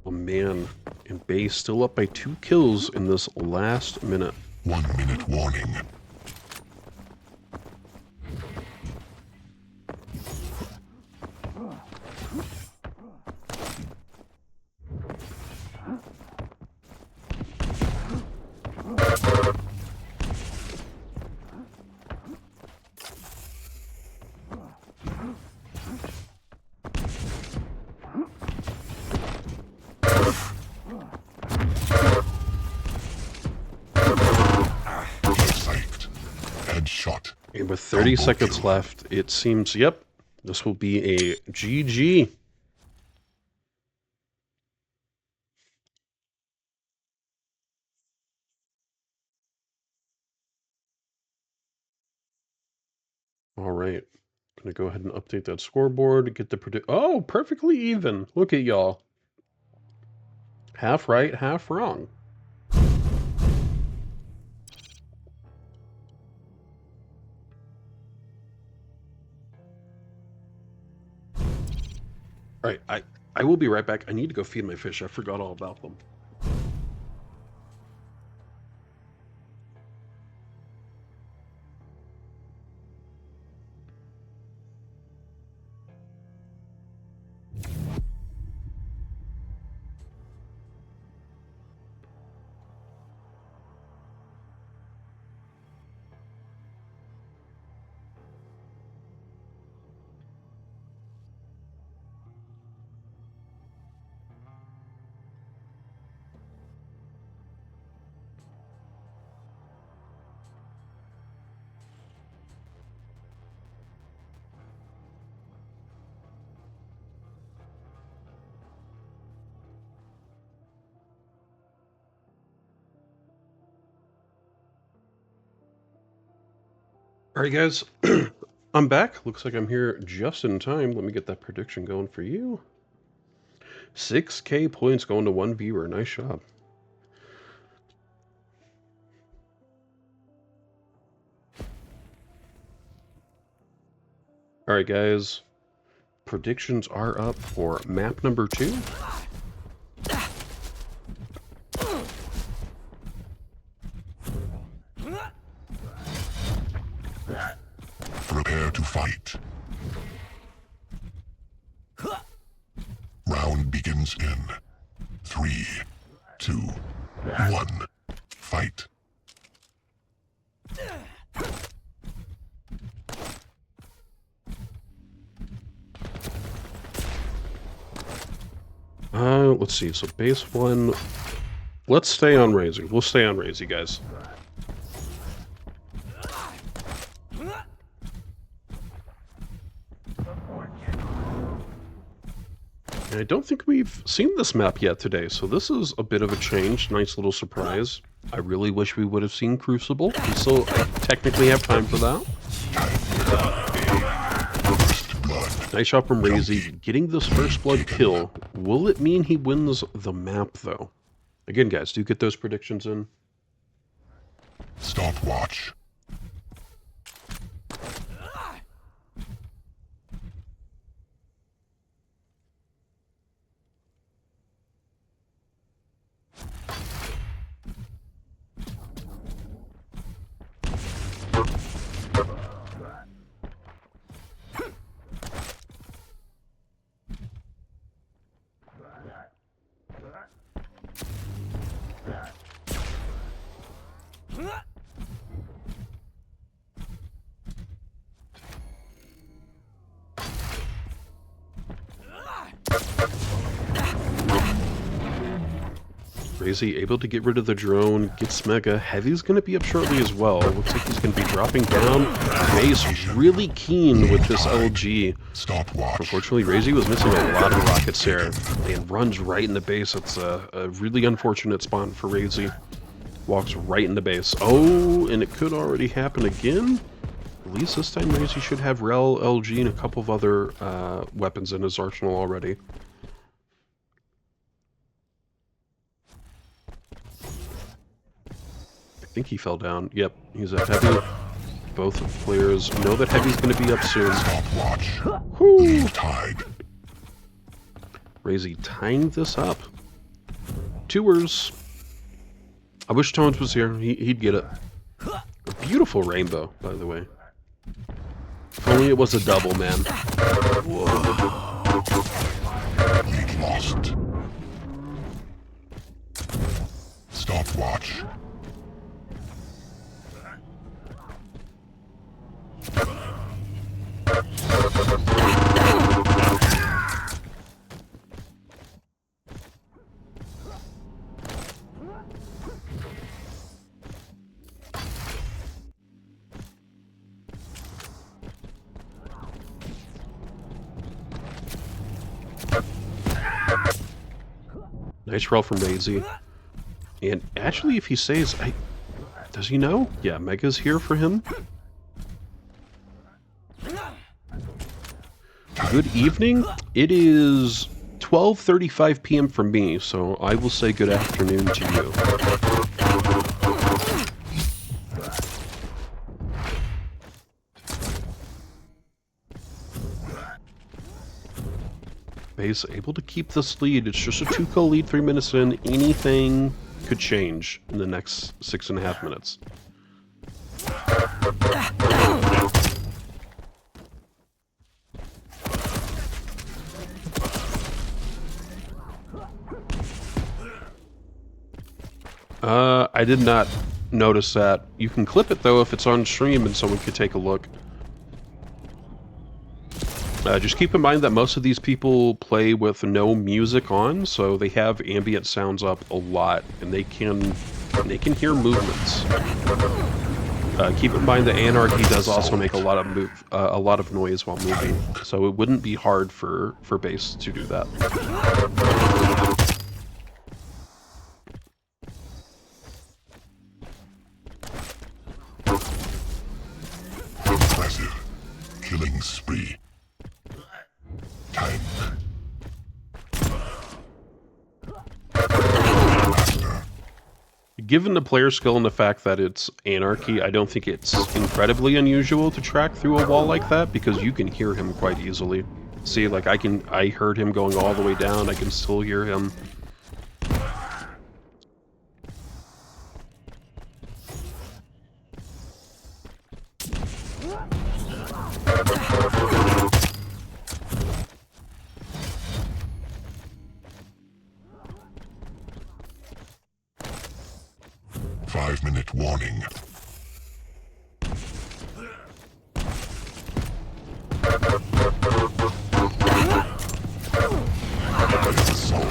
Oh man, and base still up by 2 kills in this last minute. 1 minute warning. Headshot. And with 30 seconds left, it seems, yep, this will be a GG. All right. Gonna go ahead and update that scoreboard, get the oh, perfectly even. Look at y'all. Half right, half wrong. All right, I will be right back. I need to go feed my fish. I forgot all about them. All right, guys, I'm back. Looks like I'm here just in time. Let me get that prediction going for you. 6K points going to one viewer. Nice job. All right, guys. Predictions are up for map number 2. Prepare to fight. Round begins in 3, 2, 1. Fight. Let's see. So base 1. Let's stay on Raisy. We'll stay on Raisy, guys. And I don't think we've seen this map yet today, so this is a bit of a change. Nice little surprise. I really wish we would have seen Crucible. We still technically have time for that. Nice shot from Raisy, getting this first blood kill. Will it mean he wins the map, though? Again, guys, do get those predictions in. Stopwatch. Raisy able to get rid of the drone, gets Mega. Heavy's going to be up shortly as well. Looks like he's going to be dropping down. Base really keen with this LG. Unfortunately, Raisy was missing a lot of rockets here and runs right in the base. It's a really unfortunate spawn for Raisy. Walks right in the base. Oh, and it could already happen again. At least this time Raisy should have Rel, LG, and a couple of other weapons in his arsenal already. I think he fell down. Yep, he's at Heavy. Both players know that Heavy's going to be up soon. Whoo! Raisy tying this up. Tours. I wish Tones was here. He'd get it. A beautiful rainbow, by the way. If only it was a double, man. Whoa. Lead lost. Stopwatch. Nice roll from Raisy. And actually, if he says, does he know? Yeah, Mega's here for him. Good evening. It is 12:35 p.m. for me, so I will say good afternoon to you. Base able to keep this lead. It's just a 2-kill lead, 3 minutes in. Anything could change in the next 6.5 minutes. I did not notice that. You can clip it though if it's on stream and someone could take a look. Just keep in mind that most of these people play with no music on, so they have ambient sounds up a lot, and they can hear movements. Keep in mind that Anarchy does also make a lot of noise while moving, so it wouldn't be hard for Base to do that. Impressive. Killing spree. Time. Given the player skill and the fact that it's Anarchy, I don't think it's incredibly unusual to track through a wall like that, because you can hear him quite easily. See, like I heard him going all the way down, I can still hear him. Five-minute warning. Assault.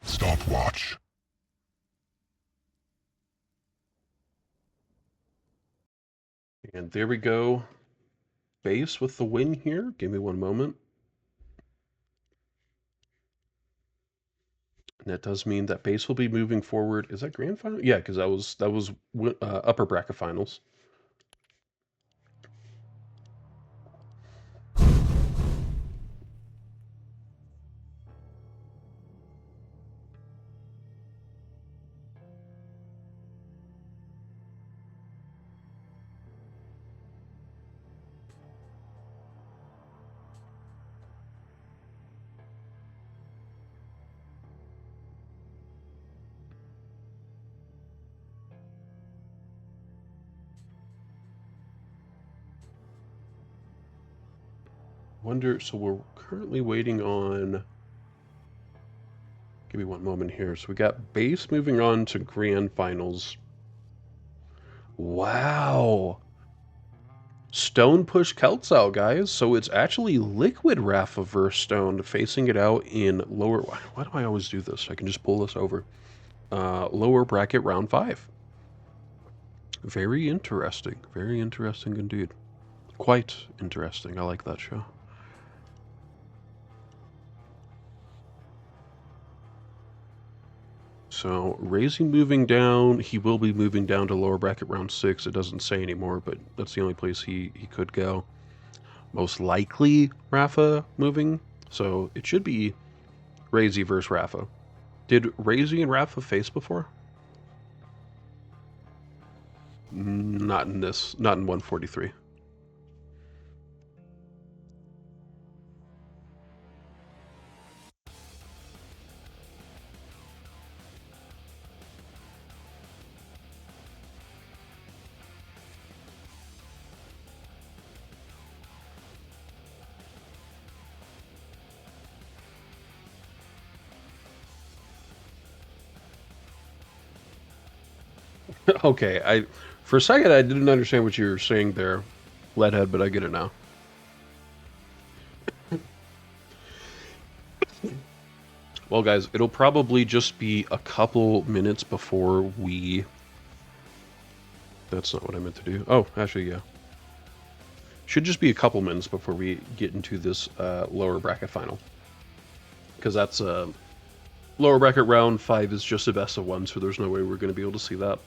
Stopwatch. And there we go. Base with the win here. Give me one moment. And that does mean that Base will be moving forward. Is that grand final? Yeah, because that was upper bracket finals. So we're currently waiting on, give me one moment here. So we got Base moving on to grand finals. Wow. Stone pushed Kelts out, guys. So it's actually Liquid Rafa versus Stone facing it out in lower... Why do I always do this? I can just pull this over. Lower bracket round 5. Very interesting. Very interesting indeed. Quite interesting. I like that show. So, Raisy moving down. He will be moving down to lower bracket round 6. It doesn't say anymore, but that's the only place he could go. Most likely Rafa moving. So, it should be Raisy versus Rafa. Did Raisy and Rafa face before? Not in this. Not in 143. Okay, for a second I didn't understand what you were saying there, Leadhead, but I get it now. Well, guys, it'll probably just be a couple minutes before we... That's not what I meant to do. Oh, actually, yeah. Should just be a couple minutes before we get into this lower bracket final. Because that's... lower bracket round 5 is just a best of 1, so there's no way we're going to be able to see that.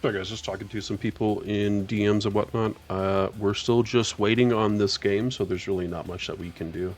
So guys, just talking to some people in DMs and whatnot. We're still just waiting on this game, so there's really not much that we can do.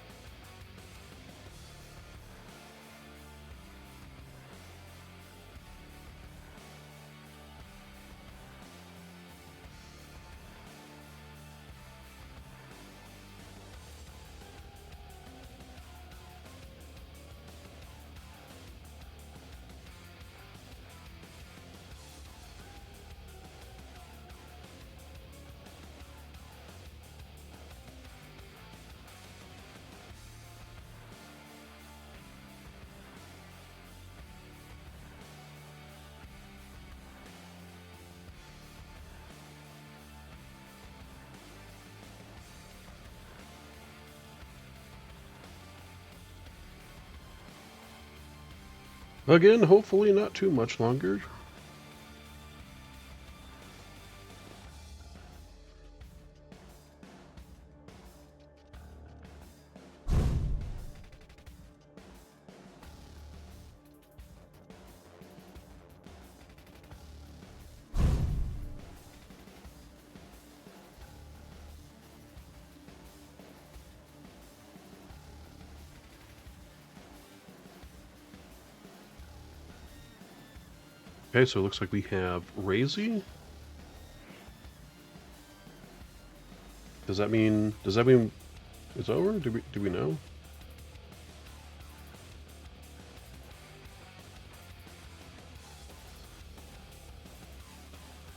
Again, hopefully not too much longer. Okay, so it looks like we have Raisy. Does that mean it's over? Do we know?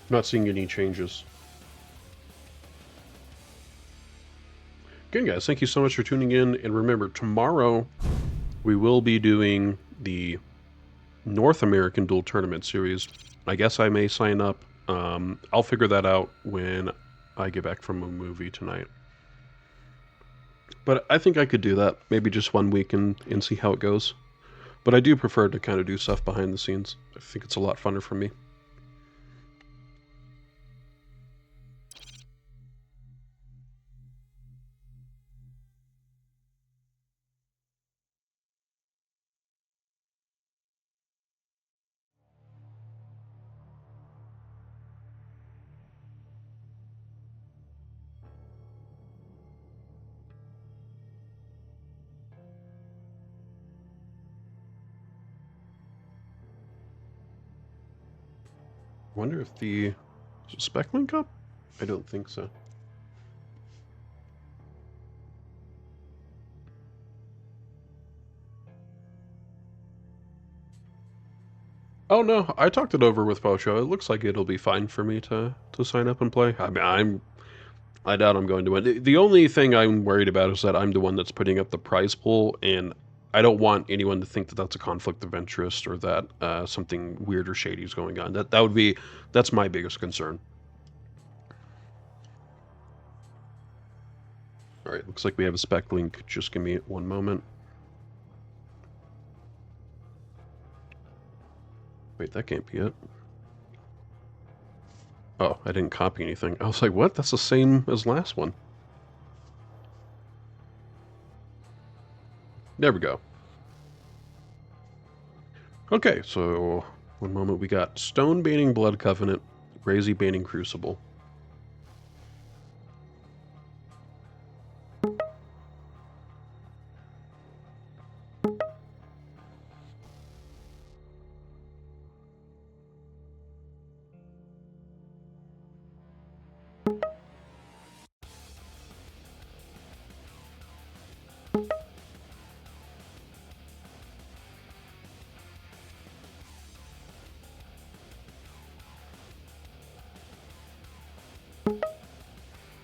I'm not seeing any changes. Again, guys, thank you so much for tuning in. And remember, tomorrow we will be doing the North American Duel Tournament Series. I guess I may sign up. I'll figure that out when I get back from a movie tonight. But I think I could do that. Maybe just 1 week and see how it goes. But I do prefer to kind of do stuff behind the scenes. I think it's a lot funner for me. Wonder if the spec link up? I don't think so. Oh no, I talked it over with Pocho. It looks like it'll be fine for me to sign up and play. I mean, I doubt I'm going to win. The only thing I'm worried about is that I'm the one that's putting up the prize pool, and I don't want anyone to think that that's a conflict of interest or that something weird or shady is going on. That's my biggest concern. All right, looks like we have a spec link. Just give me 1 moment. Wait, that can't be it. Oh, I didn't copy anything. I was like, what? That's the same as last one. There we go. Okay, so 1 moment. We got Stone banning Blood Covenant, Raisy banning Crucible.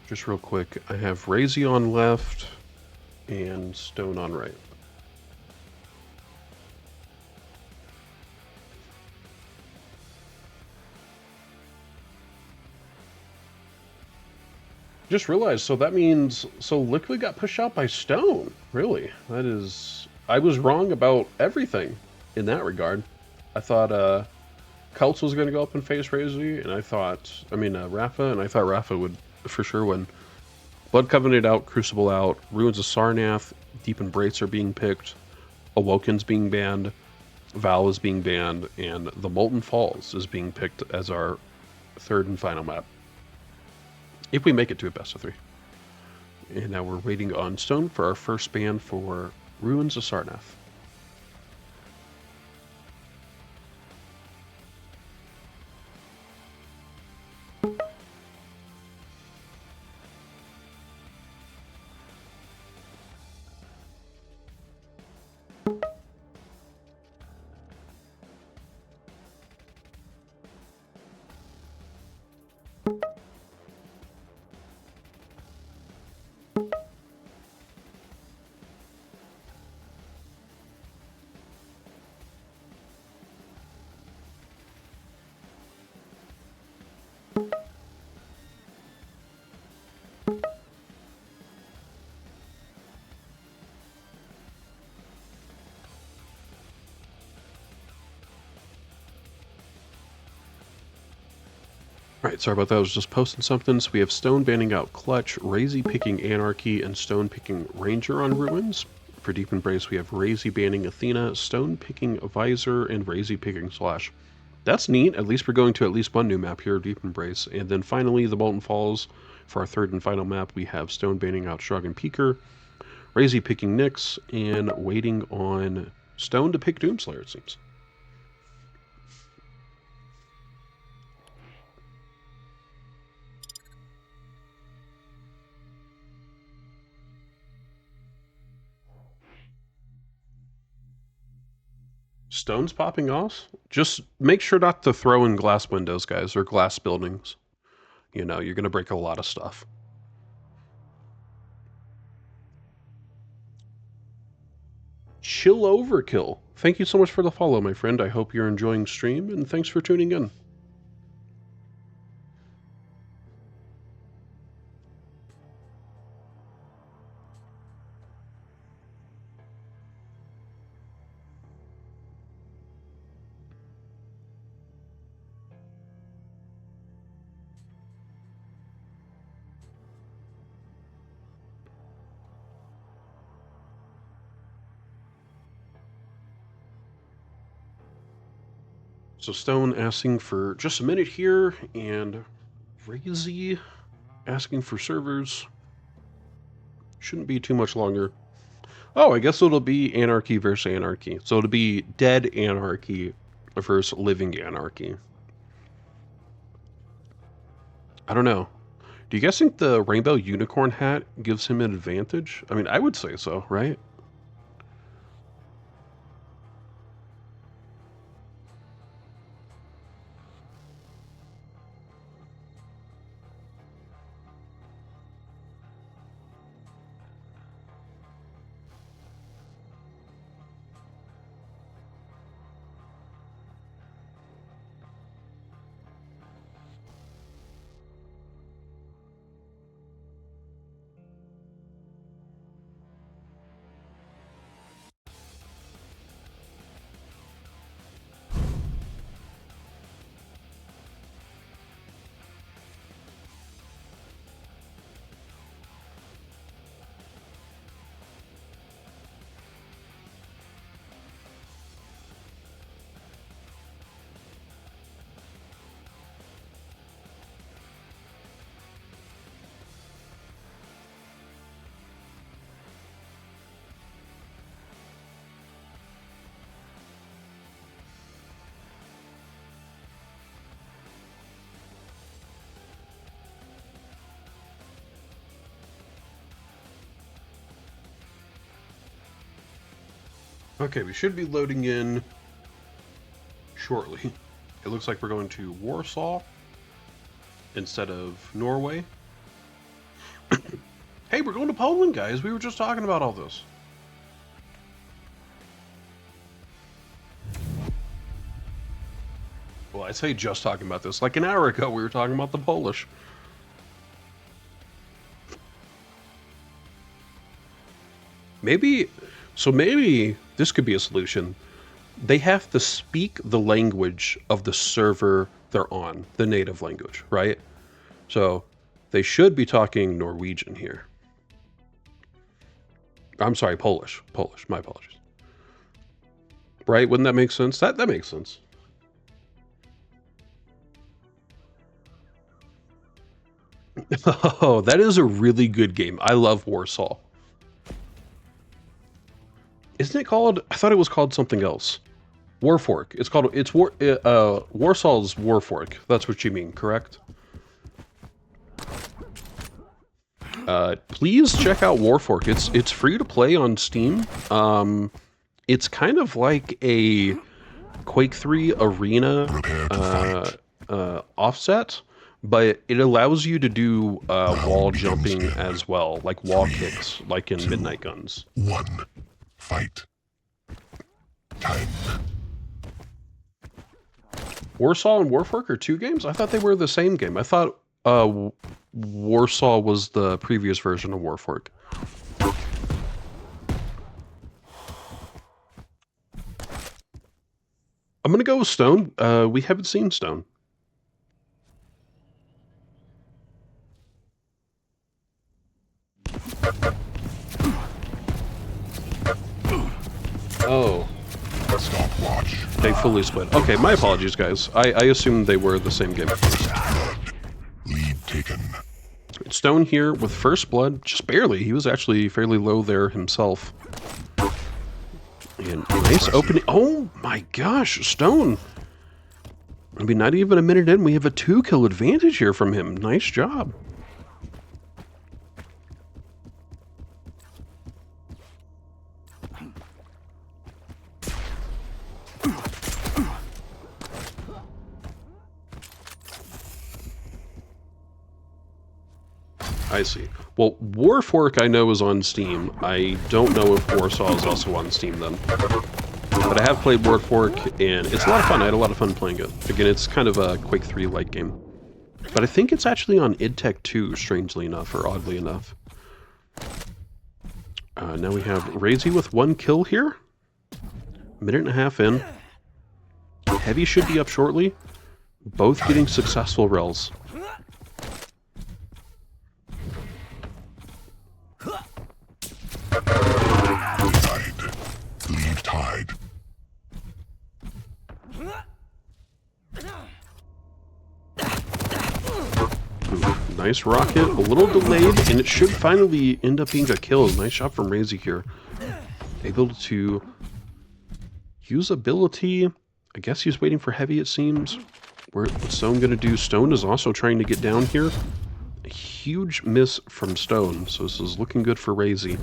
Just real quick, I have Raisy on left and Stone on right. Just realized, so that means, so Liquid got pushed out by Stone. Really? That is, I was wrong about everything in that regard. I thought Kelts was going to go up and face Raisy, and Rafa, and I thought Rafa would for sure win. Blood Covenant out, Crucible out, Ruins of Sarnath, Deep Embrace are being picked, Awoken's being banned, Vale is being banned, and the Molten Falls is being picked as our third and final map. If we make it to a best of 3. And now we're waiting on Stone for our first ban for Ruins of Sarnath. Alright, sorry about that. I was just posting something. So we have Stone banning out Clutch, Raisy picking Anarchy, and Stone picking Ranger on Ruins. For Deep Embrace, we have Raisy banning Athena, Stone picking Visor, and Raisy picking Slash. That's neat. At least we're going to at least one new map here, Deep Embrace. And then finally, the Molten Falls. For our third and final map, we have Stone banning out Shrug and Peeker, Raisy picking Nyx, and waiting on Stone to pick Doomslayer, it seems. Stones popping off? Just make sure not to throw in glass windows, guys, or glass buildings. You know, you're going to break a lot of stuff. Chill Overkill. Thank you so much for the follow, my friend. I hope you're enjoying stream, and thanks for tuning in. So Stone asking for just a minute here, and Raisy asking for servers. Shouldn't be too much longer. Oh, I guess it'll be Anarchy versus Anarchy. So it'll be dead Anarchy versus living Anarchy. I don't know. Do you guys think the Rainbow Unicorn hat gives him an advantage? I mean, I would say so, right? Okay, we should be loading in shortly. It looks like we're going to Warsaw instead of Norway. Hey, we're going to Poland, guys. We were just talking about all this. Well, I say just talking about this. Like an hour ago, we were talking about the Polish. Maybe this could be a solution. They have to speak the language of the server they're on, the native language, right? So they should be talking Norwegian here. I'm sorry, Polish. Polish, my apologies. Right? Wouldn't that make sense? That makes sense. Oh, that is a really good game. I love Warsaw. Isn't it called? I thought it was called something else. Warfork. It's called. It's Warsaw's Warfork. That's what you mean, correct? Please check out Warfork. It's free to play on Steam. It's kind of like a Quake 3 arena offset, but it allows you to do wall jumping as well, like wall kicks, like in Midnight Guns. 1. Fight. Time. Warsaw and Warfork are 2 games? I thought they were the same game. I thought Warsaw was the previous version of Warfork. I'm gonna go with Stone. We haven't seen Stone. Oh. Stopwatch. They fully split. Okay, my apologies, guys. I assumed they were the same game. Lead taken. Stone here with first blood, just barely. He was actually fairly low there himself. And nice opening. Oh my gosh, Stone. I mean, not even a minute in, we have a 2-kill advantage here from him. Nice job. I see. Well, Warfork I know is on Steam. I don't know if Warsaw is also on Steam then. But I have played Warfork, and it's a lot of fun. I had a lot of fun playing it. Again, it's kind of a Quake 3-like game. But I think it's actually on idTech 2, strangely enough, or oddly enough. Now we have Raisy with 1 kill here. 1.5 minutes in. Heavy should be up shortly. Both getting successful rels. Lead tied. Nice rocket, a little delayed, and it should finally end up being a kill. Nice shot from Raisy here. Able to use ability. I guess he's waiting for heavy, it seems. What's Stone going to do? Stone is also trying to get down here. A huge miss from Stone, so this is looking good for Raisy.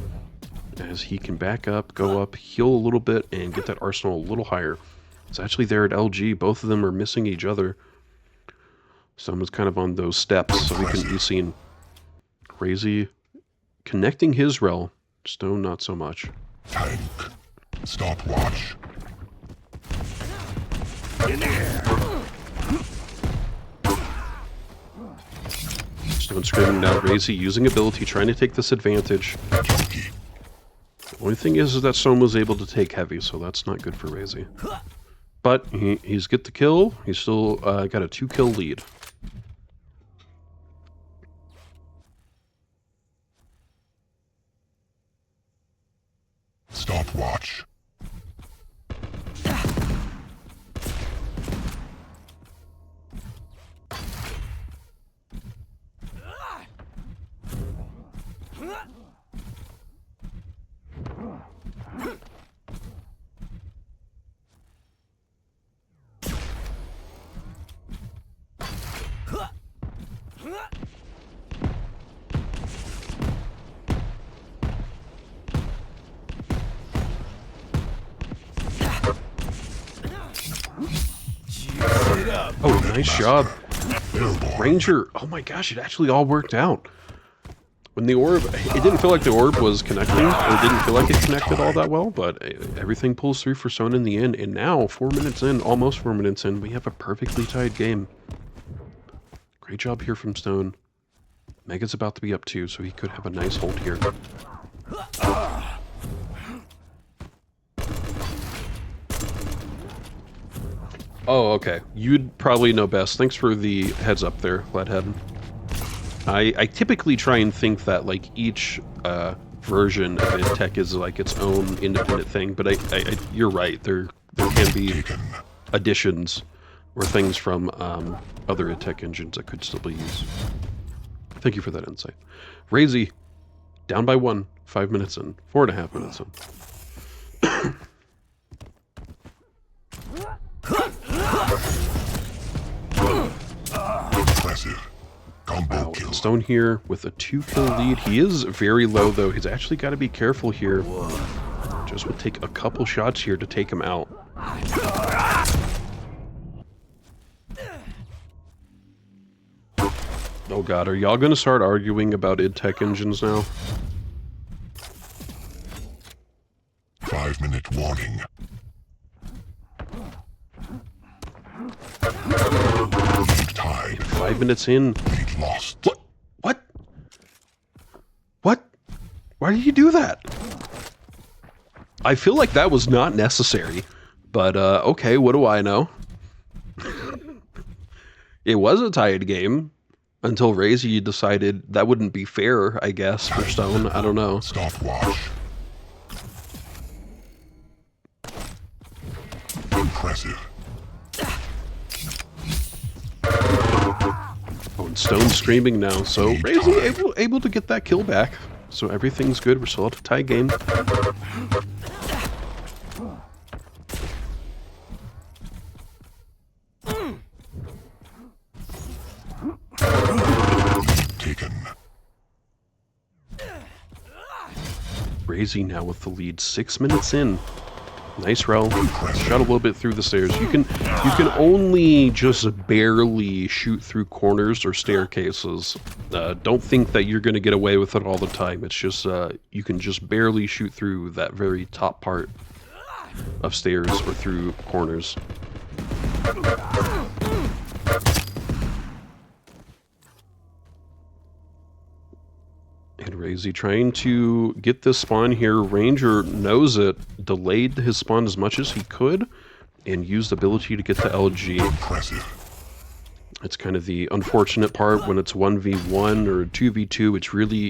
As he can back up, go up, heal a little bit, and get that arsenal a little higher. It's actually there at LG. Both of them are missing each other. Someone's kind of on those steps, so we can be seen. Raisy connecting his rel. Stone not so much. Tank. Stopwatch. In the air. Stone screaming now. Raisy using ability, trying to take this advantage. Junkie. Only thing is that Stone was able to take heavy, so that's not good for Raisy. But he's get the kill. He's still got a 2-kill lead. Stopwatch. Oh, nice job. Ranger, oh my gosh, it actually all worked out. When the orb, it didn't feel like the orb was connecting, or didn't feel like it connected all that well, but everything pulls through for Stone in the end, and now, 4 minutes in, almost 4 minutes in, we have a perfectly tied game. Great job here from Stone. Mega's about to be up too, so he could have a nice hold here. Oh, okay. You'd probably know best. Thanks for the heads up there, Flathead. I typically try and think that like each version of tech is like its own independent thing, but you're right. There can be additions or things from other tech engines that could still be used. Thank you for that insight. Raisy, down by 1, 5 minutes in, 4.5 minutes in. Impressive. Combo Wow, kill. Stone here with a 2-kill lead. He is very low, though. He's actually got to be careful here. Just would take a couple shots here to take him out. Oh god, are y'all gonna start arguing about id Tech engines now? 5-minute warning. Lead tied. 5 minutes in. Lead lost. What? What? What? Why did you do that? I feel like that was not necessary. But, okay, what do I know? It was a tied game. Until Raisy decided that wouldn't be fair, I guess, for Stone. I don't know. Stopwatch. Impressive. Oh, and Stone's screaming now, so Raisy able to get that kill back. So everything's good. We're still at a tie game. Taken. Raisy now with the lead, 6 minutes in. Nice roll. Shot a little bit through the stairs. You can only just barely shoot through corners or staircases. Don't think that you're going to get away with it all the time. It's just you can just barely shoot through that very top part of stairs or through corners. And Raisy trying to get this spawn here. Ranger knows it, delayed his spawn as much as he could, and used the ability to get the LG. Impressive. It's kind of the unfortunate part when it's 1v1 or 2v2.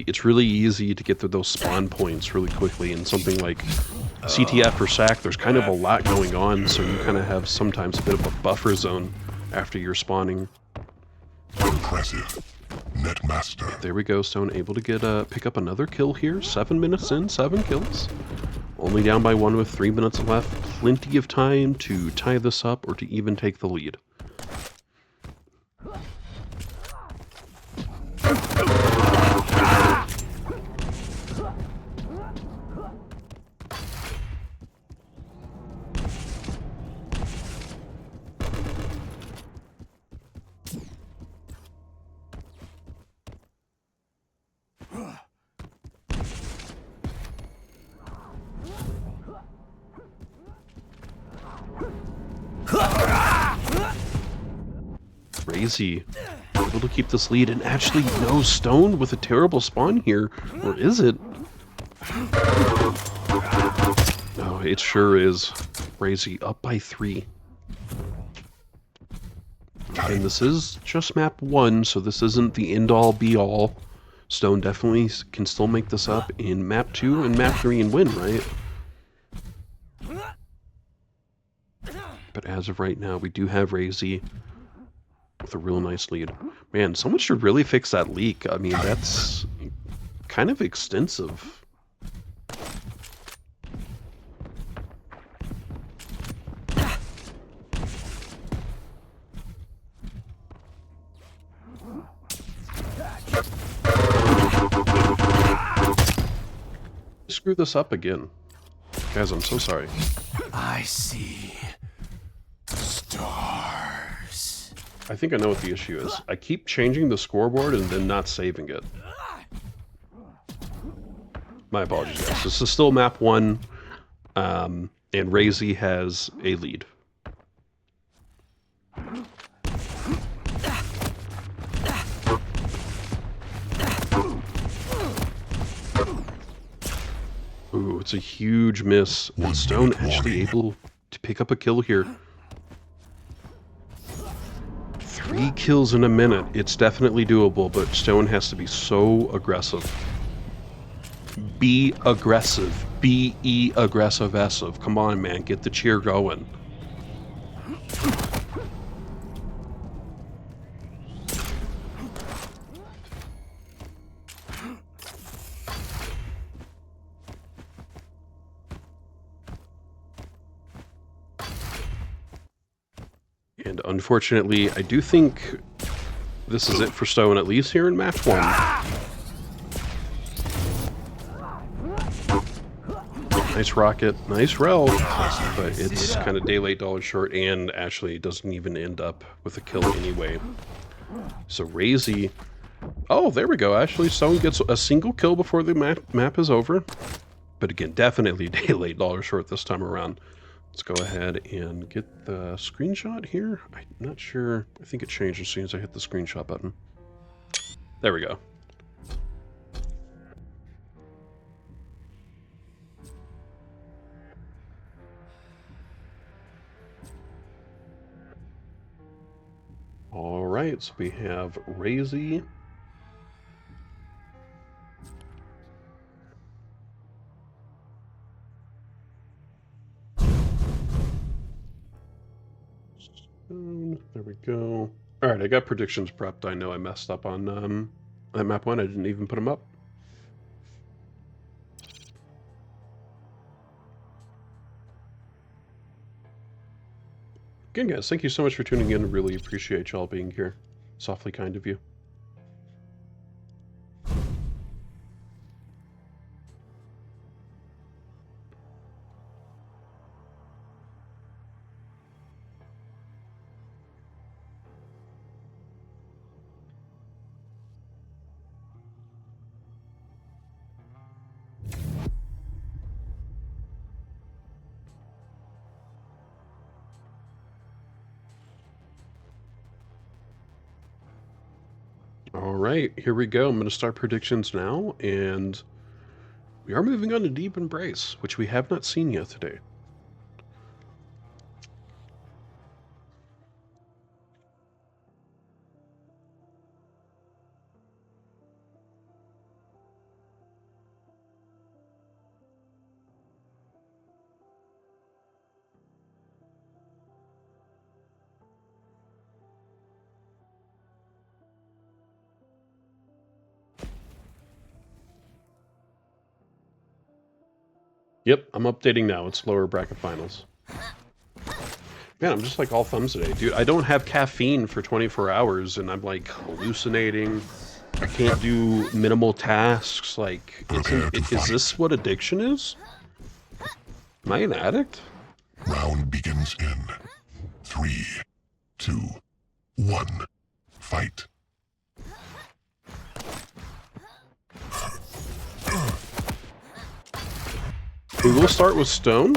It's really easy to get to those spawn points really quickly. And something like CTF or SAC, there's kind of a lot going on, so you kind of have sometimes a bit of a buffer zone after you're spawning. Impressive. Netmaster. There we go, Stone able to get pick up another kill here. 7 minutes in, 7 kills. Only down by 1 with 3 minutes left. Plenty of time to tie this up or to even take the lead. Raisy able to keep this lead, and actually no Stone with a terrible spawn here. Or is it? No, it sure is. Raisy up by 3. And this is just map 1, so this isn't the end-all be-all. Stone definitely can still make this up in map 2 and map 3 and win, right? But as of right now, we do have Raisy with a real nice lead. Man, someone should really fix that leak. I mean, that's kind of extensive. Screw this up again. Guys, I'm so sorry. I see stars. I think I know what the issue is. I keep changing the scoreboard and then not saving it. My apologies, guys. This is still map 1, and Raisy has a lead. Ooh, it's a huge miss. And Stone actually able to pick up a kill here. 3 kills in a minute. It's definitely doable, but Stone has to be so aggressive. Be aggressive. B-E aggressive-essive. Come on, man. Get the cheer going. And unfortunately, I do think this is it for Stone, at least here in match 1. Nice rocket, nice rel, but it's kind of day late, dollar short, and actually doesn't even end up with a kill anyway. So Raisy, oh, there we go. Actually, Stone gets a single kill before the map is over. But again, definitely day late, dollar short this time around. Let's go ahead and get the screenshot here. I'm not sure. I think it changed as soon as I hit the screenshot button. There we go. All right, so we have Raisy. There we go. All right, I got predictions prepped. I know I messed up on that map 1. I didn't even put them up. Again, guys, thank you so much for tuning in. Really appreciate y'all being here. It's awfully kind of you. All right, here we go. I'm going to start predictions now, and we are moving on to Deep Embrace, which we have not seen yet today. Yep, I'm updating now. It's lower bracket finals. Man, I'm just like all thumbs today. Dude, I don't have caffeine for 24 hours, and I'm like hallucinating. I can't do minimal tasks. Like, is this what addiction is? Am I an addict? Round begins in 3, 2, 1. Fight. We will start with Stone.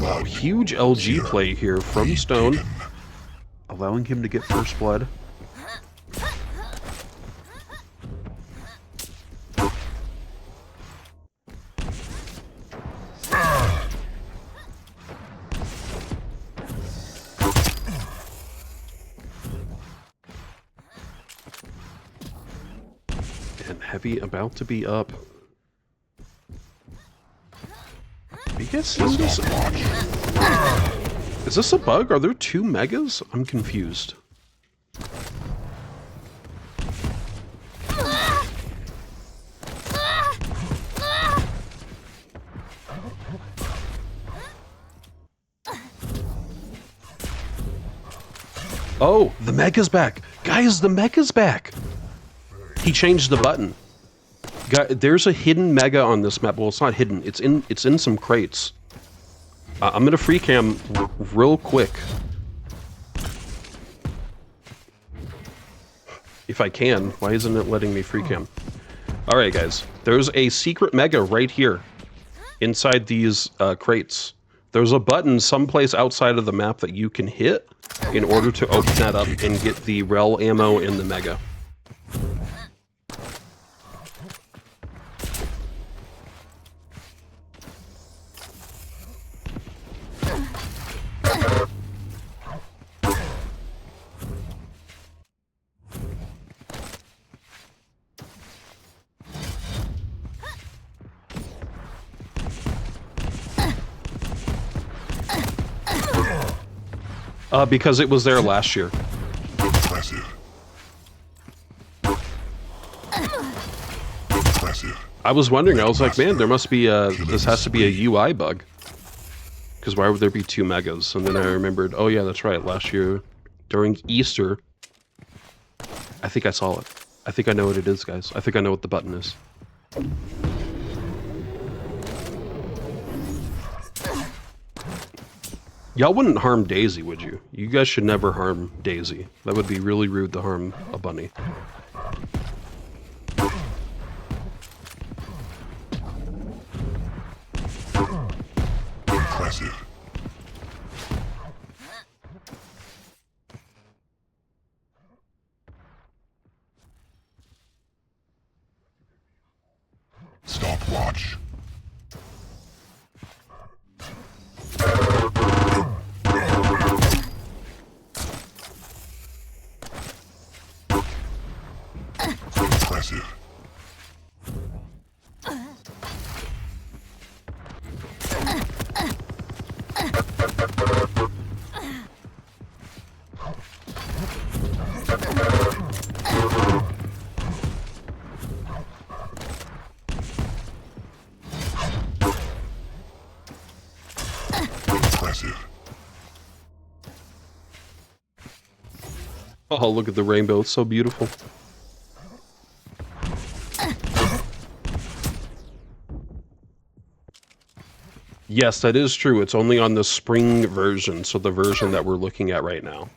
Wow, huge LG play here from Stone, allowing him to get first blood. Heavy about to be up. I guess is this a bug? Are there 2 megas? I'm confused. Oh, the mega's back. Guys, the mega's back. He changed the button. There's a hidden mega on this map. Well, it's not hidden. It's in some crates. I'm gonna free cam real quick, if I can. Why isn't it letting me free cam? All right, guys. There's a secret mega right here, inside these crates. There's a button someplace outside of the map that you can hit in order to open that up and get the rel ammo in the mega. Because it was there last year. Impressive. Impressive. I was wondering, I was like, man, there must be a, this has to be a UI bug. Because why would there be 2 megas? And then I remembered, oh yeah, that's right. Last year, during Easter, I think I saw it. I think I know what it is, guys. I think I know what the button is. Y'all wouldn't harm Daisy, would you? You guys should never harm Daisy. That would be really rude to harm a bunny. Impressive. Stopwatch. Impressive. Impressive. Oh, look at the rainbow. It's so beautiful. Yes, that is true. It's only on the spring version, so the version that we're looking at right now.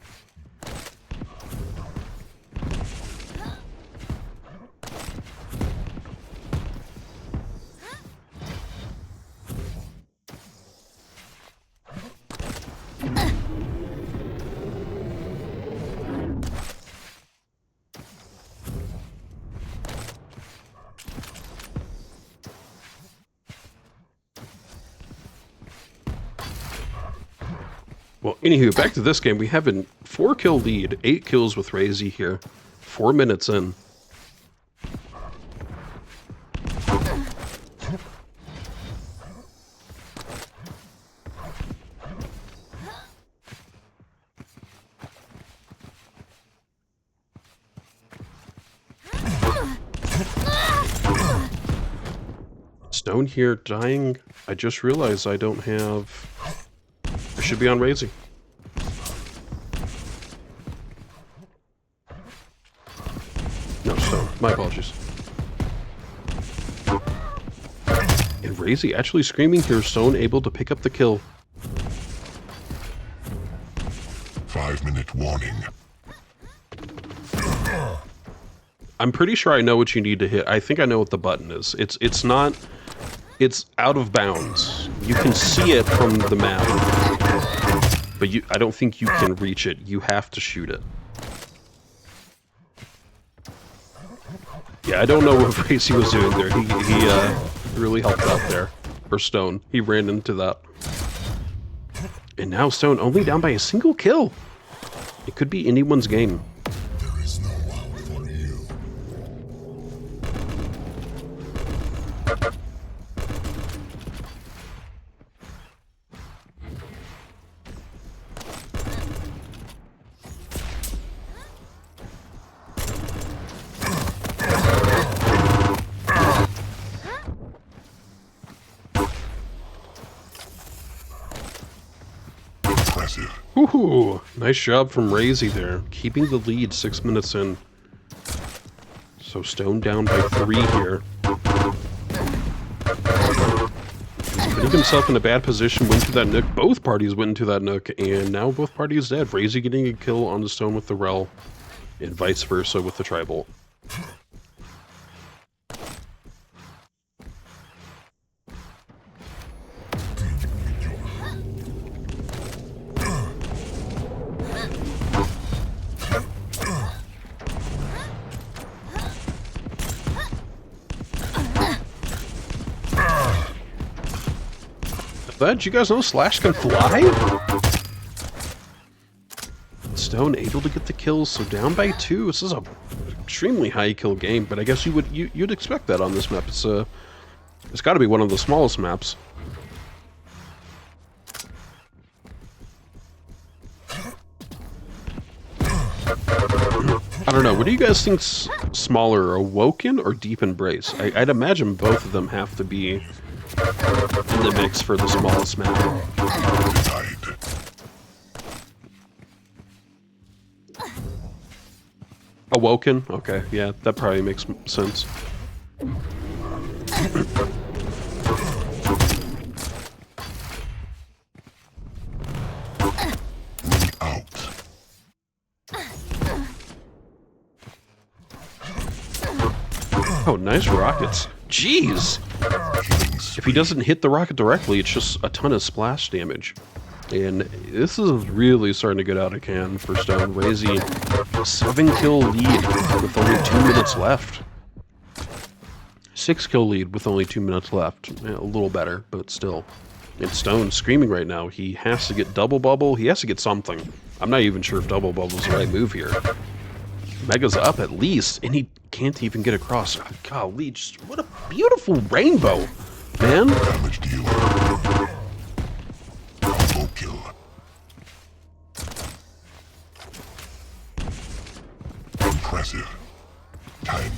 Well, anywho, back to this game. We have a 4-kill lead, 8 kills with Raisy here, 4 minutes in. Stone here dying. I just realized I don't have... I should be on Raisy. No, Stone. My apologies. And Raisy actually screaming here. Stone able to pick up the kill. 5-minute warning. I'm pretty sure I know what you need to hit. I think I know what the button is. It's not... It's out of bounds. You can see it from the map. But I don't think you can reach it. You have to shoot it. Yeah, I don't know what Raisy was doing there. He really helped out there. Or Stone. He ran into that. And now Stone only down by a single kill. It could be anyone's game. There is no out for you. Impressive. Woohoo! Nice job from Raisy there, keeping the lead 6 minutes in. So Stone down by 3 here. He's putting himself in a bad position, went to that nook. Both parties went into that nook, and now both parties dead. Raisy getting a kill on the Stone with the Rel, and vice versa with the Tri-Bolt. Did you guys know Slash can fly? Stone able to get the kills, so down by 2. This is a extremely high kill game, but I guess you'd expect that on this map. It's got to be one of the smallest maps. I don't know. What do you guys think's smaller, Awoken or Deep Embrace? I'd imagine both of them have to be in the mix for the smallest map. Denied. Awoken? Okay, yeah, that probably makes sense. Out. Oh, nice rockets. Jeez! If he doesn't hit the rocket directly, it's just a ton of splash damage. And this is really starting to get out of hand for Stone. Raisy, 7-kill lead with only 2 minutes left. 6-kill lead with only 2 minutes left. Yeah, a little better, but still. And Stone screaming right now. He has to get double bubble. He has to get something. I'm not even sure if double bubble is the right move here. Mega's up at least, and he can't even get across. Golly, just what a beautiful rainbow, man. Damage dealer. Combo kill. Impressive. 10.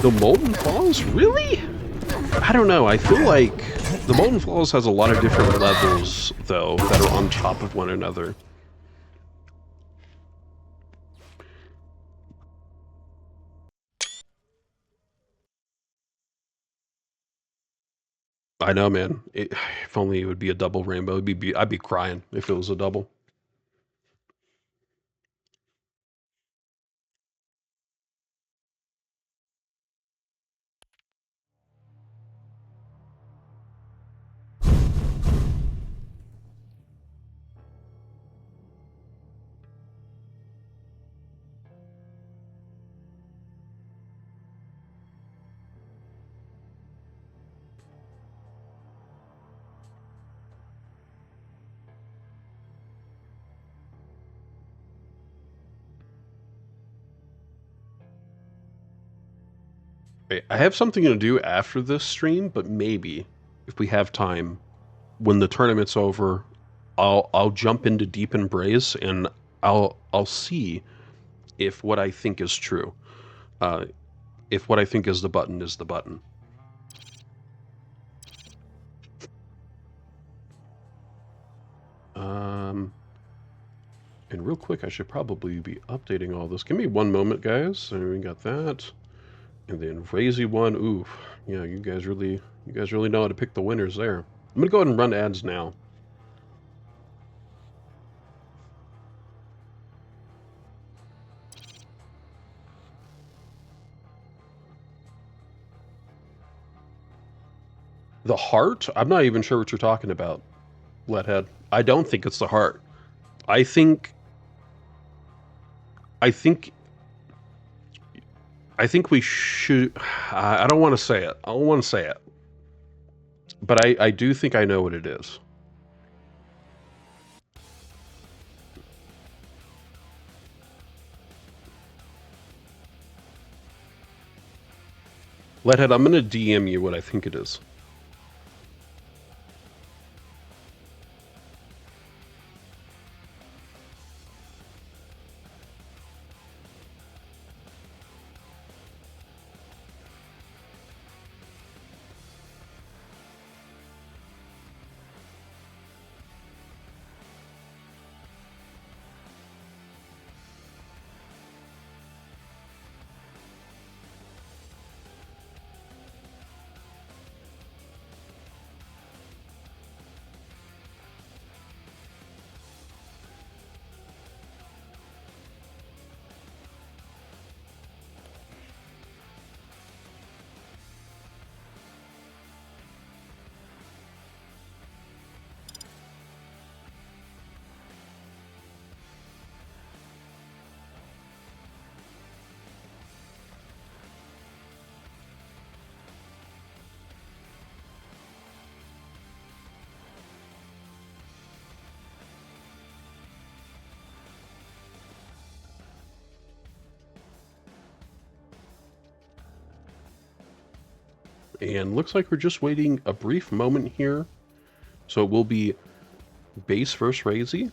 The Molten Falls? Really? I don't know. I feel like the Molten Falls has a lot of different levels, though, that are on top of one another. I know, man. If only it would be a double rainbow, I'd be crying if it was a double. I have something to do after this stream, but maybe if we have time, when the tournament's over, I'll jump into Deep Embrace and I'll see if what I think is true. If what I think is the button is the button. And real quick, I should probably be updating all this. Give me one moment, guys. So we got that. And then Raisy one. Ooh, yeah, you guys really know how to pick the winners there. I'm gonna go ahead and run ads now. The heart? I'm not even sure what you're talking about, Leadhead. I don't think it's the heart. I think we should. I don't want to say it. I don't want to say it. But I do think I know what it is. Leadhead, I'm going to DM you what I think it is. And looks like we're just waiting a brief moment here. So it will be base versus Raisy.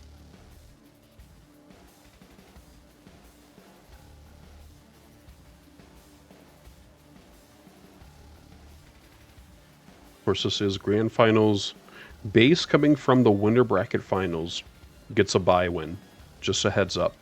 Of course, this is Grand Finals. Base coming from the winner bracket finals gets a bye win. Just a heads up.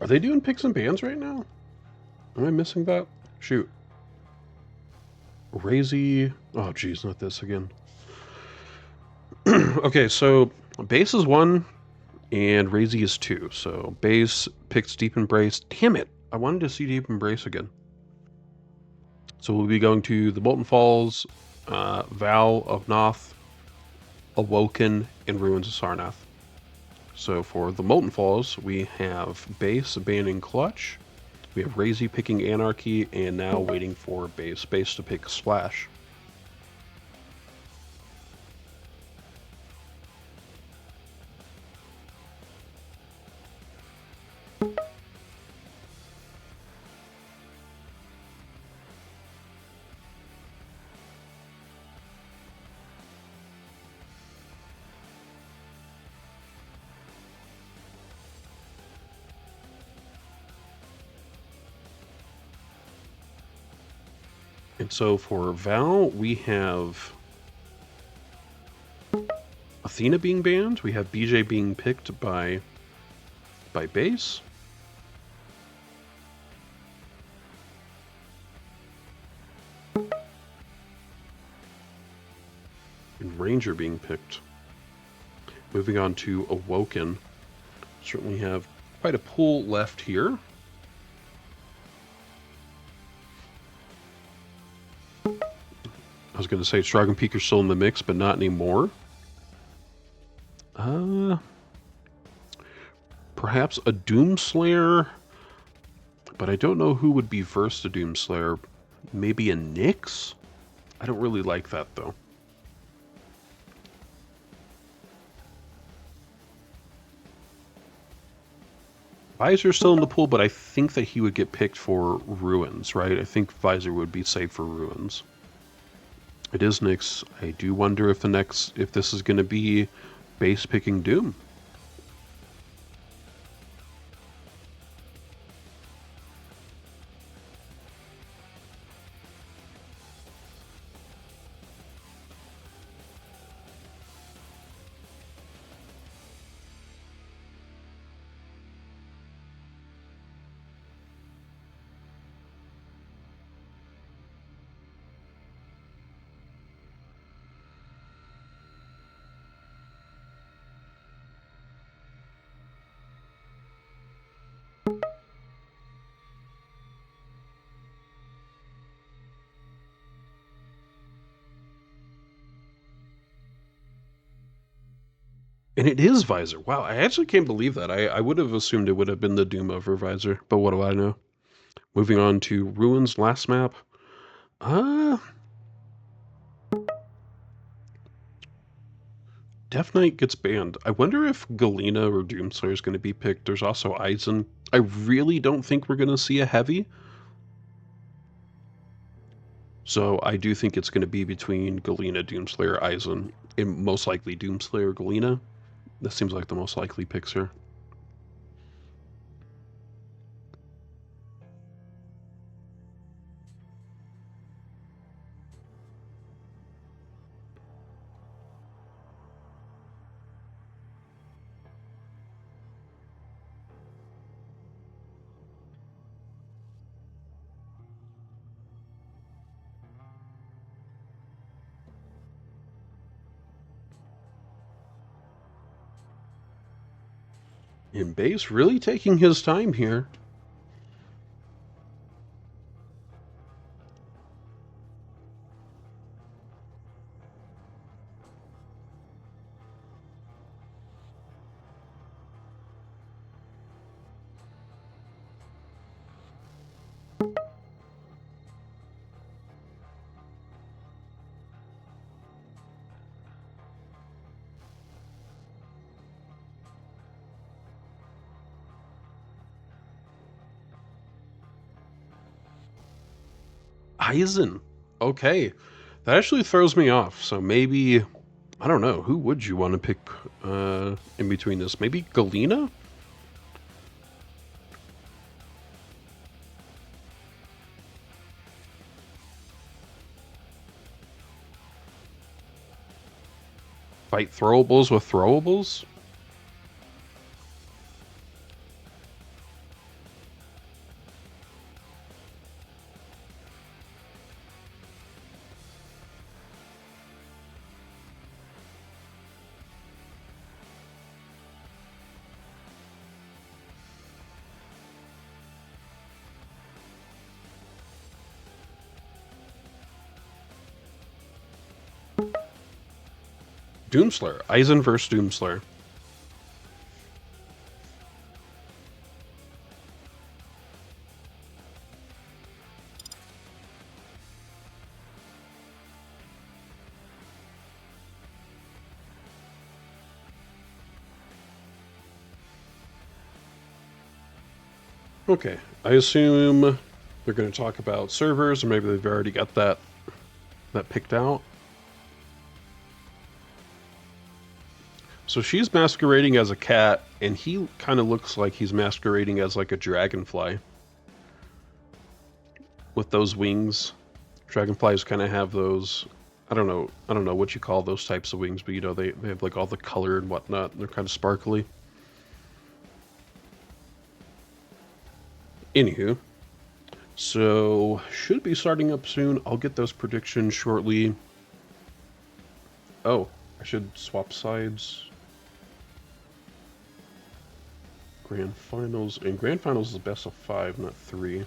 Are they doing picks and bans right now? Am I missing that? Shoot. Raisy. Oh, geez, not this again. Okay, so base is 1 and Raisy is 2. So base picks Deep Embrace. Damn it! I wanted to see Deep Embrace again. So we'll be going to the Molten Falls, Vale of Pnath, Awoken, and Ruins of Sarnath. So for the Molten Falls, we have base banning Clutch. We have Raisy picking Anarchy, and now waiting for base to pick Splash. And so for Val, we have Athena being banned. We have BJ being picked by base. And Ranger being picked. Moving on to Awoken. Certainly have quite a pool left here. I was going to say Dragon Peak are still in the mix, but not anymore. Perhaps a Doomslayer, but I don't know who would be versed a Doomslayer. Maybe a Nyx? I don't really like that, though. Visor's still in the pool, but I think that he would get picked for Ruins, right? I think Visor would be safe for Ruins. It is Nyx. I do wonder if this is going to be base picking Doom. And it is Visor. Wow, I actually can't believe that. I would have assumed it would have been the Doom over Visor, but what do I know? Moving on to Ruins, last map. Death Knight gets banned. I wonder if Galena or Doomslayer is going to be picked. There's also Eisen. I really don't think we're going to see a heavy. So I do think it's going to be between Galena, Doomslayer, Eisen, and most likely Doomslayer, Galena. That seems like the most likely picks here. And Base really taking his time here. Eisen. Okay. That actually throws me off. So maybe, I don't know, who would you want to pick in between this? Maybe Galena? Fight throwables with throwables? Doomslayer. Eisen versus Doomslayer. Okay, I assume they're going to talk about servers, or maybe they've already got that picked out. So she's masquerading as a cat, and he kind of looks like he's masquerading as like a dragonfly. With those wings. Dragonflies kind of have those, I don't know what you call those types of wings, but you know, they have like all the color and whatnot, and they're kind of sparkly. Anywho, so should be starting up soon. I'll get those predictions shortly. Oh, I should swap sides. Grand Finals, and Grand Finals is best of 5, not 3.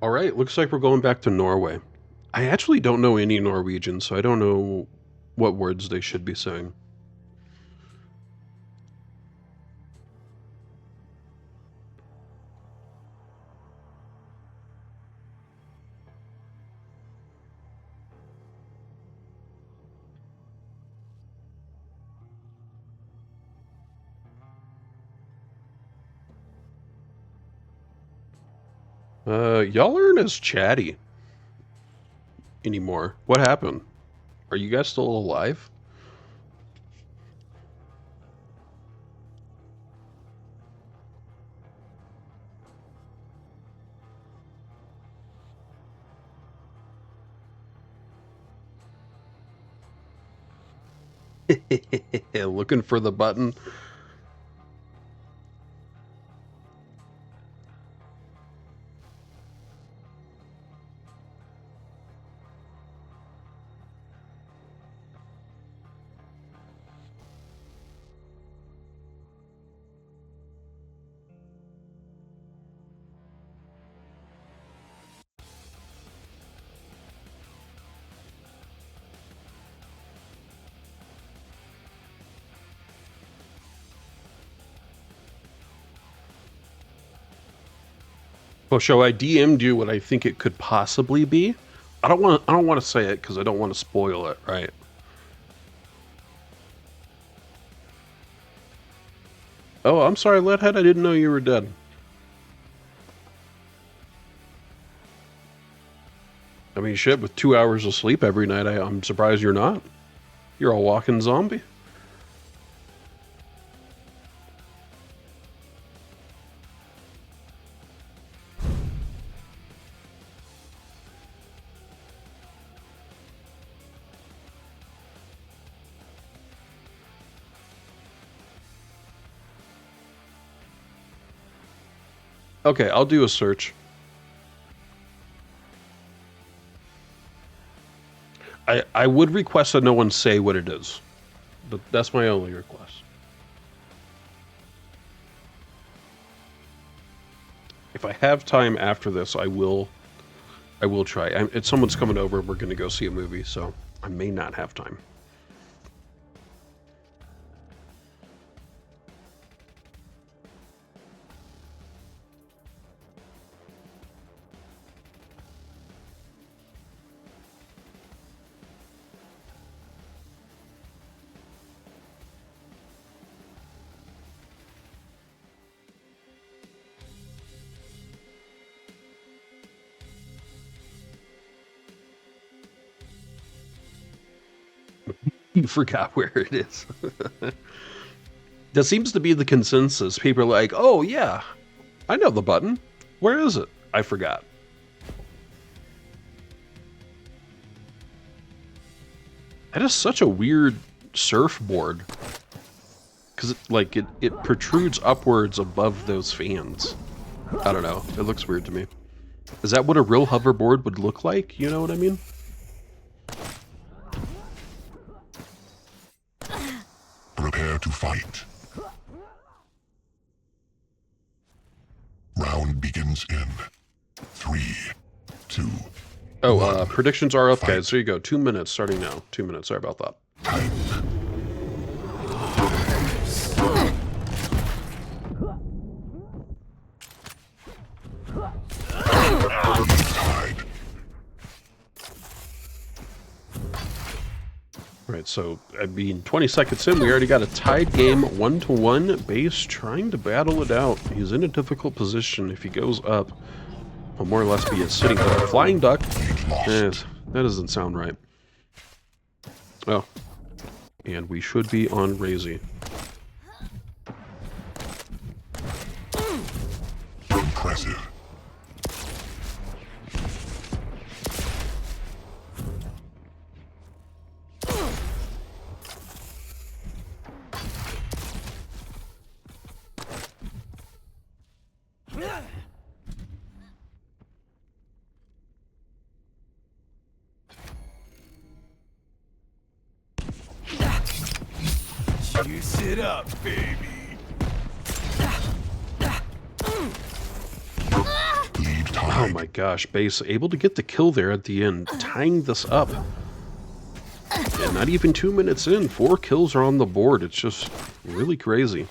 All right, looks like we're going back to Norway. I actually don't know any Norwegian, so I don't know what words they should be saying. Y'all aren't as chatty anymore. What happened? Are you guys still alive? Looking for the button. Well, shall I DM'd you what I think it could possibly be? I don't want to say it because I don't want to spoil it, right? Oh, I'm sorry, Leadhead. I didn't know you were dead. I mean, shit, with 2 hours of sleep every night, I'm surprised you're not. You're a walking zombie. Okay, I'll do a search. I would request that no one say what it is, but that's my only request. If I have time after this, I will try. It's someone's coming over. We're going to go see a movie, so I may not have time. You forgot where it is. That seems to be the consensus. People are like, oh yeah, I know the button. Where is it? I forgot. That is such a weird surfboard. Because it protrudes upwards above those fans. I don't know. It looks weird to me. Is that what a real hoverboard would look like? You know what I mean? Prepare to fight. Round begins in 3, 2. Oh, predictions are up, guys. There you go. 2 minutes starting now. 2 minutes. Sorry about that. Time. Tide. Right, so, I mean, 20 seconds in, we already got a tied game, 1-1. Base trying to battle it out. He's in a difficult position. If he goes up, he'll more or less be a sitting duck. Flying duck. That doesn't sound right. Oh. And we should be on Raisy. Impressive. Juice it up, baby. Lead Oh tide. my gosh, Base able to get the kill there at the end, tying this up. And not even 2 minutes in, 4 kills are on the board. It's just really crazy.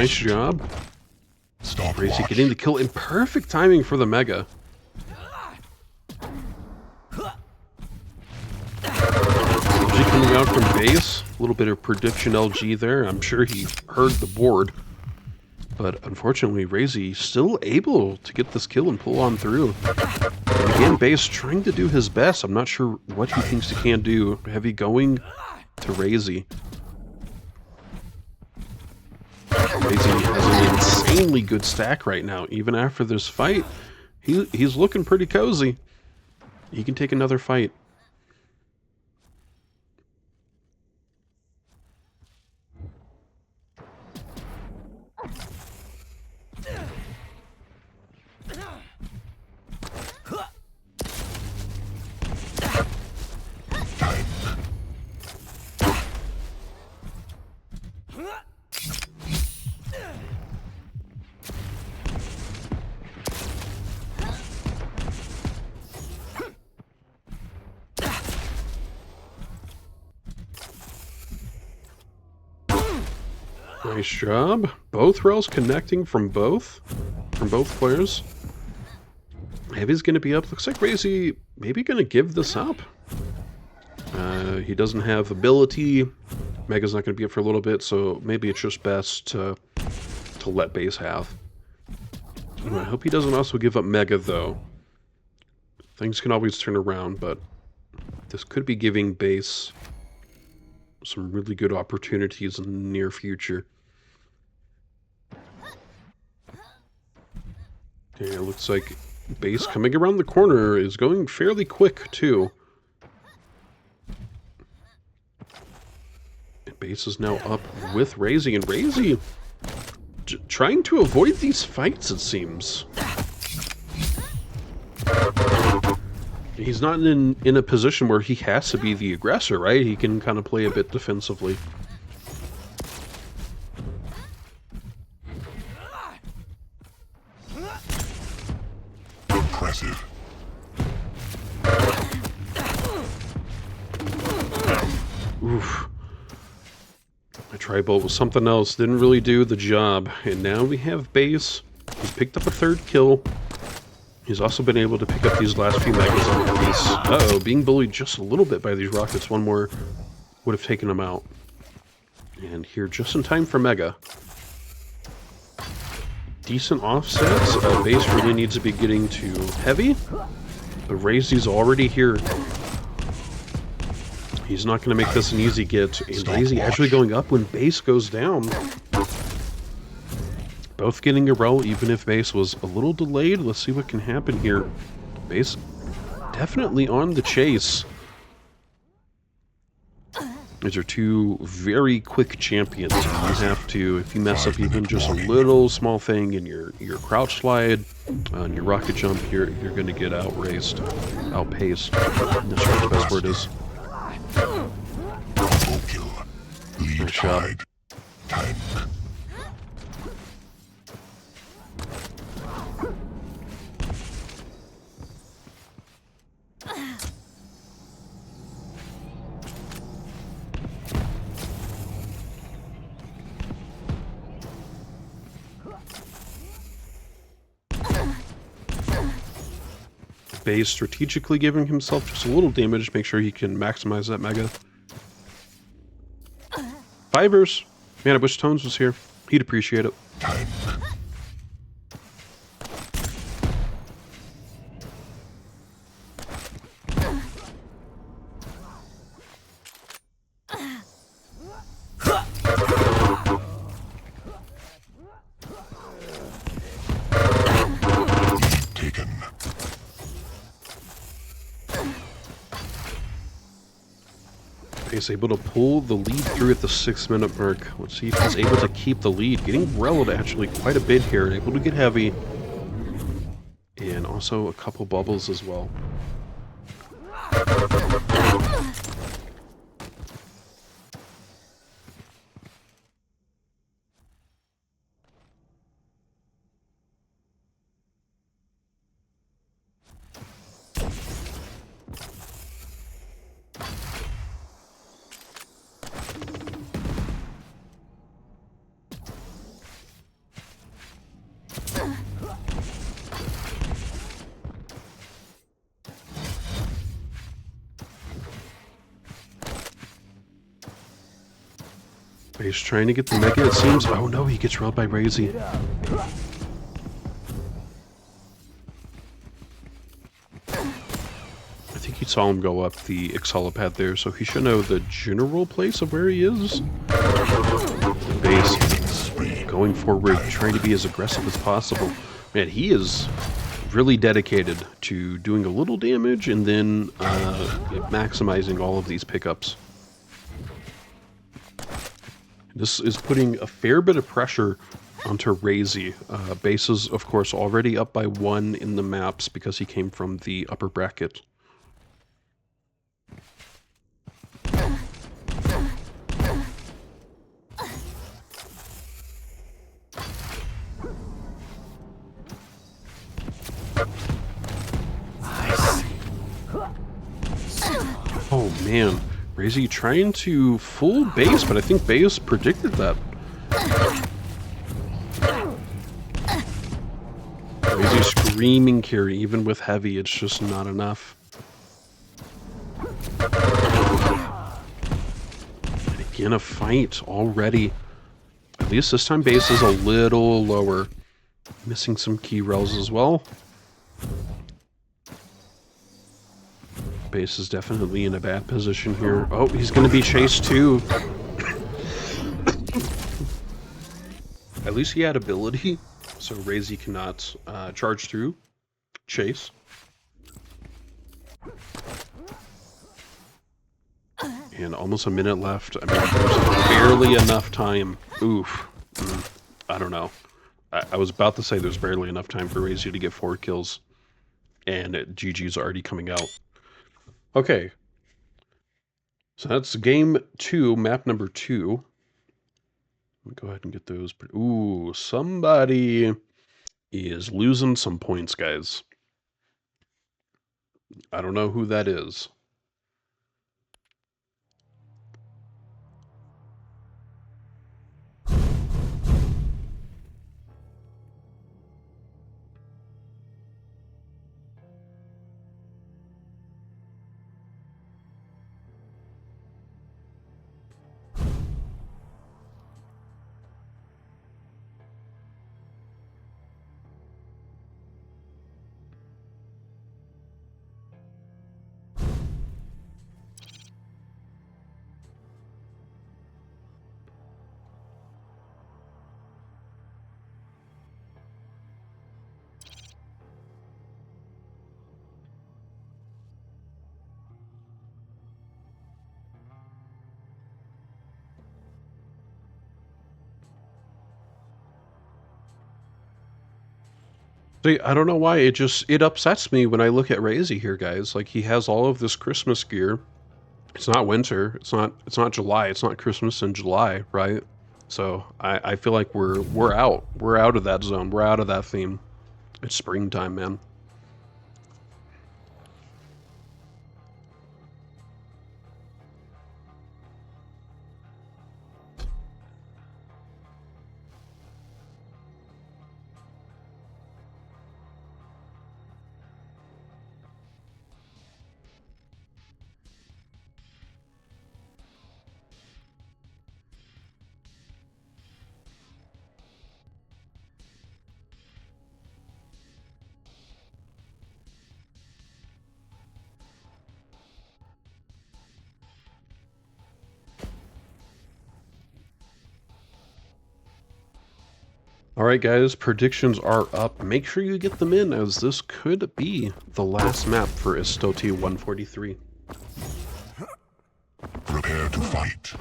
Nice job. Raisy Stopwatch. getting the kill in perfect timing for the Mega. LG coming out from base. A little bit of prediction LG there. I'm sure he heard the board. But unfortunately, Raisy still able to get this kill and pull on through. And again, base trying to do his best. I'm not sure what he thinks he can do. Heavy going to Raisy. Raisy has an insanely good stack right now. Even after this fight, he's looking pretty cozy. He can take another fight. Nice job. Both rails connecting from both players. Heavy's going to be up. Looks like Raisy maybe going to give this up. He doesn't have ability. Mega's not going to be up for a little bit, so maybe it's just best to let base have. I hope he doesn't also give up Mega, though. Things can always turn around, but this could be giving base some really good opportunities in the near future. Okay, it looks like base coming around the corner is going fairly quick, too. And base is now up with Raisy, and Raisy trying to avoid these fights, it seems. He's not in a position where he has to be the aggressor, right? He can kind of play a bit defensively. Impressive. Oof. My tri-bolt was something else. Didn't really do the job. And now we have base. He's picked up a third kill. He's also been able to pick up these last few megas on base. Uh-oh, being bullied just a little bit by these rockets. One more would have taken him out. And here just in time for Mega. Decent offsets. Base really needs to be getting to heavy. But Raisy's already here. He's not going to make this an easy get. And Raisy actually going up when base goes down. Both getting a roll, even if base was a little delayed. Let's see what can happen here. Base definitely on the chase. These are two very quick champions. You have to, if you mess up even just a little small thing in your crouch slide, on your rocket jump, you're going to get outpaced. That's what the best word is. Double kill. Lead Nice job. tied. Time. Base strategically giving himself just a little damage to make sure he can maximize that Mega. Fibers! Man, I wish Tones was here. He'd appreciate it. Time. Taken. Base able to pull the lead through at the 6-minute mark. Let's see if he's able to keep the lead. Getting relled actually quite a bit here. Able to get heavy. And also a couple bubbles as well. He's trying to get the mega, it seems. Oh no, he gets railed by Raisy. I think he saw him go up the Exhalipad there, so he should know the general place of where he is. Base going forward, trying to be as aggressive as possible. Man, he is really dedicated to doing a little damage and then maximizing all of these pickups. This is putting a fair bit of pressure onto Raisy. Base is, of course, already up by 1 in the maps because he came from the upper bracket. Oh man, Raisy trying to full base, but I think base predicted that. Raisy screaming carry, even with heavy, it's just not enough. And again, a fight already. At least this time base is a little lower. Missing some key rails as well. Base is definitely in a bad position here. Oh, he's going to be chased too. At least he had ability, so Raisy cannot charge through. Chase. And almost a minute left. I mean, there's barely enough time. Oof. I don't know. I was about to say there's barely enough time for Raisy to get 4 kills. And GG's already coming out. Okay, so that's game 2, map number 2. Let me go ahead and get those. Ooh, somebody is losing some points, guys. I don't know who that is. See, I don't know why, it upsets me when I look at Raisy here, guys. Like, he has all of this Christmas gear. It's not winter, it's not July, it's not Christmas in July, right? So I feel like we're out. We're out of that zone. We're out of that theme. It's springtime, man. All right, guys, predictions are up. Make sure you get them in, as this could be the last map for Estoty 143. Prepare to fight.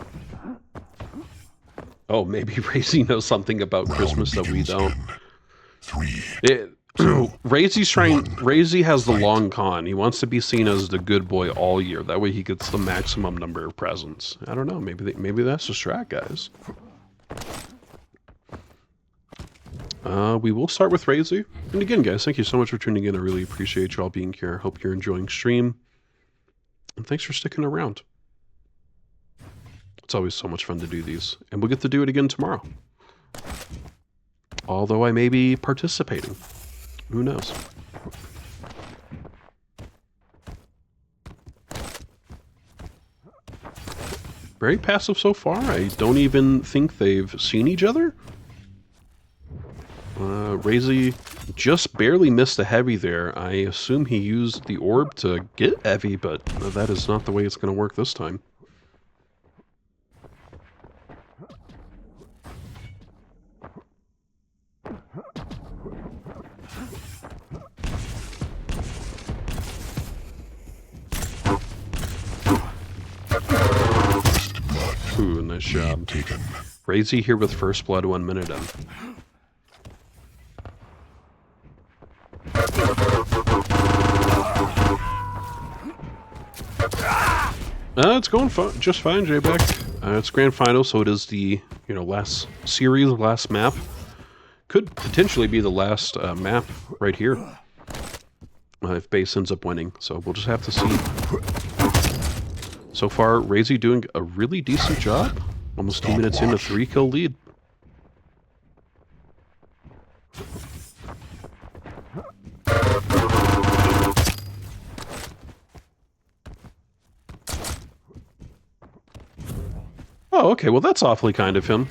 Oh, maybe Raisy knows something about Christmas that we don't. 3. Raisy has the long con. He wants to be seen as the good boy all year. That way he gets the maximum number of presents. I don't know. Maybe that's the strat, guys. We will start with Raisy. And again, guys, thank you so much for tuning in. I really appreciate you all being here. Hope you're enjoying stream. And thanks for sticking around. It's always so much fun to do these. And we'll get to do it again tomorrow. Although I may be participating. Who knows? Very passive so far. I don't even think they've seen each other. Raisy just barely missed a heavy there. I assume he used the orb to get heavy, but that is not the way it's going to work this time. Ooh, nice job. Raisy here with first blood 1 minute in. It's going just fine, J-Back. It's grand final, so it is the last series, last map. Could potentially be the last map right here if base ends up winning. So we'll just have to see. So far, Raisy doing a really decent job. Almost 2 minutes in, a 3-kill lead. Oh, okay. Well, that's awfully kind of him.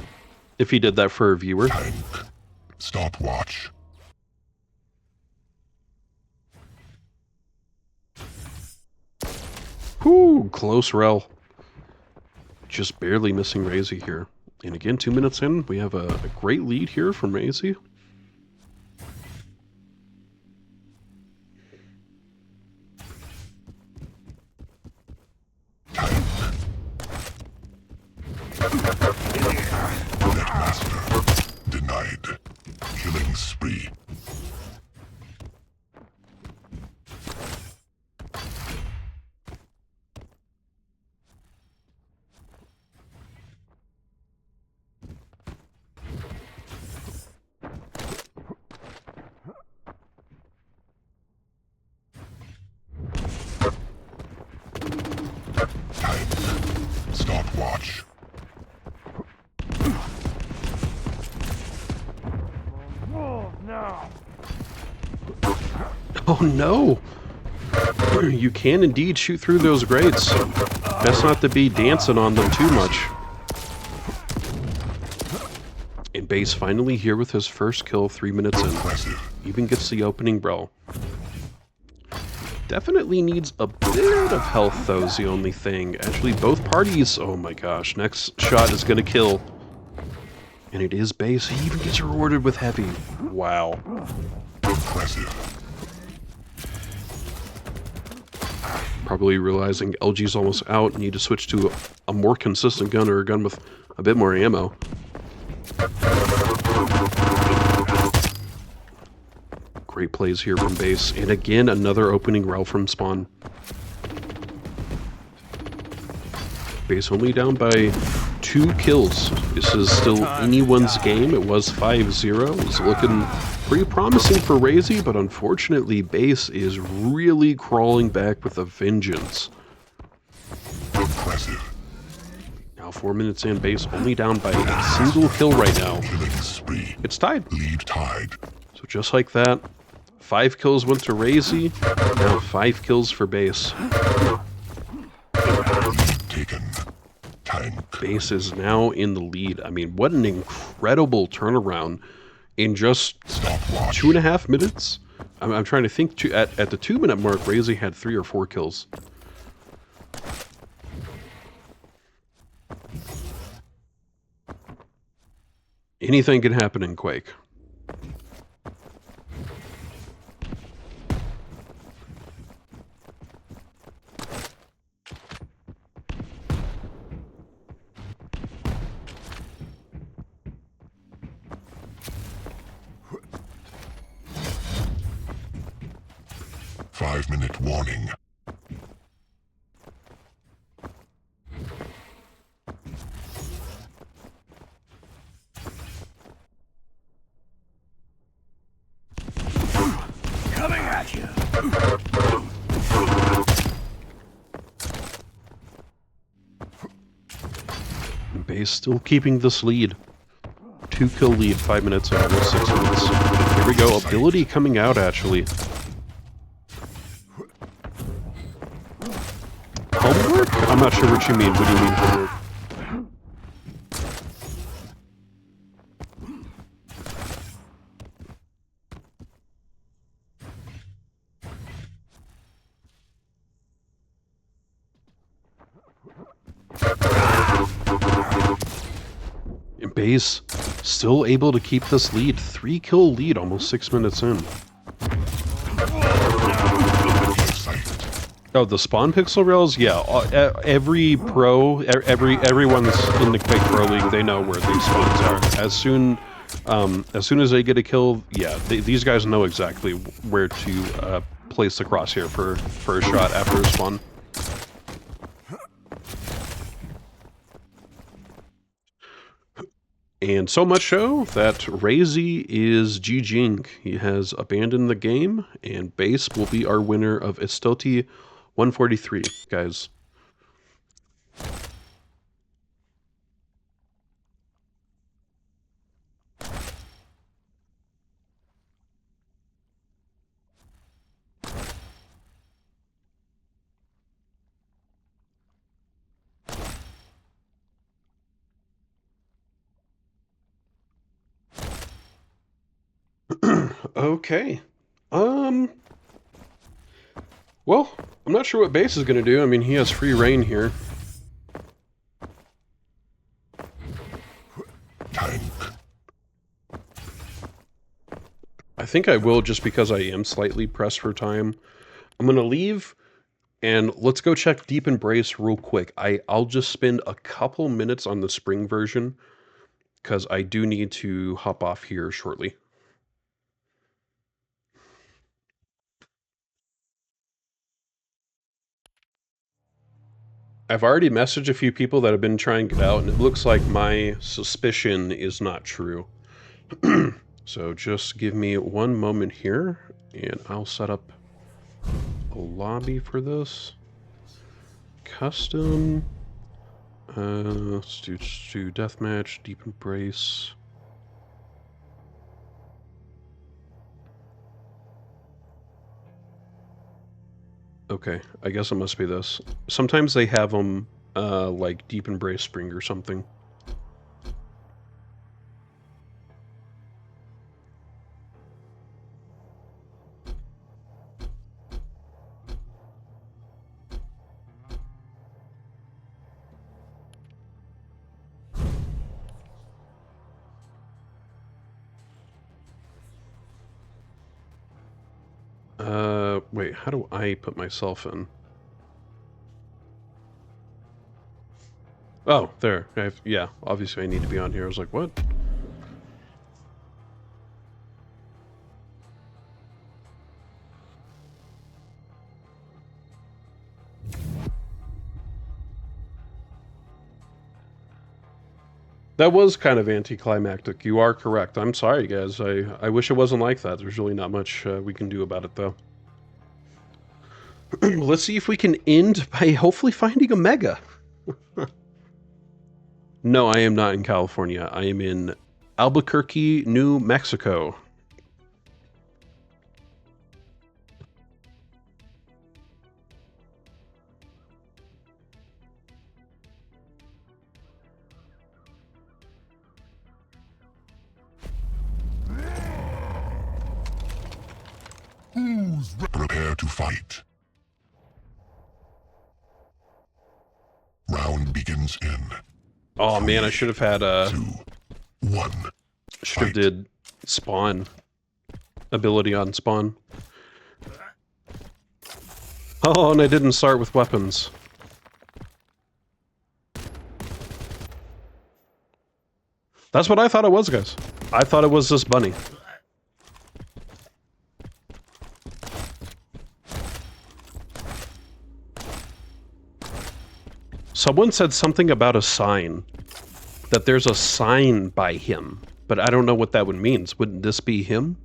If he did that for a viewer. Tank. Stopwatch. Whew, close rel. Just barely missing Raisy here. And again, 2 minutes in, we have a great lead here from Raisy. Netmaster. Denied. Killing spree. Stopwatch. Oh no! You can indeed shoot through those grates. Best not to be dancing on them too much. And Base finally here with his first kill 3 minutes in. Even gets the opening bro. Definitely needs a bit of health though is the only thing. Actually both parties, oh my gosh, next shot is gonna kill. And it is Base. He even gets rewarded with heavy. Wow. Impressive. Probably realizing LG's almost out, need to switch to a more consistent gun or a gun with a bit more ammo. Great plays here from Base, and again another opening rel from Spawn. Base only down by 2 kills. This is still anyone's game. It was 5-0. It's looking pretty promising for Raisy, but unfortunately Base is really crawling back with a vengeance. Impressive. Now 4 minutes in, Base only down by a single kill right now. Killing spree. It's tied. Lead tied. So just like that, 5 kills went to Raisy, now 5 kills for Base. Lead taken. Tank. Base is now in the lead. I mean, what an incredible turnaround in just Stopwatch. 2.5 minutes. I'm trying to think. At the 2 minute mark, Raisy had 3 or 4 kills. Anything can happen in Quake. Five-minute warning. Coming at you. Base still keeping this lead. 2-kill lead, 5 minutes and almost 6 minutes. Here we go, ability coming out actually. Homework? I'm not sure what you mean. What do you mean homework? base still able to keep this lead. 3-kill lead, almost 6 minutes in. Oh, the spawn pixel rails? Yeah, every pro, everyone that's in the Quake Pro League, they know where these spawns are. As soon as they get a kill, yeah, these guys know exactly where to place the crosshair for a shot after a spawn. And so much so that Raisy is GGing. He has abandoned the game, and Base will be our winner of Estoty 143, guys. Okay. Well, I'm not sure what Base is going to do. I mean, he has free reign here. I think I will just because I am slightly pressed for time. I'm going to leave, and let's go check Deep Embrace real quick. I'll just spend a couple minutes on the spring version, because I do need to hop off here shortly. I've already messaged a few people that have been trying to get out, and it looks like my suspicion is not true. So just give me one moment here, and I'll set up a lobby for this. Custom. Let's do deathmatch, Deep Embrace. Okay, I guess it must be this. Sometimes they have them, like Deep Embrace Spring or something. Wait, how do I put myself in? Oh, there. Yeah, obviously I need to be on here. I was like, what? That was kind of anticlimactic. You are correct. I'm sorry, guys. I wish it wasn't like that. There's really not much we can do about it, though. Let's see if we can end by hopefully finding a mega. No, I am not in California. I am in Albuquerque, New Mexico. Prepare to fight. Round begins in. Oh man, I should have had 2, 1. Should have did spawn ability on spawn. Oh, and I didn't start with weapons. That's what I thought it was, guys. I thought it was this bunny. Someone said something about a sign. That there's a sign by him. But I don't know what that would mean. Wouldn't this be him?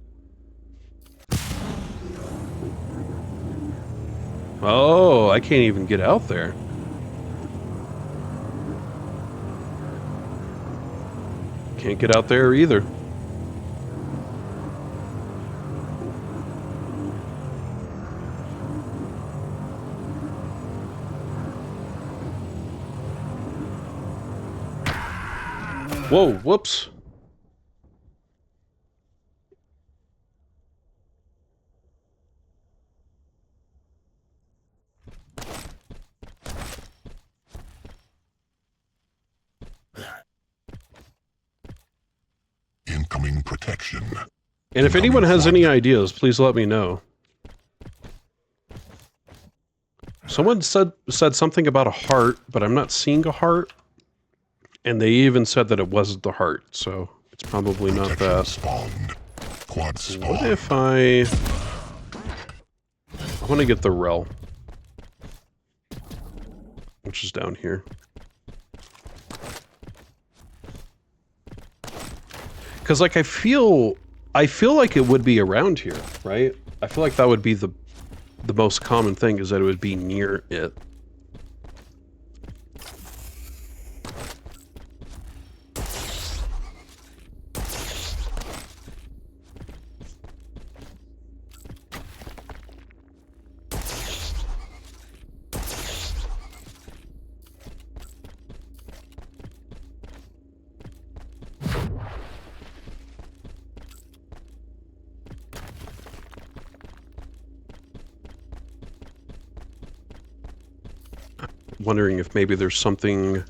Oh, I can't even get out there. Can't get out there either. Whoa, whoops. Incoming protection. And if anyone has any ideas, please let me know. Someone said something about a heart, but I'm not seeing a heart. And they even said that it wasn't the heart, so it's probably not that. Spawned. Quad spawned. What if I want to get the rel, which is down here. Because, like, I feel like it would be around here, right? I feel like that would be the most common thing, is that it would be near it. Wondering if maybe there's something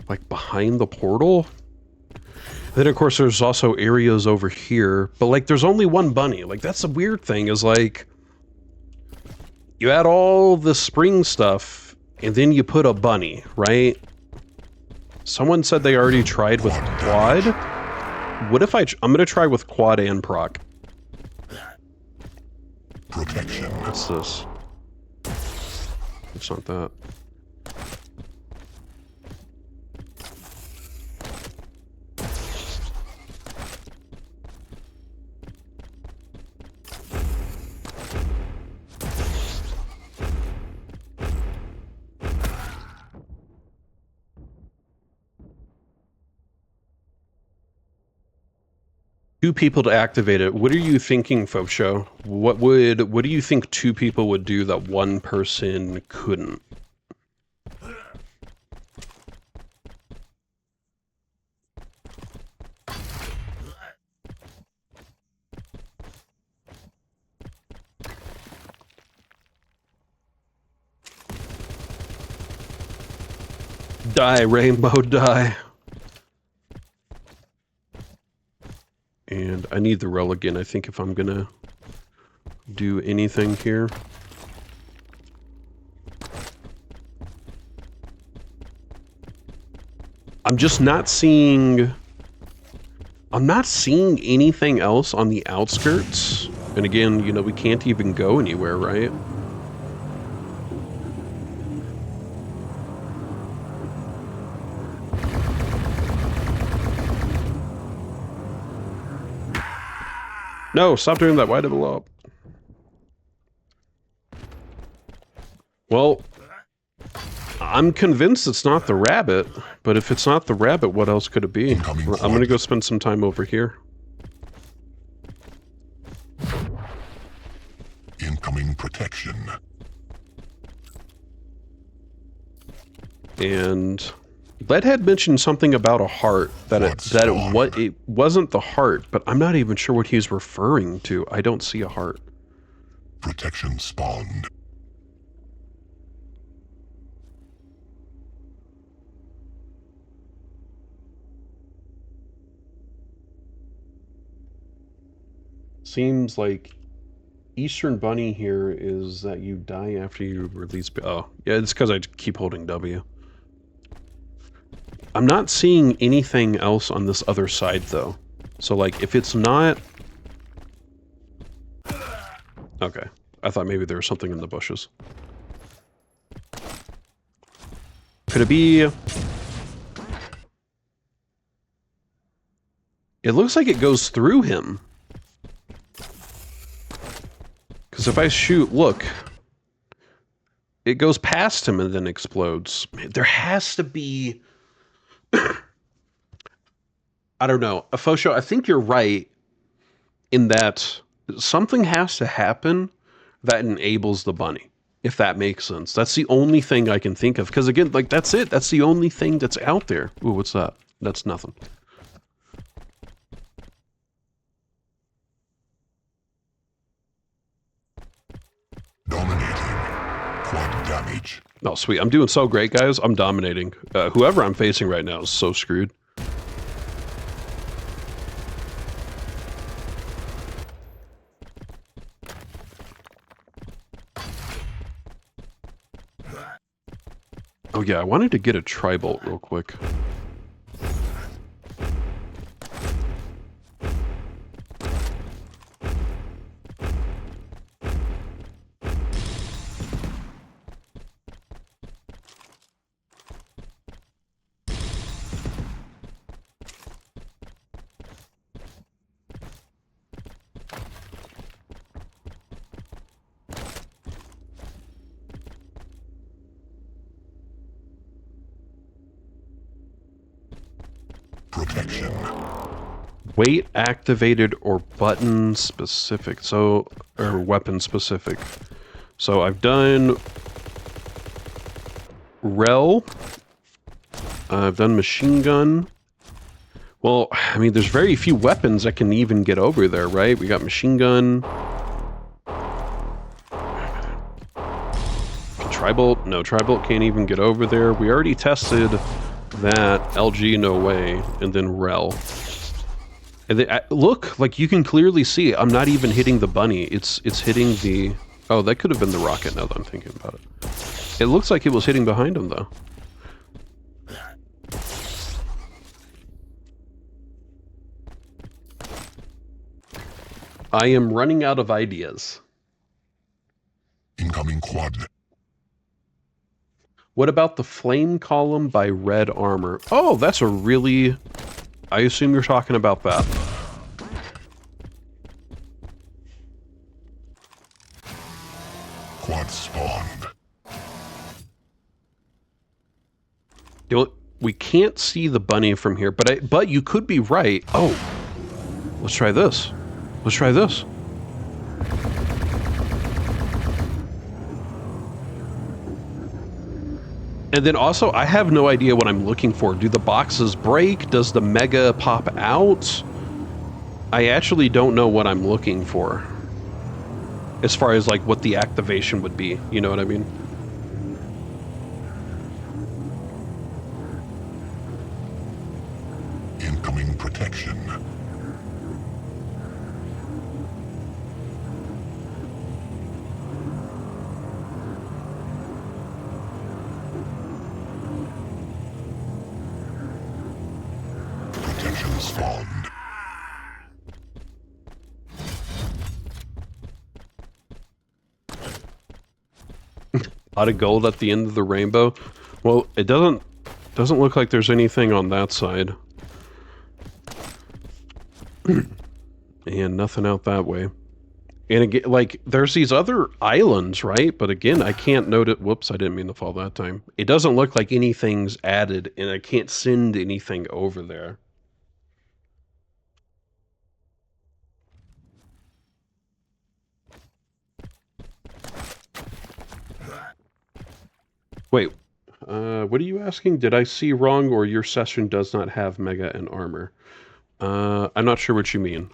like behind the portal. Then of course there's also areas over here, but like there's only one bunny. Like that's the weird thing, is like you add all the spring stuff and then you put a bunny, right? Someone said they already tried with quad. What if I'm gonna try with quad and proc. Protection. What's this? It's not that. Two people to activate it. What are you thinking, Fofsho? What do you think two people would do that one person couldn't? Die, Rainbow, die. And I need the rel again, I think, if I'm gonna do anything here. I'm just not seeing... I'm not seeing anything else on the outskirts. And again, you know, we can't even go anywhere, right? No, stop doing that. Why develop? Well, I'm convinced it's not the rabbit, but if it's not the rabbit, what else could it be? I'm gonna go spend some time over here. Incoming protection. And Led had mentioned something about a heart, that it wasn't the heart, but I'm not even sure what he's referring to. I don't see a heart. Protection spawned. Seems like Eastern Bunny here is that you die after you release... Oh, yeah, it's because I keep holding W. I'm not seeing anything else on this other side, though. So, like, if it's not... Okay. I thought maybe there was something in the bushes. Could it be... It looks like it goes through him. Because if I shoot, look... It goes past him and then explodes. There has to be... I don't know. Fosho, I think you're right in that something has to happen that enables the bunny, if that makes sense. That's the only thing I can think of. Because again, like, that's it. That's the only thing that's out there. Ooh, what's that? That's nothing. Dominating. Quad damage. Oh, sweet. I'm doing so great, guys. I'm dominating. Whoever I'm facing right now is so screwed. Oh yeah, I wanted to get a tri-bolt real quick. Protection. Weight activated or button specific. So, or weapon specific. So I've done Rel. I've done machine gun. Well, I mean, there's very few weapons that can even get over there, right? We got machine gun. Tri-bolt? No, tri-bolt can't even get over there. We already tested that. LG, no way. And then Rel. And then, look, like you can clearly see, I'm not even hitting the bunny. It's hitting the... Oh, that could have been the rocket now that I'm thinking about it. It looks like it was hitting behind him, though. I am running out of ideas. Incoming quad. What about the flame column by Red Armor? Oh, that's a really... I assume you're talking about that. Quad spawned. You know, we can't see the bunny from here, but you could be right. Oh, let's try this. Let's try this. And then also, I have no idea what I'm looking for. Do the boxes break? Does the mega pop out? I actually don't know what I'm looking for. As far as like what the activation would be, you know what I mean? Incoming protection. Protection spawned. Pot of gold at the end of the rainbow. Well, it doesn't look like there's anything on that side. And nothing out that way. And again, like, there's these other islands, right? But again, I can't note it. Whoops, I didn't mean to fall that time. It doesn't look like anything's added, and I can't send anything over there. Wait, what are you asking? Did I see wrong, or your session does not have mega and armor? I'm not sure what you mean.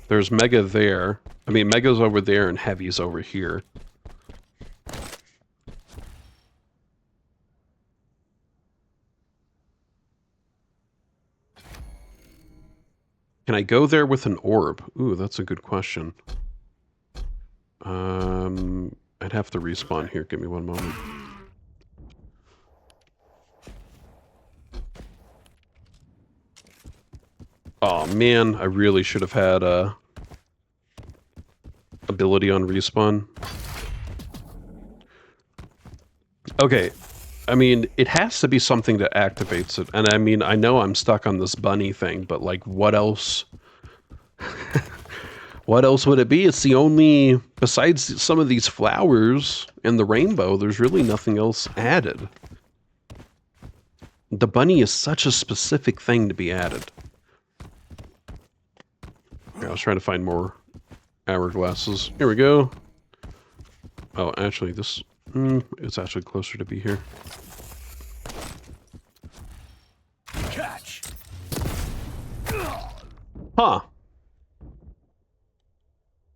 There's mega there. I mean, mega's over there and heavy's over here. Can I go there with an orb? Ooh, that's a good question. I'd have to respawn here. Give me one moment. Oh man, I really should have had ability on respawn. Okay, I mean, it has to be something that activates it. And I mean, I know I'm stuck on this bunny thing, but like, what else? What else would it be? It's the only, besides some of these flowers and the rainbow, there's really nothing else added. The bunny is such a specific thing to be added. Here, I was trying to find more hourglasses. Here we go. Oh, actually, this... it's actually closer to be here. Catch. Huh.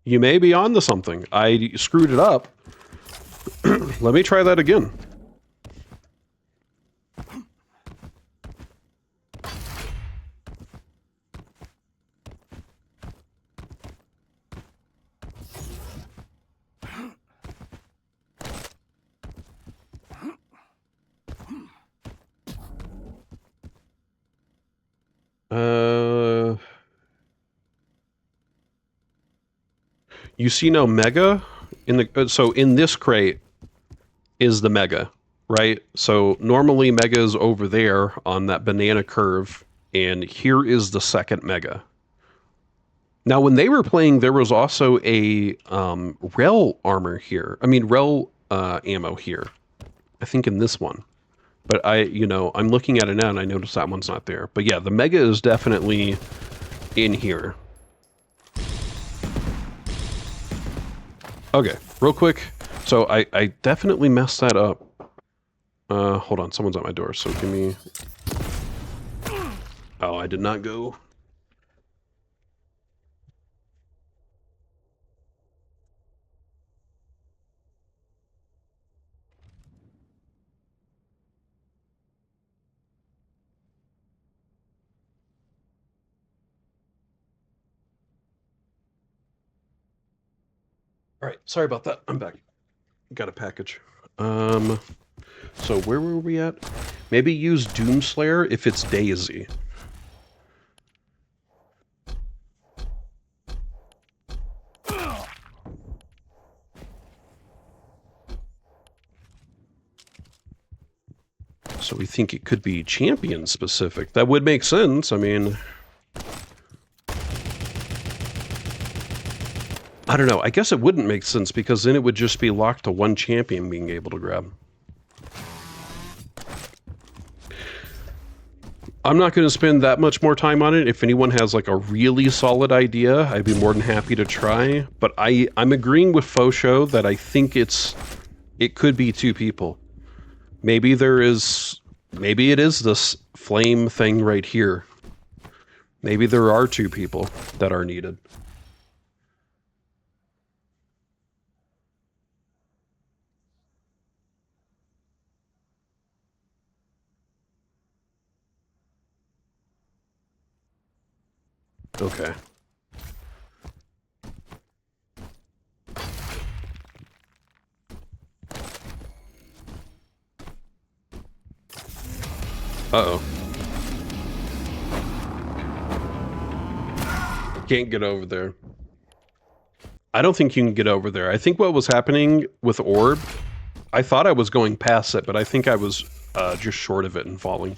You may be onto something. I screwed it up. Let me try that again. You see no mega in the so in this crate is the mega, right? So normally mega is over there on that banana curve, and here is the second mega. Now, when they were playing, there was also a rel armor here. I mean, rel ammo here. I think in this one. But I'm looking at it now and I notice that one's not there. But yeah, the mega is definitely in here. Okay, real quick. So I definitely messed that up. Hold on, someone's at my door, so give me... Oh, I did not go. All right, sorry about that. I'm back. Got a package. So where were we at? Maybe use Doomslayer if it's Daisy. So we think it could be champion specific. That would make sense. I mean, I don't know. I guess it wouldn't make sense because then it would just be locked to one champion being able to grab. I'm not going to spend that much more time on it. If anyone has like a really solid idea, I'd be more than happy to try. But I'm agreeing with Fosho that I think it could be two people. Maybe it is this flame thing right here. Maybe there are two people that are needed. Okay. Uh-oh. Can't get over there. I don't think you can get over there. I think what was happening with Orb, I thought I was going past it, but I think I was just short of it and falling.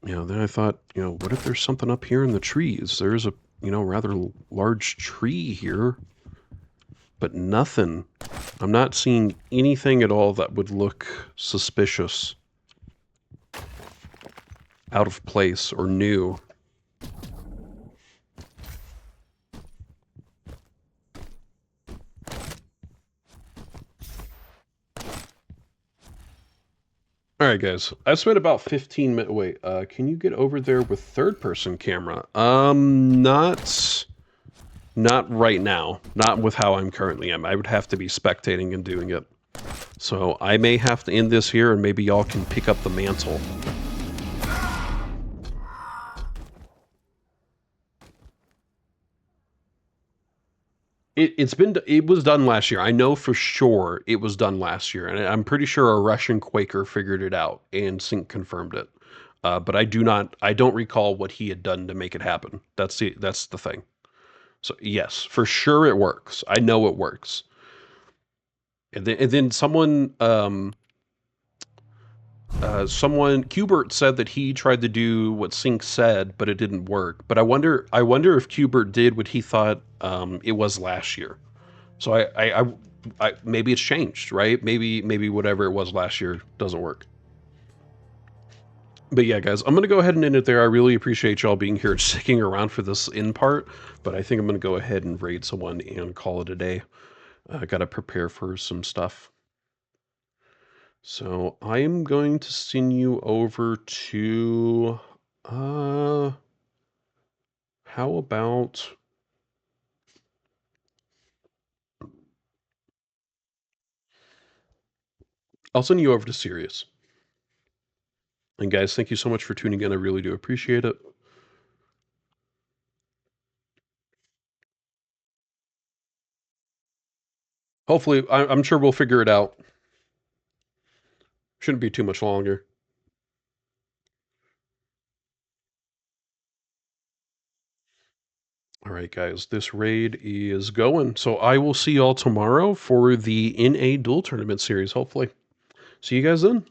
Then I thought, what if there's something up here in the trees? There's a, rather large tree here, but nothing. I'm not seeing anything at all that would look suspicious, out of place, or new. Alright guys, I spent about 15 minutes, wait, can you get over there with third-person camera? Not right now. Not with how I'm currently am. I would have to be spectating and doing it. So I may have to end this here and maybe y'all can pick up the mantle. It was done last year. I know for sure it was done last year, and I'm pretty sure a Russian Quaker figured it out and Sync confirmed it. But I don't recall what he had done to make it happen. That's the thing. So yes, for sure it works. I know it works. And then someone Qbert said that he tried to do what Sync said, but it didn't work. But I wonder if Qbert did what he thought it was last year. So I maybe it's changed, right? Maybe whatever it was last year doesn't work. But yeah, guys, I'm going to go ahead and end it there. I really appreciate y'all being here, sticking around for this end part. But I think I'm going to go ahead and raid someone and call it a day. I got to prepare for some stuff. So I am going to send you over to, how about, I'll send you over to Sirius. And guys, thank you so much for tuning in. I really do appreciate it. Hopefully, I'm sure we'll figure it out. Shouldn't be too much longer. All right, guys, this raid is going. So I will see y'all tomorrow for the NA Duel Tournament series, hopefully. See you guys then.